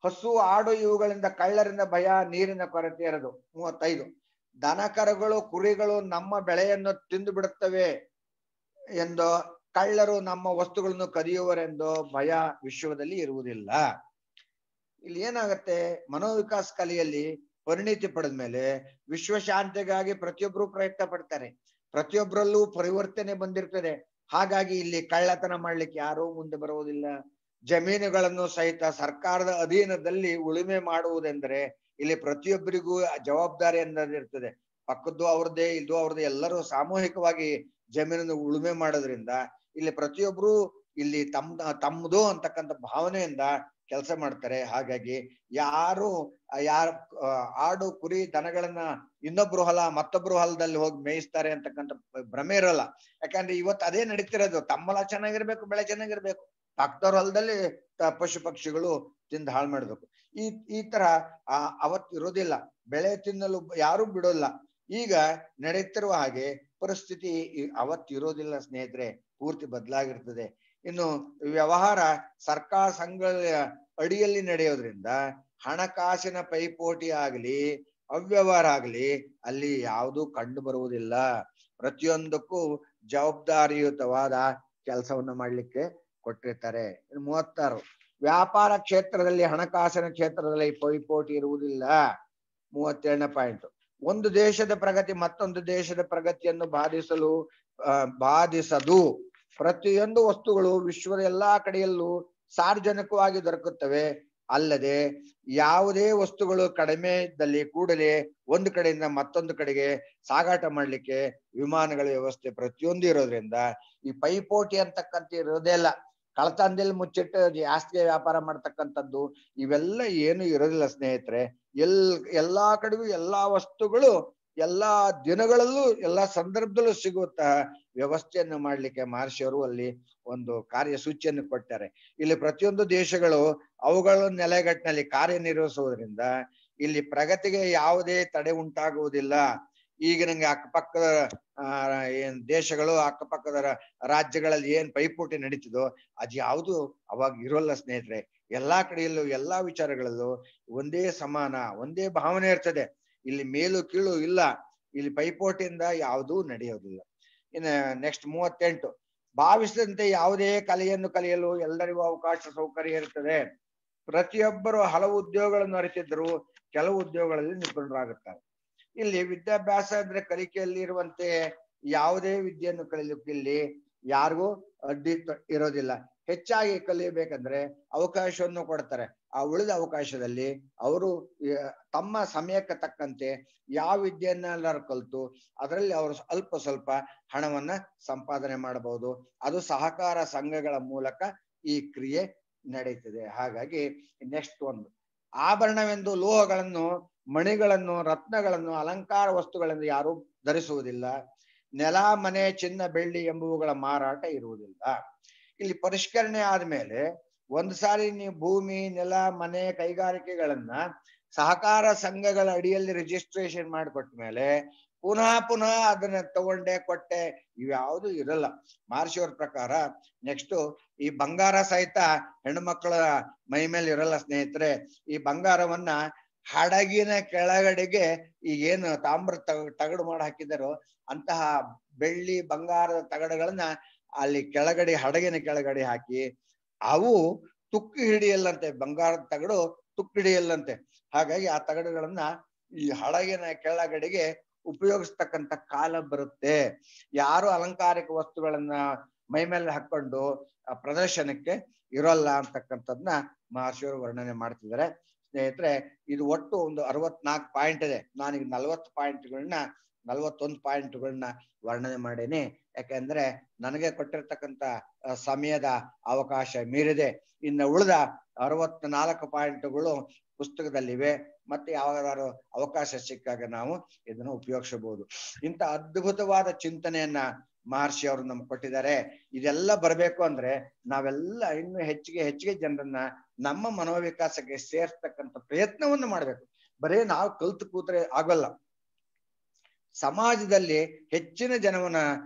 ಹಸು ಆಡು ಇವುಗಳಿಂದ ಕಳ್ಳರಿಂದ ಭಯ, ನೀರಿನ ಕೊರತೆ ಇರದು. 35, ದನಕರುಗಳು ಕುರಿಗಳು ನಮ್ಮ ಬೆಳೆಯನ್ನು ತಿಂದು ಬಿಡುತ್ತವೆ ಎಂದು ಕಳ್ಳರು ನಮ್ಮ ವಸ್ತುಗಳನ್ನು ಕದಿಯುವರೆಂದು ಭಯ ವಿಶ್ವದಲ್ಲಿ ಇರುವುದಿಲ್ಲ. ಇಲ್ಲಿ ಏನಾಗತ್ತೆ, ಮನೋವಿಕಾಸ ಕಲೆಯಲ್ಲಿ ಪರಿಣಿತಿ ಪಡೆದ ಮೇಲೆ ವಿಶ್ವಶಾಂತಿಗಾಗಿ ಪ್ರತಿಯೊಬ್ಬರು ಪ್ರಯತ್ನ ಪಡ್ತಾರೆ. ಪ್ರತಿಯೊಬ್ಬರಲ್ಲೂ ಪರಿವರ್ತನೆ ಬಂದಿರ್ತದೆ. ಹಾಗಾಗಿ ಇಲ್ಲಿ ಕಳ್ಳತನ ಮಾಡ್ಲಿಕ್ಕೆ ಯಾರೂ ಮುಂದೆ ಬರುವುದಿಲ್ಲ. ಜಮೀನುಗಳನ್ನು ಸಹಿತ ಸರ್ಕಾರದ ಅಧೀನದಲ್ಲಿ ಉಳುಮೆ ಮಾಡುವುದೆಂದರೆ ಇಲ್ಲಿ ಪ್ರತಿಯೊಬ್ಬರಿಗೂ ಜವಾಬ್ದಾರಿ ಅನ್ನೋದಿರ್ತದೆ. ಪಕ್ಕದ್ದು ಅವ್ರದ್ದೇ, ಇದು ಅವ್ರದ್ದೇ, ಎಲ್ಲರೂ ಸಾಮೂಹಿಕವಾಗಿ ಜಮೀನನ್ನು ಉಳುಮೆ ಮಾಡೋದ್ರಿಂದ ಇಲ್ಲಿ ಪ್ರತಿಯೊಬ್ರು ಇಲ್ಲಿ ತಮ್ಮದು ಅಂತಕ್ಕಂಥ ಭಾವನೆಯಿಂದ ಕೆಲಸ ಮಾಡ್ತಾರೆ. ಹಾಗಾಗಿ ಯಾರು ಆಡು ಕುರಿ ದನಗಳನ್ನ ಇನ್ನೊಬ್ರು ಹೊಲ ಮತ್ತೊಬ್ರು ಹೊಲದಲ್ಲಿ ಹೋಗಿ ಮೇಯಿಸ್ತಾರೆ ಅಂತಕ್ಕಂಥ ಭ್ರಮೆ ಇರಲ್ಲ. ಯಾಕಂದ್ರೆ ಇವತ್ತು ಅದೇ ನಡೀತಿರೋದು. ತಮ್ಮಲ ಚೆನ್ನಾಗಿರ್ಬೇಕು, ಬೆಳೆ ಚೆನ್ನಾಗಿರ್ಬೇಕು, ಪಕ್ಕದವ್ರ ಹೊಲದಲ್ಲಿ ಪಶು ಪಕ್ಷಿಗಳು ತಿಂದು ಹಾಳು ಮಾಡ್ಬೇಕು. ಈ ತರ ಅವತ್ತು ಇರೋದಿಲ್ಲ. ಬೆಳೆ ತಿನ್ನಲು ಯಾರು ಬಿಡೋಲ್ಲ. ಈಗ ನಡೀತಿರುವ ಹಾಗೆ ಪರಿಸ್ಥಿತಿ ಅವತ್ತಿರೋದಿಲ್ಲ ಸ್ನೇಹಿತರೆ, ಪೂರ್ತಿ ಬದಲಾಗಿರ್ತದೆ. ಇನ್ನು ವ್ಯವಹಾರ ಸರ್ಕಾರ ಸಂಘಗಳ ಅಡಿಯಲ್ಲಿ ನಡೆಯೋದ್ರಿಂದ ಹಣಕಾಸಿನ ಪೈಪೋಟಿ ಆಗ್ಲಿ ಅವ್ಯವಹಾರ ಆಗ್ಲಿ ಅಲ್ಲಿ ಯಾವುದೂ ಕಂಡು ಬರುವುದಿಲ್ಲ. ಪ್ರತಿಯೊಂದಕ್ಕೂ ಜವಾಬ್ದಾರಿಯುತವಾದ ಕೆಲಸವನ್ನು ಮಾಡ್ಲಿಕ್ಕೆ ಕೊಟ್ಟಿರ್ತಾರೆ. 36, ವ್ಯಾಪಾರ ಕ್ಷೇತ್ರದಲ್ಲಿ ಹಣಕಾಸಿನ ಕ್ಷೇತ್ರದಲ್ಲಿ ಪೈಪೋಟಿ ಇರುವುದಿಲ್ಲ. 37ನೇ ಪಾಯಿಂಟ್, ಒಂದು ದೇಶದ ಪ್ರಗತಿ ಮತ್ತೊಂದು ದೇಶದ ಪ್ರಗತಿಯನ್ನು ಬಾಧಿಸದು. ಪ್ರತಿಯೊಂದು ವಸ್ತುಗಳು ವಿಶ್ವದ ಎಲ್ಲಾ ಕಡೆಯಲ್ಲೂ ಸಾರ್ವಜನಿಕವಾಗಿ ದೊರಕುತ್ತವೆ. ಅಲ್ಲದೆ ಯಾವುದೇ ವಸ್ತುಗಳು ಕಡಿಮೆ ಇದ್ದಲ್ಲಿ ಕೂಡಲೇ ಒಂದು ಕಡೆಯಿಂದ ಮತ್ತೊಂದು ಕಡೆಗೆ ಸಾಗಾಟ ಮಾಡ್ಲಿಕ್ಕೆ ವಿಮಾನಗಳ ವ್ಯವಸ್ಥೆ ಪ್ರತಿಯೊಂದು ಇರೋದ್ರಿಂದ ಈ ಪೈಪೋಟಿ ಅಂತಕ್ಕಂಥ ಇರೋದೇ ಇಲ್ಲ. ಕಳತನದಲ್ಲಿ ಮುಚ್ಚಿಟ್ಟು ಜಾಸ್ತಿ ವ್ಯಾಪಾರ ಮಾಡ್ತಕ್ಕಂಥದ್ದು ಇವೆಲ್ಲ ಏನು ಇರೋದಿಲ್ಲ ಸ್ನೇಹಿತರೆ. ಎಲ್ಲಾ ಕಡೆಗೂ ಎಲ್ಲಾ ವಸ್ತುಗಳು ಎಲ್ಲಾ ದಿನಗಳಲ್ಲೂ ಎಲ್ಲಾ ಸಂದರ್ಭದಲ್ಲೂ ಸಿಗುವಂತಹ ವ್ಯವಸ್ಥೆಯನ್ನು ಮಾಡ್ಲಿಕ್ಕೆ ಮಹರ್ಷಿಯವರು ಅಲ್ಲಿ ಒಂದು ಕಾರ್ಯಸೂಚಿಯನ್ನು ಕೊಟ್ಟಾರೆ. ಇಲ್ಲಿ ಪ್ರತಿಯೊಂದು ದೇಶಗಳು ಅವುಗಳ ನೆಲೆಗಟ್ಟಿನಲ್ಲಿ ಕಾರ್ಯನಿರ್ವಹಿಸುವುದರಿಂದ ಇಲ್ಲಿ ಪ್ರಗತಿಗೆ ಯಾವುದೇ ತಡೆ ಉಂಟಾಗುವುದಿಲ್ಲ. ಈಗ ನಂಗೆ ಅಕ್ಕಪಕ್ಕದ ಏನ್ ದೇಶಗಳು ಅಕ್ಕಪಕ್ಕದ ರಾಜ್ಯಗಳಲ್ಲಿ ಏನ್ ಪೈಪೋಟಿ ನಡೀತಿದೋ ಅದು ಯಾವುದು ಅವಾಗ ಇರೋಲ್ಲ ಸ್ನೇಹಿತರೆ. ಎಲ್ಲಾ ಕಡೆಯಲ್ಲೂ ಎಲ್ಲಾ ವಿಚಾರಗಳಲ್ಲೂ ಒಂದೇ ಸಮಾನ, ಒಂದೇ ಭಾವನೆ ಇರ್ತದೆ. ಇಲ್ಲಿ ಮೇಲು ಕೀಳು ಇಲ್ಲ. ಇಲ್ಲಿ ಪೈಪೋಟಿಯಿಂದ ಯಾವುದೂ ನಡೆಯೋದಿಲ್ಲ. ಇನ್ನು ನೆಕ್ಸ್ಟ್ 38, ಭಾವಿಸಿದಂತೆ ಯಾವುದೇ ಕಲೆಯನ್ನು ಕಲಿಯಲು ಎಲ್ಲರಿಗೂ ಅವಕಾಶ ಸೌಕರ್ಯ ಇರ್ತದೆ. ಪ್ರತಿಯೊಬ್ಬರು ಹಲವು ಉದ್ಯೋಗಗಳನ್ನು ಅರಿತಿದ್ದರು ಕೆಲವು ಉದ್ಯೋಗಗಳಲ್ಲಿ ನಿಪುಣರಾಗುತ್ತಾರೆ. ಇಲ್ಲಿ ವಿದ್ಯಾಭ್ಯಾಸ ಅಂದ್ರೆ ಕಲಿಕೆಯಲ್ಲಿ ಇರುವಂತೆ ಯಾವುದೇ ವಿದ್ಯೆಯನ್ನು ಕಲಿಯಲಿಕ್ಕೆ ಇಲ್ಲಿ ಯಾರಿಗೂ ಅಡ್ಡಿ ಇರೋದಿಲ್ಲ. ಹೆಚ್ಚಾಗಿ ಕಲಿಯಬೇಕಂದ್ರೆ ಅವಕಾಶವನ್ನು ಕೊಡ್ತಾರೆ. ಆ ಉಳಿದ ಅವಕಾಶದಲ್ಲಿ ಅವರು ತಮ್ಮ ಸಮಯಕ್ಕೆ ತಕ್ಕಂತೆ ಯಾವ ವಿದ್ಯೆಯನ್ನೆಲ್ಲರೂ ಕಲಿತು ಅದರಲ್ಲಿ ಅವರು ಅಲ್ಪ ಸ್ವಲ್ಪ ಹಣವನ್ನ ಸಂಪಾದನೆ ಮಾಡಬಹುದು. ಅದು ಸಹಕಾರ ಸಂಘಗಳ ಮೂಲಕ ಈ ಕ್ರಿಯೆ ನಡೀತದೆ. ಹಾಗಾಗಿ ನೆಕ್ಸ್ಟ್ ಒಂದು, ಆಭರಣವೆಂದು ಲೋಹಗಳನ್ನು, ಮಣಿಗಳನ್ನು, ರತ್ನಗಳನ್ನು, ಅಲಂಕಾರ ವಸ್ತುಗಳನ್ನು ಯಾರು ಧರಿಸುವುದಿಲ್ಲ. ನೆಲ, ಮನೆ, ಚಿನ್ನ, ಬೆಳ್ಳಿ ಎಂಬುವುಗಳ ಮಾರಾಟ ಇರುವುದಿಲ್ಲ. ಇಲ್ಲಿ ಪರಿಷ್ಕರಣೆ ಆದ್ಮೇಲೆ ಒಂದು ಸಾರಿ ನೀವು ಭೂಮಿ, ನೆಲ, ಮನೆ, ಕೈಗಾರಿಕೆಗಳನ್ನ ಸಹಕಾರ ಸಂಘಗಳ ಅಡಿಯಲ್ಲಿ ರಿಜಿಸ್ಟ್ರೇಷನ್ ಮಾಡಿಕೊಟ್ಟ ಮೇಲೆ ಪುನಃ ಅದನ್ನ ತಗೊಂಡೆ ಕೊಟ್ಟೆ ಇವ್ಯಾವುದು ಇರಲ್ಲ ಮಹರ್ಷಿಯವ್ರ ಪ್ರಕಾರ. ನೆಕ್ಸ್ಟ್ ಈ ಬಂಗಾರ ಸಹಿತ ಹೆಣ್ಣು ಮಕ್ಕಳ ಮೈ ಮೇಲೆ ಇರಲ್ಲ ಸ್ನೇಹಿತರೆ. ಈ ಬಂಗಾರವನ್ನ ಹಡಗಿನ ಕೆಳಗಡೆಗೆ ಈಗೇನು ತಾಮ್ರ ತಗಡು ಮಾಡಿ ಹಾಕಿದಾರೋ ಅಂತಹ ಬೆಳ್ಳಿ ಬಂಗಾರದ ತಗಡುಗಳನ್ನ ಅಲ್ಲಿ ಕೆಳಗಡೆ ಹಡಗಿನ ಕೆಳಗಡೆ ಹಾಕಿ ಅವು ತುಕ್ಕು ಹಿಡಿಯಲ್ಲಂತೆ. ಬಂಗಾರದ ತಗಡು ತುಕ್ಕು ಹಿಡಿಯಲ್ಲಂತೆ. ಹಾಗಾಗಿ ಆ ತಗಡುಗಳನ್ನ ಈ ಹಡಗಿನ ಕೆಳಗಡೆಗೆ ಉಪಯೋಗಿಸ್ತಕ್ಕಂಥ ಕಾಲ ಬರುತ್ತೆ. ಯಾರು ಅಲಂಕಾರಿಕ ವಸ್ತುಗಳನ್ನ ಮೈ ಮೇಲೆ ಹಾಕೊಂಡು ಪ್ರದರ್ಶನಕ್ಕೆ ಇರೋಲ್ಲ ಅಂತಕ್ಕಂಥದ್ನ ಮಹರ್ಷಿಯವರು ವರ್ಣನೆ ಮಾಡ್ತಿದ್ದಾರೆ. ಸ್ನೇಹಿತರೆ, ಇದು ಒಟ್ಟು ಒಂದು 64 ಪಾಯಿಂಟ್ ಇದೆ. ನಾನೀಗ 41 ಪಾಯಿಂಟ್ಗಳನ್ನ ವರ್ಣನೆ ಮಾಡೇನಿ. ಯಾಕೆಂದ್ರೆ ನನಗೆ ಕೊಟ್ಟಿರ್ತಕ್ಕಂಥ ಸಮಯದ ಅವಕಾಶ ಮೀರಿದೆ. ಇನ್ನು ಉಳಿದ 64 ಪಾಯಿಂಟ್ಗಳು ಪುಸ್ತಕದಲ್ಲಿವೆ. ಮತ್ತೆ ಯಾವಾಗಾದ್ರೂ ಅವಕಾಶ ಸಿಕ್ಕಾಗ ನಾವು ಇದನ್ನು ಉಪಯೋಗಿಸಬಹುದು. ಇಂಥ ಅದ್ಭುತವಾದ ಚಿಂತನೆಯನ್ನ ಮಹರ್ಷಿ ಅವರು ನಮ್ಗೆ ಕೊಟ್ಟಿದ್ದಾರೆ. ಇದೆಲ್ಲ ಬರಬೇಕು ಅಂದ್ರೆ ನಾವೆಲ್ಲ ಇನ್ನು ಹೆಚ್ಚಿಗೆ ಜನರನ್ನ ನಮ್ಮ ಮನೋವಿಕಾಸಕ್ಕೆ ಸೇರ್ಸ್ತಕ್ಕಂಥ ಪ್ರಯತ್ನವನ್ನು ಮಾಡ್ಬೇಕು. ಬರೀ ನಾವು ಕಲ್ತು ಕೂತ್ರೆ ಆಗಲ್ಲ. ಸಮಾಜದಲ್ಲಿ ಹೆಚ್ಚಿನ ಜನವನ್ನ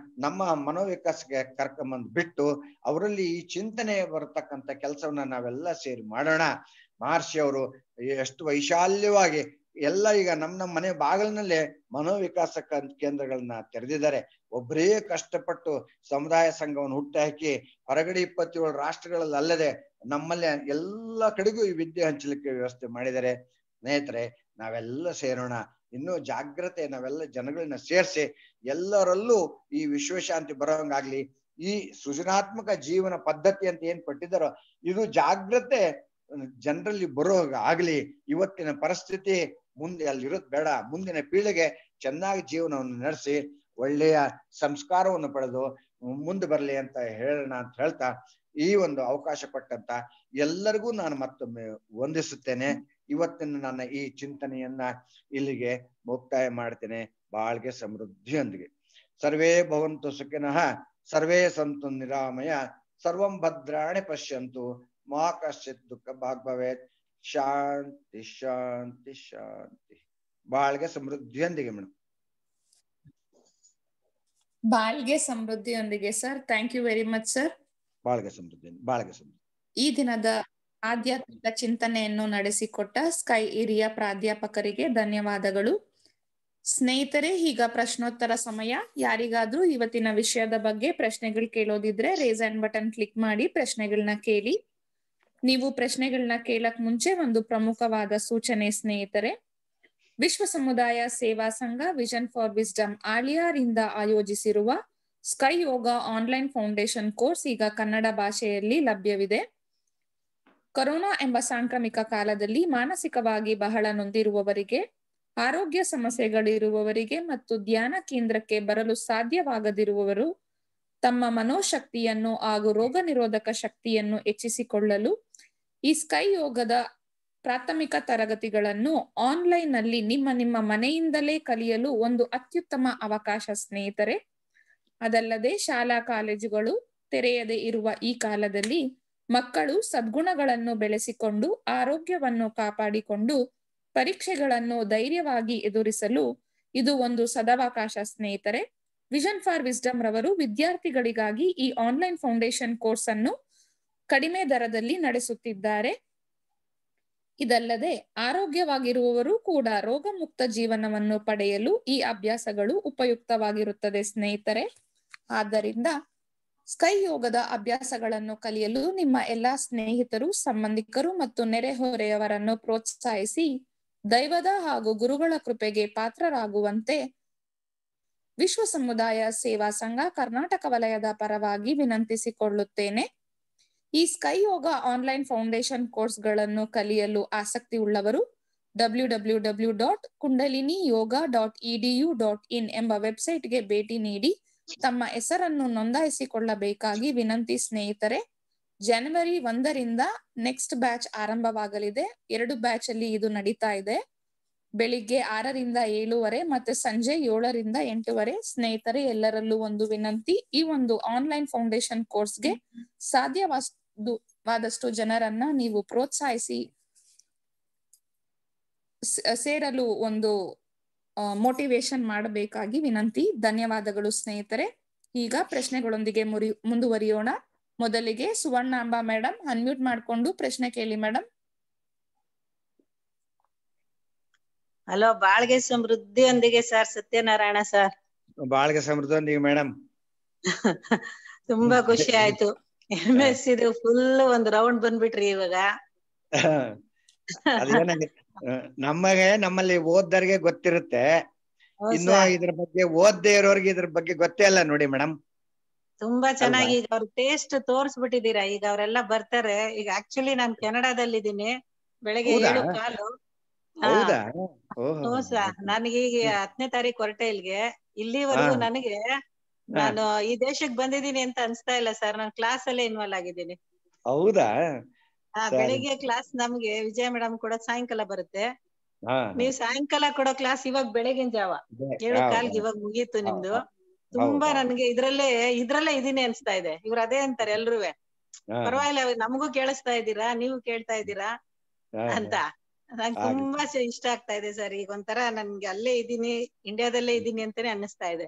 ನಮ್ಮ ಮನೋವಿಕಾಸಕ್ಕೆ ಕರ್ಕೊಂಬಂದ್ ಬಿಟ್ಟು ಅವರಲ್ಲಿ ಈ ಚಿಂತನೆ ಬರತಕ್ಕಂಥ ಕೆಲಸವನ್ನ ನಾವೆಲ್ಲ ಸೇರಿ ಮಾಡೋಣ. ಮಹರ್ಷಿ ಅವರು ಎಷ್ಟು ವೈಶಾಲ್ಯವಾಗಿ ಎಲ್ಲ ಈಗ ನಮ್ಮ ಮನೆ ಬಾಗಿಲಿನಲ್ಲೇ ಮನೋವಿಕಾಸ ಕೇಂದ್ರಗಳನ್ನ ತೆರೆದಿದ್ದಾರೆ. ಒಬ್ಬರೇ ಕಷ್ಟಪಟ್ಟು ಸಮುದಾಯ ಸಂಘವನ್ನು ಹುಟ್ಟುಹಾಕಿ ಹೊರಗಡೆ 27 ರಾಷ್ಟ್ರಗಳಲ್ಲಿ ಅಲ್ಲದೆ ನಮ್ಮಲ್ಲಿ ಎಲ್ಲ ಕಡೆಗೂ ಈ ವಿದ್ಯೆ ಹಂಚಲಿಕ್ಕೆ ವ್ಯವಸ್ಥೆ ಮಾಡಿದ್ದಾರೆ. ಸ್ನೇಹಿತರೆ, ನಾವೆಲ್ಲ ಸೇರೋಣ. ಇನ್ನೂ ಜಾಗ್ರತೆ ನಾವೆಲ್ಲ ಜನಗಳನ್ನ ಸೇರಿಸಿ ಎಲ್ಲರಲ್ಲೂ ಈ ವಿಶ್ವಶಾಂತಿ ಬರೋಂಗಾಗ್ಲಿ. ಈ ಸೃಜನಾತ್ಮಕ ಜೀವನ ಪದ್ಧತಿ ಅಂತ ಏನ್ ಕೊಟ್ಟಿದ್ದಾರೋ ಇದು ಜಾಗ್ರತೆ ಜನರಲ್ಲಿ ಬರೋಗ ಆಗ್ಲಿ. ಇವತ್ತಿನ ಪರಿಸ್ಥಿತಿ ಮುಂದೆ ಅಲ್ಲಿರೋದ್ ಬೇಡ. ಮುಂದಿನ ಪೀಳಿಗೆ ಚೆನ್ನಾಗಿ ಜೀವನವನ್ನು ನಡೆಸಿ ಒಳ್ಳೆಯ ಸಂಸ್ಕಾರವನ್ನು ಪಡೆದು ಮುಂದೆ ಬರಲಿ ಅಂತ ಹೇಳೋಣ ಅಂತ ಹೇಳ್ತಾ ಈ ಒಂದು ಅವಕಾಶ ಕೊಟ್ಟಂತ ಎಲ್ಲರಿಗೂ ನಾನು ಮತ್ತೊಮ್ಮೆ ವಂದಿಸುತ್ತೇನೆ. ಇವತ್ತಿನ ನನ್ನ ಈ ಚಿಂತನೆಯನ್ನ ಇಲ್ಲಿಗೆ ಮುಕ್ತಾಯ ಮಾಡ್ತೇನೆ. ಬಾಳ್ಗೆ ಸಮೃದ್ಧಿಯೊಂದಿಗೆ. ಸರ್ವೇ ಭವಂತು ಸುಖಿನಃ, ಸರ್ವೇ ಸಂತು ನಿರಾಮಯ, ಸರ್ವಂ ಭದ್ರಾಣಿ ಪಶ್ಯಂತು, ಮಾ ಕಶ್ಚಿತ್ ದುಃಖ ಭಾಗ್ ಭವೇತ್. ಶಾಂತಿ ಶಾಂತಿ ಶಾಂತಿ. ಬಾಳ್ಗೆ ಸಮೃದ್ಧಿಯೊಂದಿಗೆ ಮೇಡಮ್. ಬಾಳ್ಗೆ ಸಮೃದ್ಧಿಯೊಂದಿಗೆ sir. Thank you very much sir. ಬಾಳ್ಗೆ ಸಮೃದ್ಧಿ. ಈ ದಿನದ ಆಧ್ಯಾತ್ಮಿಕ ಚಿಂತನೆಯನ್ನು ನಡೆಸಿಕೊಟ್ಟ ಸ್ಕೈ ಹಿರಿಯ ಪ್ರಾಧ್ಯಾಪಕರಿಗೆ ಧನ್ಯವಾದಗಳು. ಸ್ನೇಹಿತರೆ, ಈಗ ಪ್ರಶ್ನೋತ್ತರ ಸಮಯ. ಯಾರಿಗಾದ್ರೂ ಇವತ್ತಿನ ವಿಷಯದ ಬಗ್ಗೆ ಪ್ರಶ್ನೆಗಳು ಕೇಳೋದಿದ್ರೆ ರೇಸ್ ಹ್ಯಾಂಡ್ ಬಟನ್ ಕ್ಲಿಕ್ ಮಾಡಿ ಪ್ರಶ್ನೆಗಳನ್ನ ಕೇಳಿ. ನೀವು ಪ್ರಶ್ನೆಗಳನ್ನ ಕೇಳಕ್ ಮುಂಚೆ ಒಂದು ಪ್ರಮುಖವಾದ ಸೂಚನೆ ಸ್ನೇಹಿತರೆ. ವಿಶ್ವ ಸಮುದಾಯ ಸೇವಾ ಸಂಘ ವಿಷನ್ ಫಾರ್ ವಿಸ್ಡಮ್ ಆಳಿಯಾರಿಂದ ಆಯೋಜಿಸಿರುವ ಸ್ಕೈ ಯೋಗ ಆನ್ಲೈನ್ ಫೌಂಡೇಶನ್ ಕೋರ್ಸ್ ಈಗ ಕನ್ನಡ ಭಾಷೆಯಲ್ಲಿ ಲಭ್ಯವಿದೆ. ಕೊರೋನಾ ಎಂಬ ಸಾಂಕ್ರಾಮಿಕ ಕಾಲದಲ್ಲಿ ಮಾನಸಿಕವಾಗಿ ಬಹಳ ನೊಂದಿರುವವರಿಗೆ, ಆರೋಗ್ಯ ಸಮಸ್ಯೆಗಳಿರುವವರಿಗೆ ಮತ್ತು ಧ್ಯಾನ ಕೇಂದ್ರಕ್ಕೆ ಬರಲು ಸಾಧ್ಯವಾಗದಿರುವವರು ತಮ್ಮ ಮನೋಶಕ್ತಿಯನ್ನು ಹಾಗೂ ರೋಗ ನಿರೋಧಕ ಶಕ್ತಿಯನ್ನು ಹೆಚ್ಚಿಸಿಕೊಳ್ಳಲು ಈ ಸ್ಕೈ ಯೋಗದ ಪ್ರಾಥಮಿಕ ತರಗತಿಗಳನ್ನು ಆನ್ಲೈನ್ ನಲ್ಲಿ ನಿಮ್ಮ ಮನೆಯಿಂದಲೇ ಕಲಿಯಲು ಒಂದು ಅತ್ಯುತ್ತಮ ಅವಕಾಶ ಸ್ನೇಹಿತರೆ. ಅದಲ್ಲದೆ ಶಾಲಾ ಕಾಲೇಜುಗಳು ತೆರೆಯದೇ ಇರುವ ಈ ಕಾಲದಲ್ಲಿ ಮಕ್ಕಳು ಸದ್ಗುಣಗಳನ್ನು ಬೆಳೆಸಿಕೊಂಡು ಆರೋಗ್ಯವನ್ನು ಕಾಪಾಡಿಕೊಂಡು ಪರೀಕ್ಷೆಗಳನ್ನು ಧೈರ್ಯವಾಗಿ ಎದುರಿಸಲು ಇದು ಒಂದು ಸದವಕಾಶ ಸ್ನೇಹಿತರೆ. ವಿಷನ್ ಫಾರ್ ವಿಸ್ಡಮ್ ರವರು ವಿದ್ಯಾರ್ಥಿಗಳಿಗಾಗಿ ಈ ಆನ್ಲೈನ್ ಫೌಂಡೇಶನ್ ಕೋರ್ಸ್ ಅನ್ನು ಕಡಿಮೆ ದರದಲ್ಲಿ ನಡೆಸುತ್ತಿದ್ದಾರೆ. ಇದಲ್ಲದೆ ಆರೋಗ್ಯವಾಗಿರುವವರು ಕೂಡ ರೋಗಮುಕ್ತ ಜೀವನವನ್ನು ಪಡೆಯಲು ಈ ಅಭ್ಯಾಸಗಳು ಉಪಯುಕ್ತವಾಗಿರುತ್ತದೆ ಸ್ನೇಹಿತರೆ. ಆದ್ದರಿಂದ ಸ್ಕೈ ಯೋಗದ ಅಭ್ಯಾಸಗಳನ್ನು ಕಲಿಯಲು ನಿಮ್ಮ ಎಲ್ಲಾ ಸ್ನೇಹಿತರು, ಸಂಬಂಧಿಕರು ಮತ್ತು ನೆರೆಹೊರೆಯವರನ್ನು ಪ್ರೋತ್ಸಾಹಿಸಿ ದೈವದ ಹಾಗೂ ಗುರುಗಳ ಕೃಪೆಗೆ ಪಾತ್ರರಾಗುವಂತೆ ವಿಶ್ವ ಸಮುದಾಯ ಸೇವಾ ಸಂಘ ಕರ್ನಾಟಕ ವಲಯದ ಪರವಾಗಿ ವಿನಂತಿಸಿಕೊಳ್ಳುತ್ತೇನೆ. ಈ ಸ್ಕೈ ಯೋಗ ಆನ್ಲೈನ್ ಫೌಂಡೇಶನ್ ಕೋರ್ಸ್ಗಳನ್ನು ಕಲಿಯಲು ಆಸಕ್ತಿ ಉಳ್ಳವರು www.kundaliniyoga.edu.in ಎಂಬ ವೆಬ್ಸೈಟ್ಗೆ ಭೇಟಿ ನೀಡಿ ತಮ್ಮ ಹೆಸರನ್ನು ನೋಂದಾಯಿಸಿಕೊಳ್ಳಬೇಕಾಗಿ ವಿನಂತಿ ಸ್ನೇಹಿತರೆ. ಜನವರಿ 1ರಿಂದ ನೆಕ್ಸ್ಟ್ ಬ್ಯಾಚ್ ಆರಂಭವಾಗಲಿದೆ. 2 ಬ್ಯಾಚ್ ಅಲ್ಲಿ ಇದು ನಡೀತಾ ಇದೆ. ಬೆಳಿಗ್ಗೆ 6ರಿಂದ 7:30 ಮತ್ತೆ ಸಂಜೆ 7ರಿಂದ 8:30. ಸ್ನೇಹಿತರೆ, ಎಲ್ಲರಲ್ಲೂ ಒಂದು ವಿನಂತಿ, ಈ ಒಂದು ಆನ್ಲೈನ್ ಫೌಂಡೇಶನ್ ಕೋರ್ಸ್ಗೆ ಸಾಧ್ಯವಾದಷ್ಟು ಜನರನ್ನ ನೀವು ಪ್ರೋತ್ಸಾಹಿಸಿ ಸೇರಲು ಒಂದು ಮೋಟಿವೇಶನ್ ಮಾಡಬೇಕಾಗಿ ವಿನಂತಿ. ಧನ್ಯವಾದಗಳು ಸ್ನೇಹಿತರೆ. ಈಗ ಪ್ರಶ್ನೆಗಳೊಂದಿಗೆ ಮುಂದುವರಿಯೋಣ. ಮೊದಲಿಗೆ ಸುವರ್ಣಾಂಬ ಮೇಡಮ್ ಅನ್ಮ್ಯೂಟ್ ಮಾಡ್ಕೊಂಡು ಪ್ರಶ್ನೆ ಕೇಳಿ ಮೇಡಮ್. ಹಲೋ, ಬಾಳ್ಗೆ ಸಮೃದ್ಧಿಯೊಂದಿಗೆ ಸರ್. ಸತ್ಯನಾರಾಯಣ ಸರ್. ಬಾಳ್ಗೆ ಸಮೃದ್ಧಿಯೊಂದಿಗೆ ಮೇಡಮ್. ತುಂಬಾ ಖುಷಿ ಆಯ್ತು. MS ಇದು ಫುಲ್ ಒಂದು ರೌಂಡ್ ಬಂದ್ಬಿಟ್ರಿ ಇವಾಗ. ನಮ್ಮಲ್ಲಿ ಓದ್ದರಿಗೆ ಗೊತ್ತಿರುತ್ತೆ. ಇನ್ನು ಇದ್ರ ಬಗ್ಗೆ ಓದ್ದೇ ಇರೋರ್ಗೆ ಇದ್ರ ಬಗ್ಗೆ ಗೊತ್ತೇ ಇಲ್ಲ ನೋಡಿ ಮೇಡಮ್. ತುಂಬಾ ಚೆನ್ನಾಗಿ ಈಗ ಅವ್ರ ಟೇಸ್ಟ್ ತೋರ್ಸ್ಬಿಟ್ಟಿದೀರಾ. ಈಗ ಅವರೆಲ್ಲ ಬರ್ತಾರೆ. ಈಗ ಆಕ್ಚುಲಿ ನಾನ್ ಕೆನಡಾದಲ್ಲಿ ಇದ್ದೀನಿ. ಬೆಳಗ್ಗೆ 7:15. ಹೌದಾ? ಹ್ಞೂ ಸರ್. ನನಗೆ ಈಗ 10ನೇ ತಾರೀಕು ಹೊರಟೆ ಇಲ್ಲಿಗೆ. ಇಲ್ಲಿವರೆಗೂ ನನಗೆ ನಾನು ಈ ದೇಶಕ್ಕೆ ಬಂದಿದ್ದೀನಿ ಅಂತ ಅನ್ಸ್ತಾ ಇಲ್ಲ ಸರ್. ನಾನು ಕ್ಲಾಸ್ ಅಲ್ಲೇ ಇನ್ವಾಲ್ವ್ ಆಗಿದ್ದೀನಿ. ಹೌದಾ? ಬೆಳಿಗ್ಗೆ ಕ್ಲಾಸ್ ನಮ್ಗೆ ವಿಜಯ ಮೇಡಮ್ ಕೂಡ ಸಾಯಂಕಾಲ ಬರುತ್ತೆ. ನೀವ್ ಸಾಯಂಕಾಲ ಕೊಡೋ ಕ್ಲಾಸ್ ಇವಾಗ ಬೆಳಗಿನ ಜಾವ 7:15 ಇವಾಗ ಮುಗೀತು ನಿಮ್ದು. ತುಂಬಾ ನನ್ಗೆ ಇದ್ರಲ್ಲೇ ಇದೀನಿ ಅನ್ಸ್ತಾ ಇದೆ. ಇವ್ರು ಅದೇ ಅಂತಾರೆ ಎಲ್ರುವೆ. ಪರವಾಗಿಲ್ಲ, ನಮಗೂ ಕೇಳಿಸ್ತಾ ಇದ್ದೀರಾ, ನೀವು ಕೇಳ್ತಾ ಇದ್ದೀರಾ ಅಂತ. ನಂಗೆ ತುಂಬಾ ಇಷ್ಟ ಆಗ್ತಾ ಇದೆ ಸರ್. ಈಗ ಒಂಥರ ನನ್ಗೆ ಅಲ್ಲೇ ಇದೀನಿ, ಇಂಡಿಯಾದಲ್ಲೇ ಇದೀನಿ ಅಂತಾನೆ ಅನ್ನಿಸ್ತಾ ಇದೆ.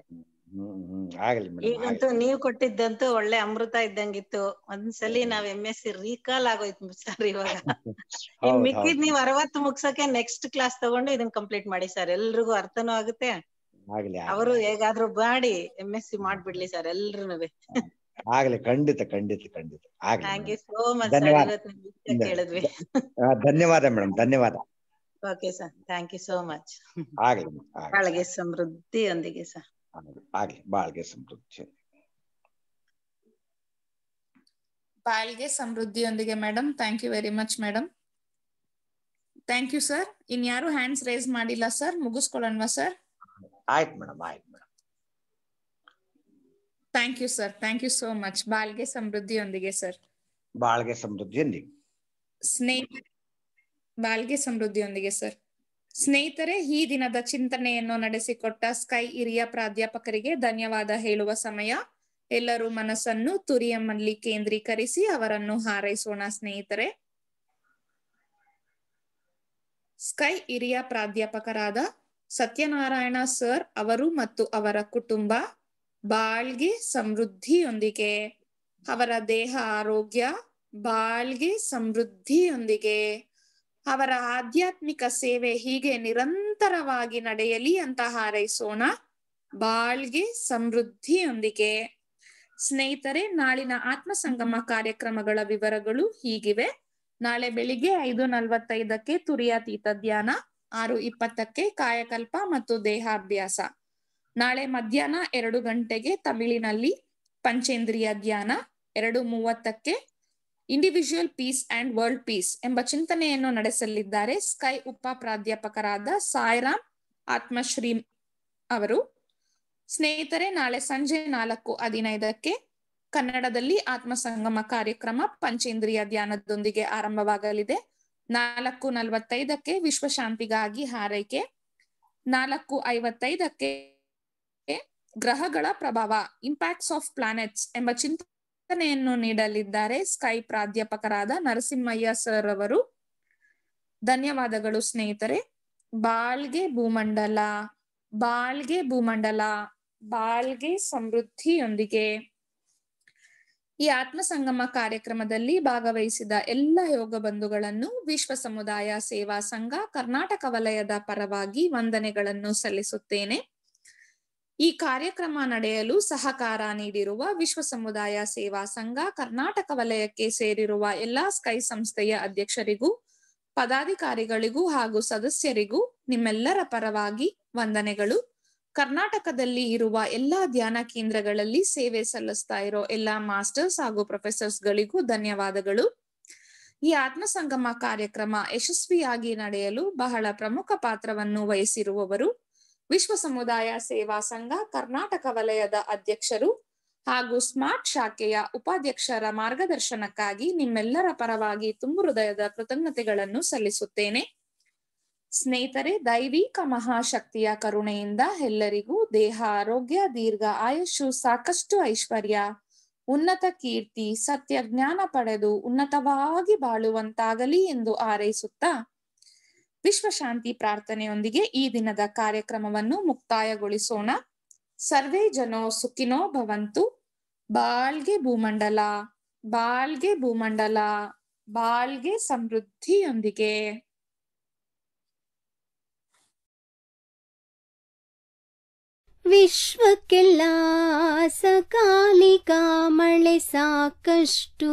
ಈಗಂತೂ ನೀವ್ ಕೊಟ್ಟಿದ್ದಂತೂ ಒಳ್ಳೆ ಅಮೃತ ಇದ್ದಂಗಿತ್ತು. ಒಂದ್ಸಲಿ ನಾವ್ MSc ರೀಕಾಲ್ ಆಗೋಯ್ತು ಸರ್. ಇವಾಗ ಇನ್ ಮಿಕ್ಕಿದ್ ನೀವ್ 60 ಮುಗ್ಸಕ್ಕೆ ನೆಕ್ಸ್ಟ್ ಕ್ಲಾಸ್ ತಗೊಂಡು ಇದನ್ನ ಕಂಪ್ಲೀಟ್ ಮಾಡಿ ಸರ್. ಎಲ್ರಿಗೂ ಅರ್ಥನೂ ಆಗುತ್ತೆ. ಅವರು ಹೇಗಾದ್ರೂ ಮಾಡಿ MSc ಮಾಡ್ಬಿಡ್ಲಿ ಸರ್ ಎಲ್ರುನುವೆ. ಆಗ್ಲಿ, ಖಂಡಿತ ಖಂಡಿತ ಖಂಡಿತ ಆಗ್ಲಿ. Thank you so much sir. ಇವತ್ತು ವಿಷಯ ಕೇಳಿದ್ವಿ. ಧನ್ಯವಾದ ಮೇಡಮ್, ಧನ್ಯವಾದ. Okay sir, thank you so much. ಆಗ್ಲಿ, ಬಾಳ್ಗೆ ಸಮೃದ್ಧಿಯೊಂದಿಗೆ ಸರ್. ಆಗ್ಲಿ, ಬಾಳ್ಗೆ ಸಮೃದ್ಧಿ. ಬಾಳ್ಗೆ ಸಮೃದ್ಧಿಯೊಂದಿಗೆ madam. Thank you very much madam. Thank you sir. ಇನ್ಯಾರು ಹ್ಯಾಂಡ್ಸ್ ರೇಸ್ ಮಾಡಿಲ್ಲ ಸರ್. ಮುಗಿಸ್ಕೊಳ್ಳೋಣವಾ ಸರ್? ಆಯ್ತು ಮೇಡಮ್, ಆಯ್ತು madam. Thank you sir. Thank you so much. ಬಾಳ್ಗೆ ಸಮೃದ್ಧಿಯೊಂದಿಗೆ ಸರ್. ಬಾಳ್ಗೆ ಸಮೃದ್ಧಿಯೊಂದಿಗೆ ಬಾಳ್ಗೆ ಸಮೃದ್ಧಿಯೊಂದಿಗೆ ಸರ್. ಸ್ನೇಹಿತರೆ, ಈ ದಿನದ ಚಿಂತನೆಯನ್ನು ನಡೆಸಿಕೊಟ್ಟ ಸ್ಕೈ ಹಿರಿಯ ಪ್ರಾಧ್ಯಾಪಕರಿಗೆ ಧನ್ಯವಾದ ಹೇಳುವ ಸಮಯ. ಎಲ್ಲರೂ ಮನಸ್ಸನ್ನು ತುರಿಯಮ್ಮಲ್ಲಿ ಕೇಂದ್ರೀಕರಿಸಿ ಅವರನ್ನು ಹಾರೈಸೋಣ ಸ್ನೇಹಿತರೆ. ಸ್ಕೈ ಹಿರಿಯ ಪ್ರಾಧ್ಯಾಪಕರಾದ ಸತ್ಯನಾರಾಯಣ ಸರ್ ಅವರು ಮತ್ತು ಅವರ ಕುಟುಂಬ ಬಾಳ್ಗೆ ಸಮೃದ್ಧಿಯೊಂದಿಗೆ, ಅವರ ದೇಹ ಆರೋಗ್ಯ ಬಾಳ್ಗೆ ಸಮೃದ್ಧಿಯೊಂದಿಗೆ, ಅವರ ಆಧ್ಯಾತ್ಮಿಕ ಸೇವೆ ಹೀಗೆ ನಿರಂತರವಾಗಿ ನಡೆಯಲಿ ಅಂತ ಹಾರೈಸೋಣ. ಬಾಳ್ಗೆ ಸಮೃದ್ಧಿಯೊಂದಿಗೆ. ಸ್ನೇಹಿತರೆ, ನಾಳಿನ ಆತ್ಮಸಂಗಮ ಕಾರ್ಯಕ್ರಮಗಳ ವಿವರಗಳು ಹೀಗಿವೆ. ನಾಳೆ ಬೆಳಿಗ್ಗೆ 5:45 ತುರಿಯಾತೀತ ಧ್ಯಾನ, 6:20 ಕಾಯಕಲ್ಪ ಮತ್ತು ದೇಹಾಭ್ಯಾಸ. ನಾಳೆ ಮಧ್ಯಾಹ್ನ 2 ಗಂಟೆಗೆ ತಮಿಳಿನಲ್ಲಿ ಪಂಚೇಂದ್ರಿಯ ಧ್ಯಾನ, 2:30 individual peace and world peace ಎಂಬ ಚಿಂತನೆಯನ್ನು ನಡೆಸಲಿದ್ದಾರೆ ಸ್ಕೈ ಉಪ ಪ್ರಾಧ್ಯಾಪಕರಾದ ಸಾಯಿರಾಮ್ ಆತ್ಮಶ್ರೀ ಅವರು. ಸ್ನೇಹಿತರೆ, ನಾಳೆ ಸಂಜೆ 4:15 ಕನ್ನಡದಲ್ಲಿ ಆತ್ಮಸಂಗಮ ಕಾರ್ಯಕ್ರಮ ಪಂಚೇಂದ್ರಿಯ ಧ್ಯಾನದೊಂದಿಗೆ ಆರಂಭವಾಗಲಿದೆ. 4:45 ವಿಶ್ವಶಾಂತಿಗಾಗಿ ಹಾರೈಕೆ, 4:55 ಗ್ರಹಗಳ ಪ್ರಭಾವ ಇಂಪ್ಯಾಕ್ಟ್ಸ್ ಆಫ್ ಪ್ಲಾನೆಟ್ಸ್ ಎಂಬ ಚಿಂತನೆಯನ್ನು ನೀಡಲಿದ್ದಾರೆ ಸ್ಕೈ ಪ್ರಾಧ್ಯಾಪಕರಾದ ನರಸಿಂಹಯ್ಯ ಸರ್ ಅವರು. ಧನ್ಯವಾದಗಳು ಸ್ನೇಹಿತರೆ. ಬಾಳ್ಗೆ ಭೂಮಂಡಲ, ಬಾಳ್ಗೆ ಭೂಮಂಡಲ, ಬಾಳ್ಗೆ ಸಮೃದ್ಧಿಯೊಂದಿಗೆ. ಈ ಆತ್ಮಸಂಗಮ ಕಾರ್ಯಕ್ರಮದಲ್ಲಿ ಭಾಗವಹಿಸಿದ ಎಲ್ಲ ಯೋಗ ಬಂಧುಗಳನ್ನು ವಿಶ್ವ ಸಮುದಾಯ ಸೇವಾ ಸಂಘ ಕರ್ನಾಟಕ ವಲಯದ ಪರವಾಗಿ ವಂದನೆಗಳನ್ನು ಸಲ್ಲಿಸುತ್ತೇನೆ. ಈ ಕಾರ್ಯಕ್ರಮ ನಡೆಯಲು ಸಹಕಾರ ನೀಡಿರುವ ವಿಶ್ವ ಸಮುದಾಯ ಸೇವಾ ಸಂಘ ಕರ್ನಾಟಕ ವಲಯಕ್ಕೆ ಸೇರಿರುವ ಎಲ್ಲಾ ಸ್ಕೈ ಸಂಸ್ಥೆಯ ಅಧ್ಯಕ್ಷರಿಗೂ, ಪದಾಧಿಕಾರಿಗಳಿಗೂ ಹಾಗೂ ಸದಸ್ಯರಿಗೂ ನಿಮ್ಮೆಲ್ಲರ ಪರವಾಗಿ ವಂದನೆಗಳು. ಕರ್ನಾಟಕದಲ್ಲಿ ಇರುವ ಎಲ್ಲಾ ಧ್ಯಾನ ಕೇಂದ್ರಗಳಲ್ಲಿ ಸೇವೆ ಸಲ್ಲಿಸ್ತಾ ಇರೋ ಎಲ್ಲಾ ಮಾಸ್ಟರ್ಸ್ ಹಾಗೂ ಪ್ರೊಫೆಸರ್ಸ್ ಗಳಿಗೂ ಧನ್ಯವಾದಗಳು. ಈ ಆತ್ಮಸಂಗಮ ಕಾರ್ಯಕ್ರಮ ಯಶಸ್ವಿಯಾಗಿ ನಡೆಯಲು ಬಹಳ ಪ್ರಮುಖ ಪಾತ್ರವನ್ನು ವಹಿಸಿರುವವರು ವಿಶ್ವ ಸಮುದಾಯ ಸೇವಾ ಸಂಘ ಕರ್ನಾಟಕ ವಲಯದ ಅಧ್ಯಕ್ಷರು ಹಾಗೂ ಸ್ಮಾರ್ಟ್ ಶಾಖೆಯ ಉಪಾಧ್ಯಕ್ಷರ ಮಾರ್ಗದರ್ಶನಕ್ಕಾಗಿ ನಿಮ್ಮೆಲ್ಲರ ಪರವಾಗಿ ತುಂಬು ಹೃದಯದ ಕೃತಜ್ಞತೆಗಳನ್ನು ಸಲ್ಲಿಸುತ್ತೇನೆ. ಸ್ನೇಹಿತರೆ, ದೈವಿಕ ಮಹಾಶಕ್ತಿಯ ಕರುಣೆಯಿಂದ ಎಲ್ಲರಿಗೂ ದೇಹ ಆರೋಗ್ಯ, ದೀರ್ಘ ಆಯುಷ್ಯು, ಸಾಕಷ್ಟು ಐಶ್ವರ್ಯ, ಉನ್ನತ ಕೀರ್ತಿ, ಸತ್ಯ ಜ್ಞಾನ ಪಡೆದು ಉನ್ನತವಾಗಿ ಬಾಳುವಂತಾಗಲಿ ಎಂದು ಹಾರೈಸುತ್ತಾ ವಿಶ್ವಶಾಂತಿ ಪ್ರಾರ್ಥನೆಯೊಂದಿಗೆ ಈ ದಿನದ ಕಾರ್ಯಕ್ರಮವನ್ನು ಮುಕ್ತಾಯಗೊಳಿಸೋಣ. ಸರ್ವೇ ಜನೋ ಸುಖಿನೋ ಭವಂತು. ಬಾಳ್ಗೆ ಭೂಮಂಡಲ, ಬಾಳ್ಗೆ ಭೂಮಂಡಲ, ಬಾಳ್ಗೆ ಸಮೃದ್ಧಿಯೊಂದಿಗೆ. ವಿಶ್ವಕ್ಕೆಲ್ಲ ಸಕಾಲಿಕ ಮಳೆ ಸಾಕಷ್ಟು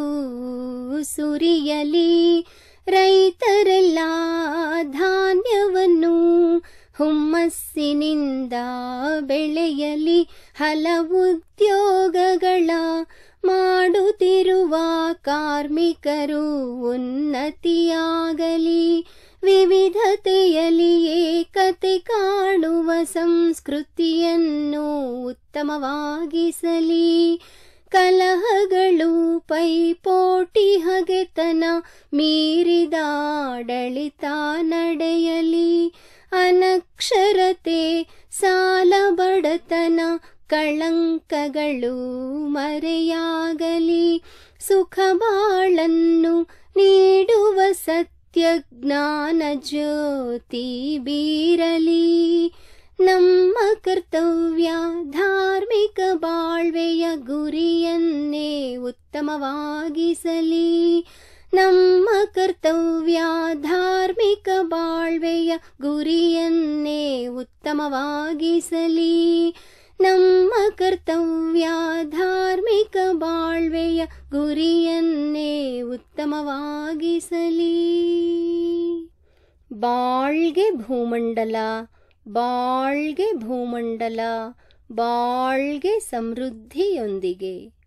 ಸುರಿಯಲಿ, ರೈತರೆಲ್ಲ ಧಾನ್ಯವನ್ನು ಹುಮ್ಮಸ್ಸಿನಿಂದ ಬೆಳೆಯಲಿ ಹಲವುದ್ಯೋಗಗಳ ಮಾಡುತ್ತಿರುವ ಕಾರ್ಮಿಕರು ಉನ್ನತಿಯಾಗಲಿ. ವಿವಿಧತೆಯಲ್ಲಿ ಏಕತೆ ಕಾಣುವ ಸಂಸ್ಕೃತಿಯನ್ನು ಉತ್ತಮವಾಗಿಸಲಿ. ಕಲಹಗಳು ಪೈಪೋಟಿ ಹಗೆತನ ಮೀರಿದ ಆಡಳಿತ ನಡೆಯಲಿ. ಅನಕ್ಷರತೆ ಸಾಲ ಬಡತನ ಕಳಂಕಗಳು ಮರೆಯಾಗಲಿ. ಸುಖ ಬಾಳನ್ನು ನೀಡುವ ಸತ್ಯ ಜ್ಞಾನ ಜ್ಯೋತಿ ಬೀರಲಿ. ನಮ್ಮ ಕರ್ತವ್ಯ ಧಾರ್ಮಿಕ ಬಾಳ್ವೆಯ ಗುರಿಯನ್ನೇ ಉತ್ತಮವಾಗಿಸಲಿ. ನಮ್ಮ ಕರ್ತವ್ಯ ಧಾರ್ಮಿಕ ಬಾಳ್ವೆಯ ಗುರಿಯನ್ನೇ ಉತ್ತಮವಾಗಿಸಲಿ. ನಮ್ಮ ಕರ್ತವ್ಯ ಧಾರ್ಮಿಕ ಬಾಳ್ವೆಯ ಗುರಿಯನ್ನೇ ಉತ್ತಮವಾಗಿಸಲಿ. ಬಾಳ್ಗೆ ಭೂಮಂಡಲ, ಬಾಳ್ಗೆ ಭೂಮಂಡಲ, ಬಾಳ್ಗೆ ಸಮೃದ್ಧಿಯೊಂದಿಗೆ.